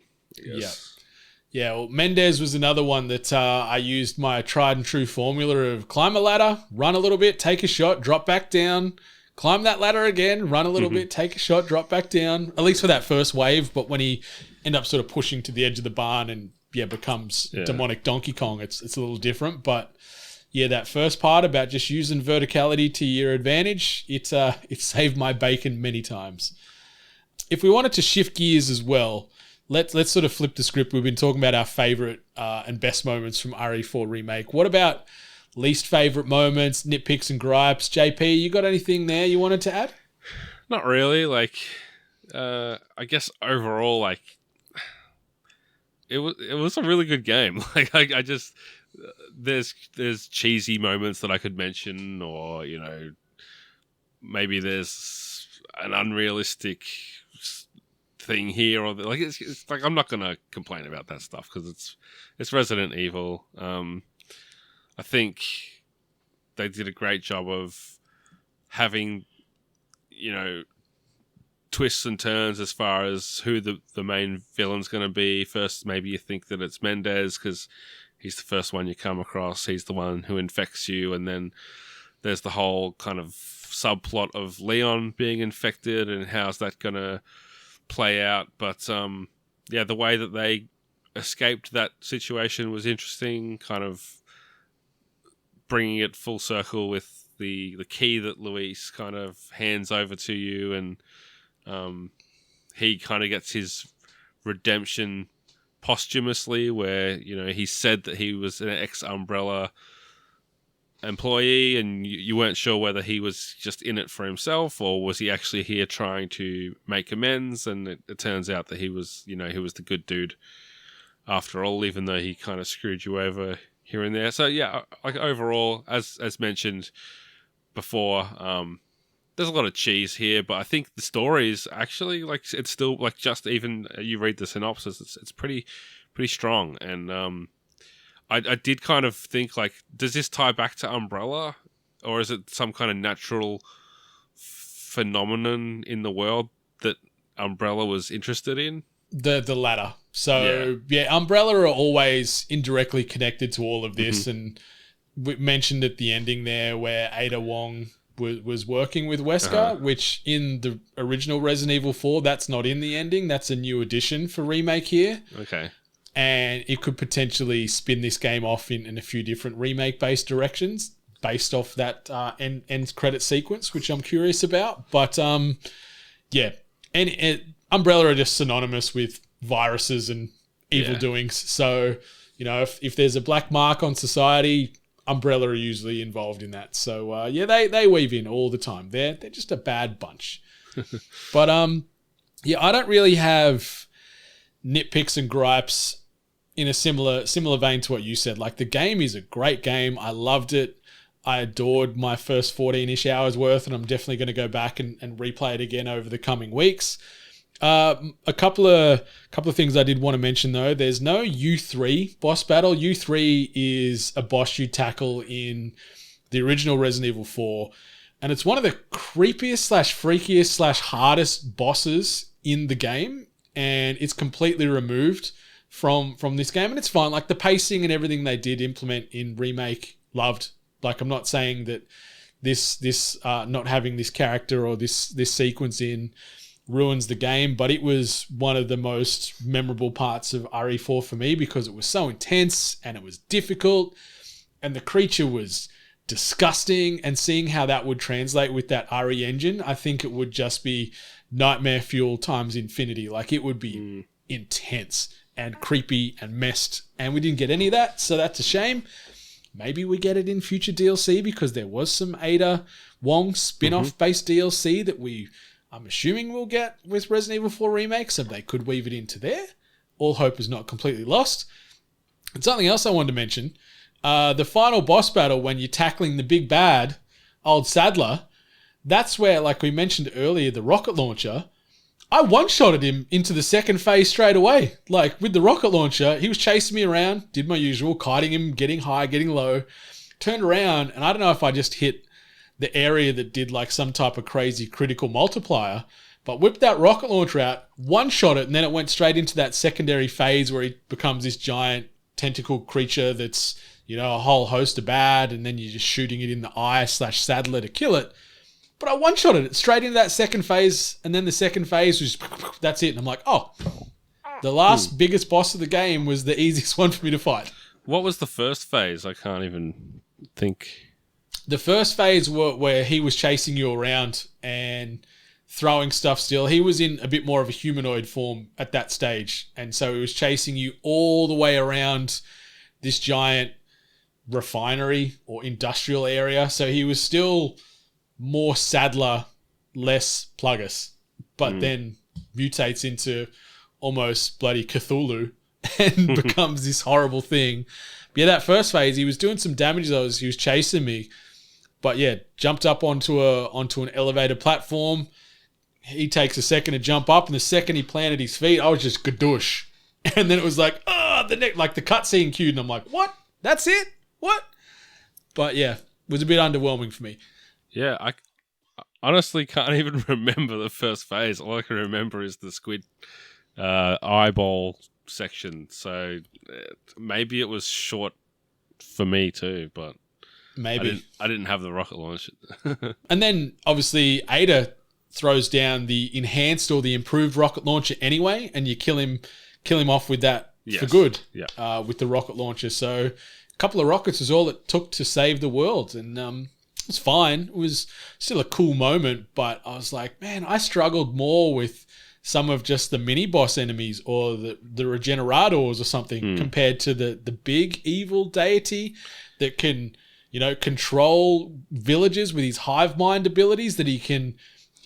Yeah, well, Mendez was another one that I used my tried and true formula of climb a ladder, run a little bit, take a shot, drop back down, climb that ladder again, run a little bit, take a shot, drop back down, at least for that first wave. But when he ended up sort of pushing to the edge of the barn and becomes demonic Donkey Kong, it's a little different. But yeah, that first part about just using verticality to your advantage, it saved my bacon many times. If we wanted to shift gears as well, let's sort of flip the script. We've been talking about our favorite and best moments from RE4 Remake. What about least favorite moments, nitpicks and gripes? JP, you got anything there you wanted to add? Not really. Like, I guess overall, like, it was a really good game. Like, I just there's cheesy moments that I could mention, or maybe there's an unrealistic thing here, or like it's like I'm not gonna complain about that stuff because it's Resident Evil. I think they did a great job of having twists and turns as far as who the main villain's going to be. First, maybe you think that it's Mendez because he's the first one you come across. He's the one who infects you, and then there's the whole kind of subplot of Leon being infected and how's that going to play out. But the way that they escaped that situation was interesting, kind of bringing it full circle with the key that Luis kind of hands over to you, and he kind of gets his redemption posthumously, where he said that he was an ex-Umbrella employee, and you weren't sure whether he was just in it for himself or was he actually here trying to make amends. And it turns out that he was the good dude after all, even though he kind of screwed you over here and there. So yeah, like overall, as mentioned before, there's a lot of cheese here, but I think the story is actually like it's still like just even you read the synopsis, it's pretty strong. And I did kind of think, like, does this tie back to Umbrella, or is it some kind of natural phenomenon in the world that Umbrella was interested in? The latter. So yeah, Umbrella are always indirectly connected to all of this, and we mentioned at the ending there where Ada Wong was working with Wesker, which in the original Resident Evil 4, that's not in the ending. That's a new addition for Remake here. Okay. And it could potentially spin this game off in a few different remake-based directions based off that end credit sequence, which I'm curious about. But, yeah. And Umbrella are just synonymous with viruses and evil doings. So, if there's a black mark on society, Umbrella are usually involved in that. So, they weave in all the time. They're just a bad bunch. But, I don't really have nitpicks and gripes in a similar vein to what you said. Like, the game is a great game. I loved it. I adored my first 14-ish hours worth, and I'm definitely going to go back and replay it again over the coming weeks. A couple of things I did want to mention though. There's no U3 boss battle. U3 is a boss you tackle in the original Resident Evil 4, and it's one of the creepiest / freakiest / hardest bosses in the game, and it's completely removed from this game, and it's fine. Like the pacing and everything they did implement in Remake, loved. Like I'm not saying that this not having this character or this sequence in ruins the game, but it was one of the most memorable parts of RE4 for me because it was so intense and it was difficult and the creature was disgusting, and seeing how that would translate with that RE engine, I think it would just be nightmare fuel times infinity. Like it would be intense and creepy and messed, and we didn't get any of that, so that's a shame. Maybe we get it in future DLC because there was some Ada Wong spin-off based DLC that I'm assuming we'll get with Resident Evil 4 Remake, so they could weave it into there. All hope is not completely lost. And something else I wanted to mention, the final boss battle when you're tackling the big bad, old Sadler, that's where, like we mentioned earlier, the rocket launcher, I one-shotted him into the second phase straight away. Like with the rocket launcher, he was chasing me around, did my usual, kiting him, getting high, getting low, turned around, and I don't know if I just hit the area that did like some type of crazy critical multiplier, but whipped that rocket launcher out, one-shot it, and then it went straight into that secondary phase where he becomes this giant tentacle creature that's, you know, a whole host of bad, and then you're just shooting it in the eye / Sadler to kill it. But I one-shotted it straight into that second phase, and then the second phase was just, that's it. And I'm like, oh, the last biggest boss of the game was the easiest one for me to fight. What was the first phase? I can't even think. The first phase where he was chasing you around and throwing stuff still. He was in a bit more of a humanoid form at that stage. And so he was chasing you all the way around this giant refinery or industrial area. So he was still more Sadler, less Plugus, but then mutates into almost bloody Cthulhu and becomes this horrible thing. But yeah, that first phase, he was doing some damage though as he was chasing me. But yeah, jumped up onto an elevated platform. He takes a second to jump up, and the second he planted his feet, I was just gadoosh. And then it was like, like the cutscene cued, and I'm like, what? That's it? What? But yeah, it was a bit underwhelming for me. Yeah, I honestly can't even remember the first phase. All I can remember is the squid eyeball section. So maybe it was short for me too, but maybe I didn't have the rocket launch. And then obviously Ada throws down the enhanced or the improved rocket launcher anyway, and you kill him off with that for good. Yeah. With the rocket launcher. So a couple of rockets is all it took to save the world, and it was fine. It was still a cool moment, but I was like, man, I struggled more with some of just the mini boss enemies or the Regenerators or something compared to the big evil deity that can, you know, control villages with his hive mind abilities that he can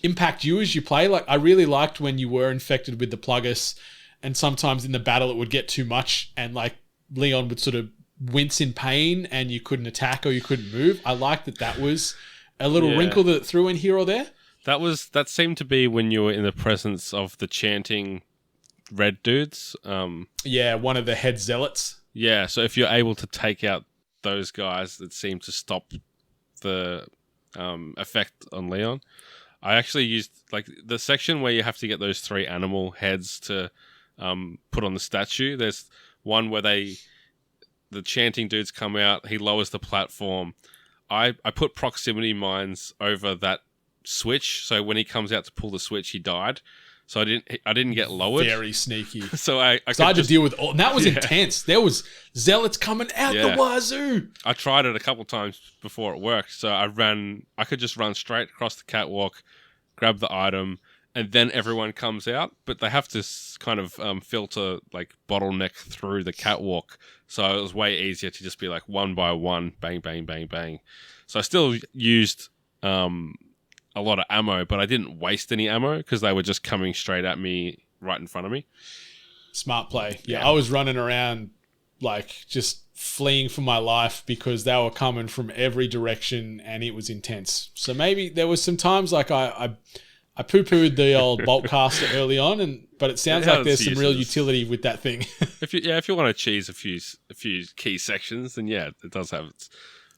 impact you as you play. Like I really liked when you were infected with the Plugus, and sometimes in the battle it would get too much and like Leon would sort of wince in pain and you couldn't attack or you couldn't move. I liked that was a little wrinkle that it threw in here or there. That seemed to be when you were in the presence of the chanting red dudes. Yeah, one of the head zealots. Yeah, so if you're able to take out those guys, it seemed to stop the effect on Leon. I actually used like the section where you have to get those 3 animal heads to put on the statue. There's one where the chanting dudes come out, he lowers the platform. I put proximity mines over that switch, so when he comes out to pull the switch, he died. So I didn't get lowered. Very sneaky. So I had to deal with all, and that was intense. There was zealots coming out the wazoo. I tried it a couple times before it worked. So I could just run straight across the catwalk, grab the item, and then everyone comes out. But they have to kind of filter, like bottleneck through the catwalk. So it was way easier to just be like one by one, bang, bang, bang, bang. So I still used a lot of ammo, but I didn't waste any ammo because they were just coming straight at me right in front of me. Smart play. Yeah, I was running around like just fleeing for my life because they were coming from every direction and it was intense. So maybe there was some times like I poo-pooed the old bolt caster early on, but it sounds like there's some real utility with that thing. If you want to cheese a few key sections, then yeah, it does have its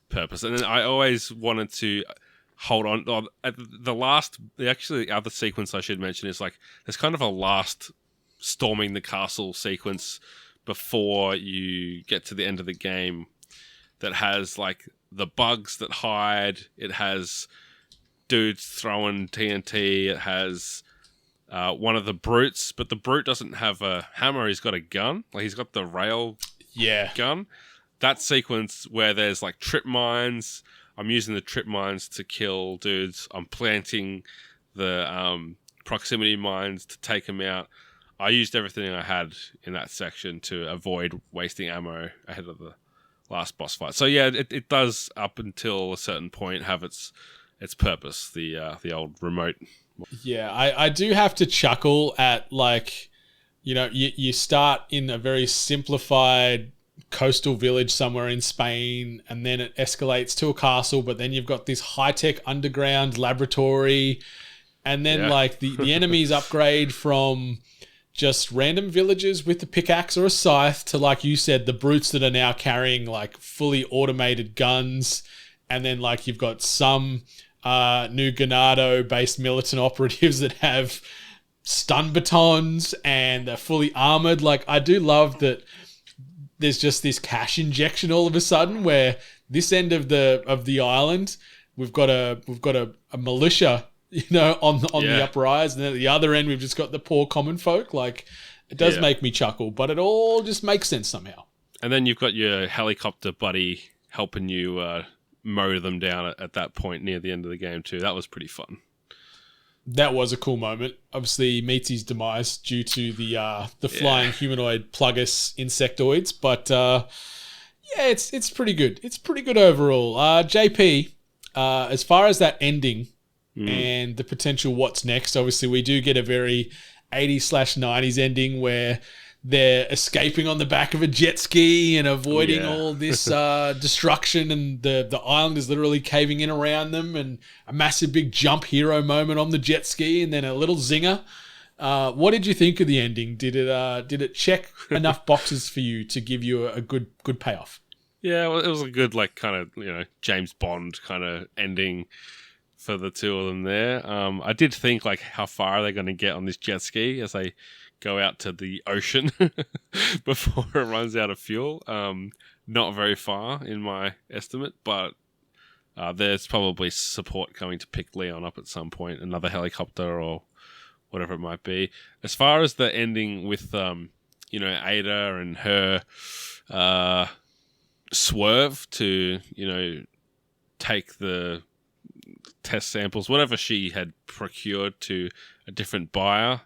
purpose. And then I always wanted to hold on. The other sequence I should mention is like there's kind of a last storming the castle sequence before you get to the end of the game that has like the bugs that hide. It has dudes throwing TNT. It has one of the brutes, but the brute doesn't have a hammer. He's got a gun. Like he's got the rail gun. That sequence where there's like trip mines. I'm using the trip mines to kill dudes. I'm planting the proximity mines to take them out. I used everything I had in that section to avoid wasting ammo ahead of the last boss fight. So yeah, it does up until a certain point have its purpose. The old remote. Yeah, I do have to chuckle at like, you know, you start in a very simplified coastal village somewhere in Spain, and then it escalates to a castle, but then you've got this high-tech underground laboratory, and then like the enemies upgrade from just random villagers with a pickaxe or a scythe to, like you said, the brutes that are now carrying like fully automated guns, and then like you've got some new Ganado-based militant operatives that have stun batons and are fully armored. Like I do love that there's just this cash injection all of a sudden where this end of the island we've got a militia, you know, on the uprise, and then at the other end we've just got the poor common folk. Like it does make me chuckle, but it all just makes sense somehow. And then you've got your helicopter buddy helping you mow them down at that point near the end of the game too. That was pretty fun. That was a cool moment. Obviously meets his demise due to the flying humanoid Plugus insectoids, but it's pretty good. It's pretty good overall. JP, as far as that ending and the potential what's next, obviously we do get a very 80s/90s ending where they're escaping on the back of a jet ski and avoiding all this destruction, and the island is literally caving in around them, and a massive big jump hero moment on the jet ski, and then a little zinger. What did you think of the ending? Did it check enough boxes for you to give you a good payoff? Yeah, well, it was a good like kind of, you know, James Bond kind of ending for the two of them there. I did think like how far are they going to get on this jet ski as they go out to the ocean before it runs out of fuel. Not very far in my estimate, but there's probably support coming to pick Leon up at some point, another helicopter or whatever it might be. As far as the ending with, you know, Ada and her swerve to, you know, take the test samples, whatever she had procured, to a different buyer.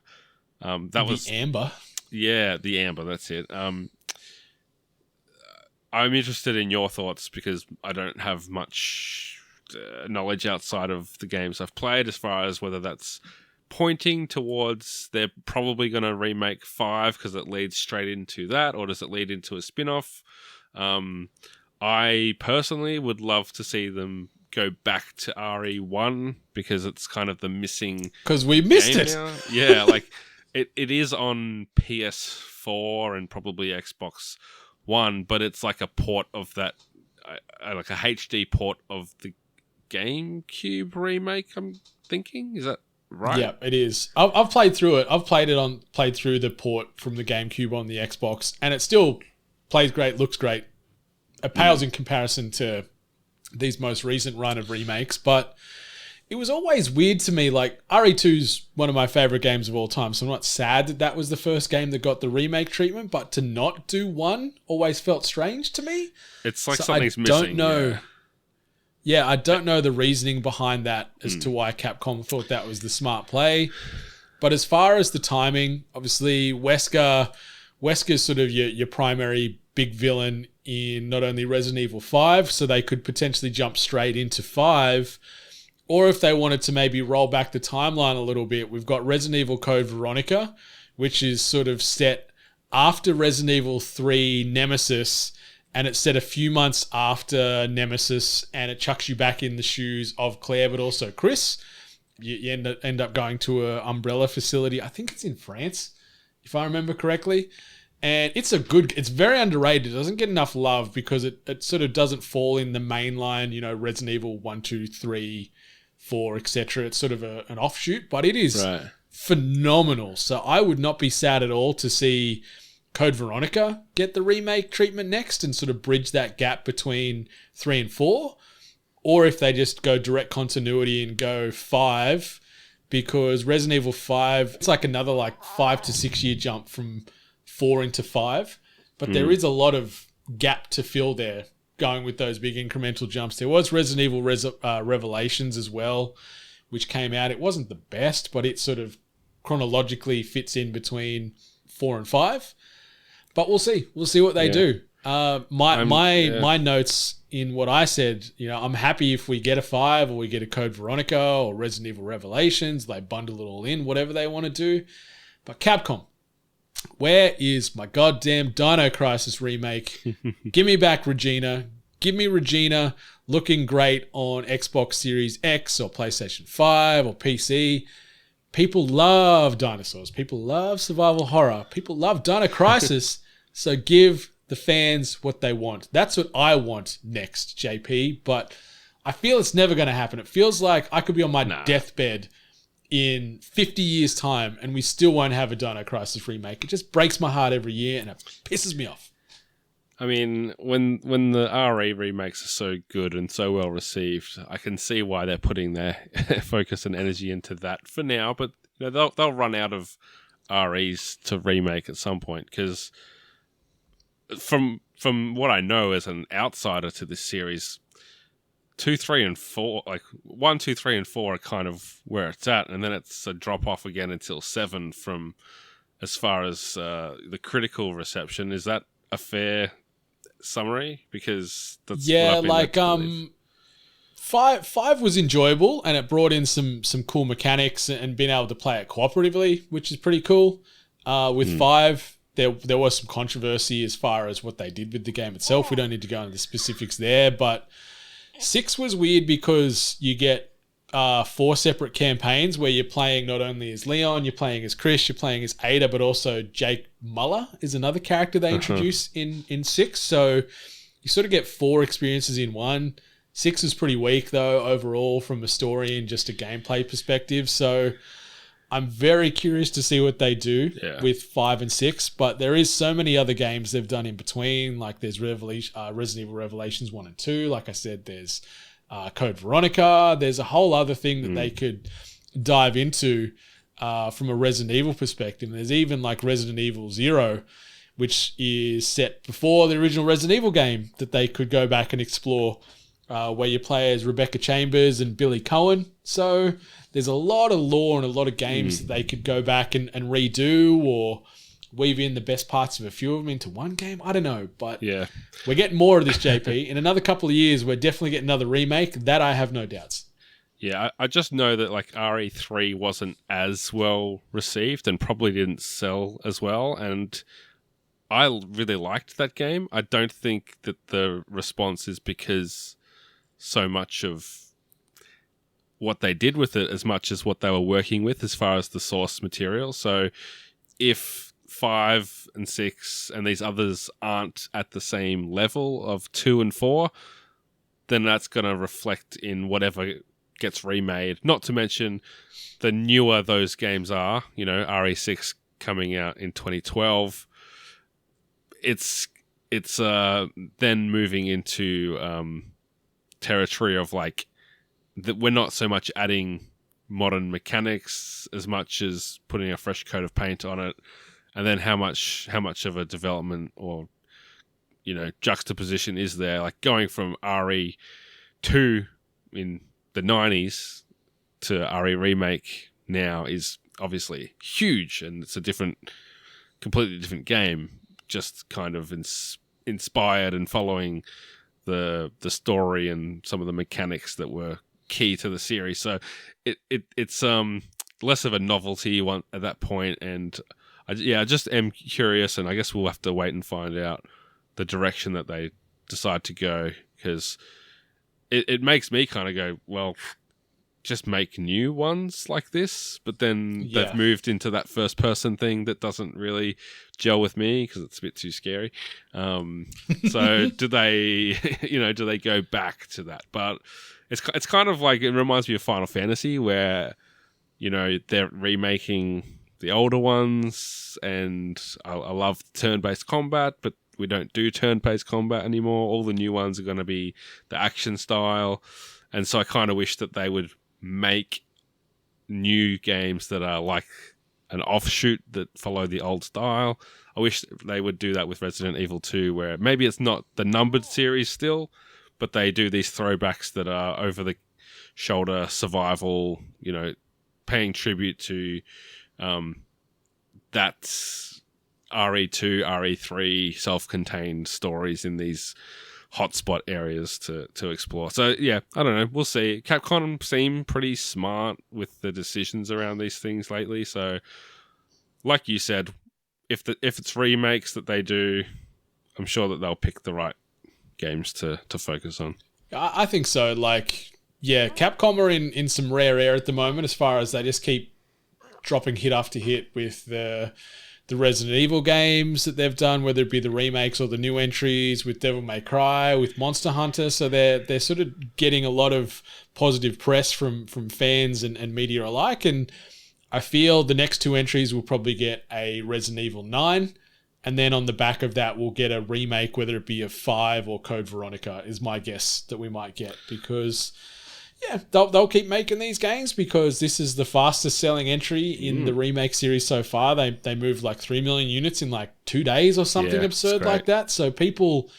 That was the amber. Yeah, the amber. That's it. I'm interested in your thoughts because I don't have much knowledge outside of the games I've played as far as whether that's pointing towards they're probably going to remake 5 because it leads straight into that, or does it lead into a spin-off? I personally would love to see them go back to RE1 because it's kind of the missing... Because we missed it. Now. Yeah, like... It is on PS4 and probably Xbox One, but it's like a port of that, like a HD port of the GameCube remake, I'm thinking. Is that right? Yeah, it is. I've played through it. I've played through the port from the GameCube on the Xbox, and it still plays great, looks great. It pales in comparison to these most recent run of remakes, but... It was always weird to me, like, RE2's one of my favourite games of all time, so I'm not sad that was the first game that got the remake treatment, but to not do one always felt strange to me. It's like something's missing. I don't know. Yeah, I don't know the reasoning behind that as to why Capcom thought that was the smart play. But as far as the timing, obviously, Wesker's sort of your primary big villain in not only Resident Evil 5, so they could potentially jump straight into 5... Or if they wanted to maybe roll back the timeline a little bit, we've got Resident Evil Code Veronica, which is sort of set after Resident Evil 3 Nemesis, and it's set a few months after Nemesis, and it chucks you back in the shoes of Claire, but also Chris. You end up going to a Umbrella facility. I think it's in France, if I remember correctly. And it's very underrated. It doesn't get enough love because it sort of doesn't fall in the mainline, Resident Evil 1, 2, 3, 4, etc. It's sort of an offshoot, but it is phenomenal. So I would not be sad at all to see Code Veronica get the remake treatment next and sort of bridge that gap between 3 and 4. Or if they just go direct continuity and go 5, because Resident Evil 5, it's like another 5 to 6 year jump from 4 into 5. But there is a lot of gap to fill there going with those big incremental jumps. There was Resident Evil Revelations as well, which came out. It wasn't the best, but it sort of chronologically fits in between 4 and 5. But we'll see. We'll see what they do. My notes in what I said, I'm happy if we get a 5 or we get a Code Veronica or Resident Evil Revelations. They bundle it all in, whatever they want to do. But Capcom, where is my goddamn Dino Crisis remake? Give me back Regina. Give me Regina looking great on Xbox Series X or PlayStation 5 or PC. People love dinosaurs. People love survival horror. People love Dino Crisis. So give the fans what they want. That's what I want next, JP. But I feel it's never going to happen. It feels like I could be on my deathbed in 50 years' time and we still won't have a Dino Crisis remake. It just breaks my heart every year and it pisses me off. I mean, when the RE remakes are so good and so well received, I can see why they're putting their focus and energy into that for now. But they'll run out of REs to remake at some point, because from what I know as an outsider to this series, 2, 3, and 4, 1, 2, 3, and 4 are kind of where it's at, and then it's a drop off again until 7 from as far as the critical reception. Is that a fair summary? Because that's what I've been 5 was enjoyable and it brought in some cool mechanics and being able to play it cooperatively, which is pretty cool. With 5, there was some controversy as far as what they did with the game itself. We don't need to go into the specifics there, but 6 was weird because you get 4 separate campaigns where you're playing not only as Leon, you're playing as Chris, you're playing as Ada, but also Jake Muller is another character they introduce in 6. So you sort of get 4 experiences in one. 6 is pretty weak though overall from a story and just a gameplay perspective. So I'm very curious to see what they do with 5 and 6, but there is so many other games they've done in between. Like there's Resident Evil Revelations 1 and 2. Like I said, there's Code Veronica. There's a whole other thing that they could dive into from a Resident Evil perspective. There's even like Resident Evil 0, which is set before the original Resident Evil game, that they could go back and explore, where you play as Rebecca Chambers and Billy Cohen. So there's a lot of lore and a lot of games that they could go back and redo or weave in the best parts of a few of them into one game. I don't know, but we're getting more of this, JP. In another couple of years, we're definitely getting another remake. That I have no doubts. Yeah, I just know that like RE3 wasn't as well received and probably didn't sell as well, and I really liked that game. I don't think that the response is because so much of what they did with it as much as what they were working with as far as the source material. So if 5 and 6 and these others aren't at the same level of 2 and 4, then that's going to reflect in whatever gets remade. Not to mention the newer those games are, RE6 coming out in 2012. It's then moving into territory of like that we're not so much adding modern mechanics as much as putting a fresh coat of paint on it, and then how much of a development or juxtaposition is there, like going from RE2 in the 90s to RE Remake now is obviously huge, and it's a completely different game, just kind of inspired and following the story and some of the mechanics that were key to the series. So it's less of a novelty one at that point, and I just am curious, and I guess we'll have to wait and find out the direction that they decide to go, because it makes me kind of go, well, just make new ones like this, but then they've moved into that first person thing that doesn't really gel with me because it's a bit too scary. So do they, do they go back to that? But it's kind of like, it reminds me of Final Fantasy where, they're remaking the older ones, and I love turn-based combat, but we don't do turn-based combat anymore. All the new ones are going to be the action style. And so I kind of wish that they would make new games that are like an offshoot that follow the old style. I wish they would do that with Resident Evil 2, where maybe it's not the numbered series still, but they do these throwbacks that are over the shoulder survival, paying tribute to that RE2, RE3 self-contained stories in these hotspot areas to explore. So yeah, I don't know. We'll see. Capcom seem pretty smart with the decisions around these things lately. So, like you said, if it's remakes that they do, I'm sure that they'll pick the right games to focus on. I think so. Capcom are in some rare air at the moment, as far as they just keep dropping hit after hit with the Resident Evil games that they've done, whether it be the remakes or the new entries with Devil May Cry, with Monster Hunter. So they're sort of getting a lot of positive press from fans and media alike. And I feel the next two entries will probably get a Resident Evil 9. And then on the back of that, we'll get a remake, whether it be of 5 or Code Veronica, is my guess that we might get. Because they'll keep making these games, because this is the fastest selling entry in the remake series so far. They moved like 3 million units in like 2 days or something absurd like that. So people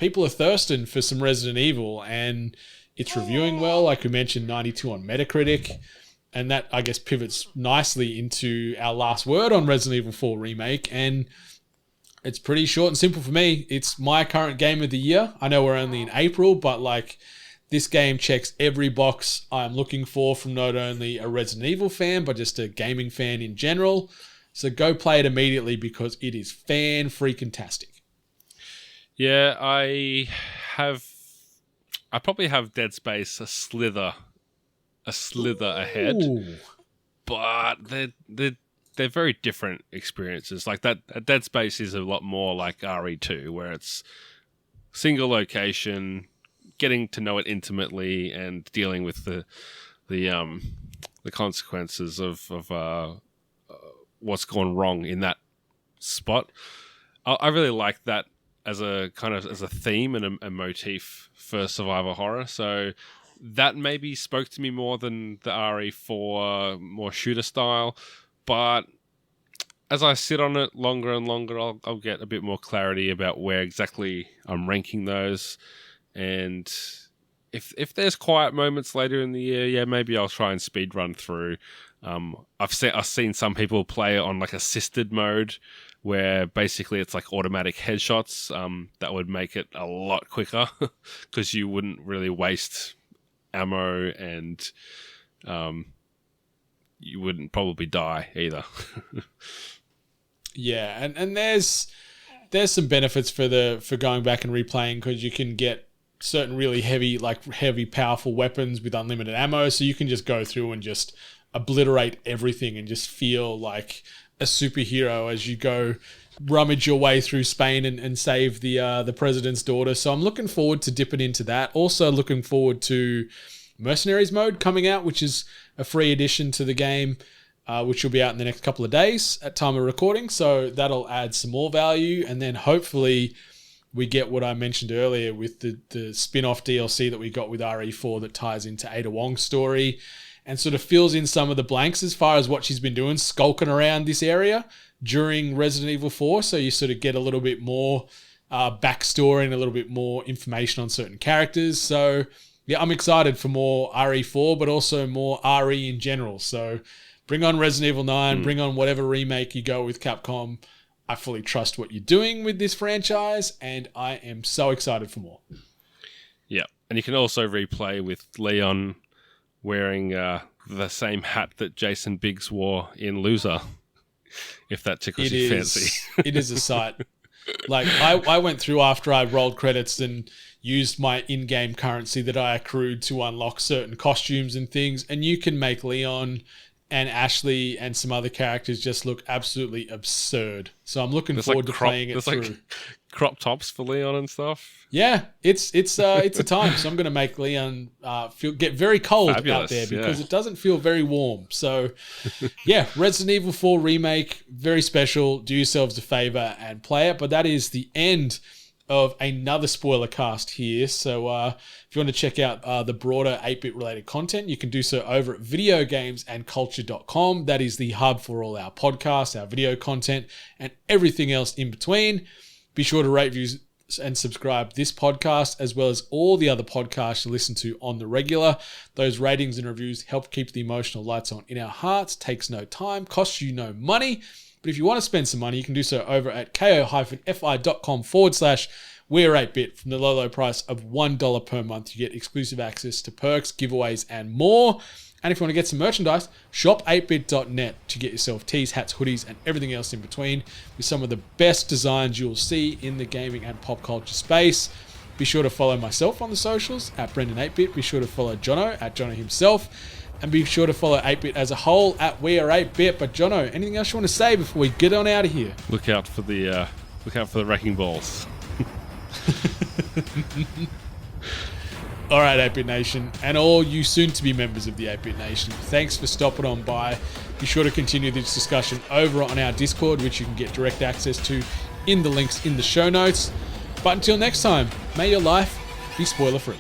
are thirsting for some Resident Evil, and it's reviewing well. Like we mentioned, 92 on Metacritic. And that, I guess, pivots nicely into our last word on Resident Evil 4 Remake. And it's pretty short and simple for me. It's my current game of the year. I know we're only in April, but this game checks every box I'm looking for from not only a Resident Evil fan, but just a gaming fan in general. So go play it immediately, because it is fan-freaking-tastic. Yeah, I probably have Dead Space a slither ahead, but they're very different experiences. Like that Dead Space is a lot more like RE2, where it's single location, getting to know it intimately, and dealing with the consequences of what's gone wrong in that spot. I really like that as a theme and a motif for survival horror. So that maybe spoke to me more than the RE4 more shooter style. But as I sit on it longer and longer, I'll get a bit more clarity about where exactly I'm ranking those. And if there's quiet moments later in the year, maybe I'll try and speed run through. I've seen some people play on like assisted mode, where basically it's like automatic headshots. That would make it a lot quicker, because you wouldn't really waste ammo, and you wouldn't probably die either. Yeah, and there's some benefits for going back and replaying, because you can get certain really heavy powerful weapons with unlimited ammo, so you can just go through and just obliterate everything and just feel like a superhero as you go rummage your way through Spain and save the president's daughter. So I'm looking forward to dipping into that. Also looking forward to Mercenaries mode coming out, which is a free addition to the game, which will be out in the next couple of days at time of recording. So that'll add some more value. And then hopefully we get what I mentioned earlier with the spin-off DLC that we got with RE4 that ties into Ada Wong's story and sort of fills in some of the blanks as far as what she's been doing, skulking around this area during Resident Evil 4. So you sort of get a little bit more backstory and a little bit more information on certain characters. So yeah, I'm excited for more RE4, but also more RE in general. So bring on Resident Evil 9, bring on whatever remake you go with Capcom. I fully trust what you're doing with this franchise, and I am so excited for more. Yeah, and you can also replay with Leon wearing the same hat that Jason Biggs wore in Loser. if that tickles It your is. fancy. It is a sight. Like I went through after I rolled credits and used my in-game currency that I accrued to unlock certain costumes and things, and you can make Leon and Ashley and some other characters just look absolutely absurd. So I'm looking forward to playing it through. Like crop tops for Leon and stuff. Yeah, it's a time. So I'm going to make Leon get very cold out there because it doesn't feel very warm. So yeah, Resident Evil 4 Remake, very special. Do yourselves a favor and play it. But that is the end of another spoiler cast here. So if you want to check out the broader 8-bit related content, you can do so over at videogamesandculture.com. That is the hub for all our podcasts, our video content, and everything else in between. Be sure to rate, view, and subscribe this podcast, as well as all the other podcasts you listen to on the regular. Those ratings and reviews help keep the emotional lights on in our hearts. Takes no time, costs you no money. But if you want to spend some money, you can do so over at ko-fi.com/We're8bit. From the low price of $1 per month, you get exclusive access to perks, giveaways, and more. And if you want to get some merchandise, shop 8bit.net to get yourself tees, hats, hoodies, and everything else in between with some of the best designs you'll see in the gaming and pop culture space. Be sure to follow myself on the socials at Brendan8bit. Be sure to follow Jono at Jono himself. And be sure to follow 8-bit as a whole at We Are 8-bit. But Jono, anything else you want to say before we get on out of here? Look out for the wrecking balls. All right, 8-bit Nation, and all you soon-to-be members of the 8-bit Nation, thanks for stopping on by. Be sure to continue this discussion over on our Discord, which you can get direct access to in the links in the show notes. But until next time, may your life be spoiler-free.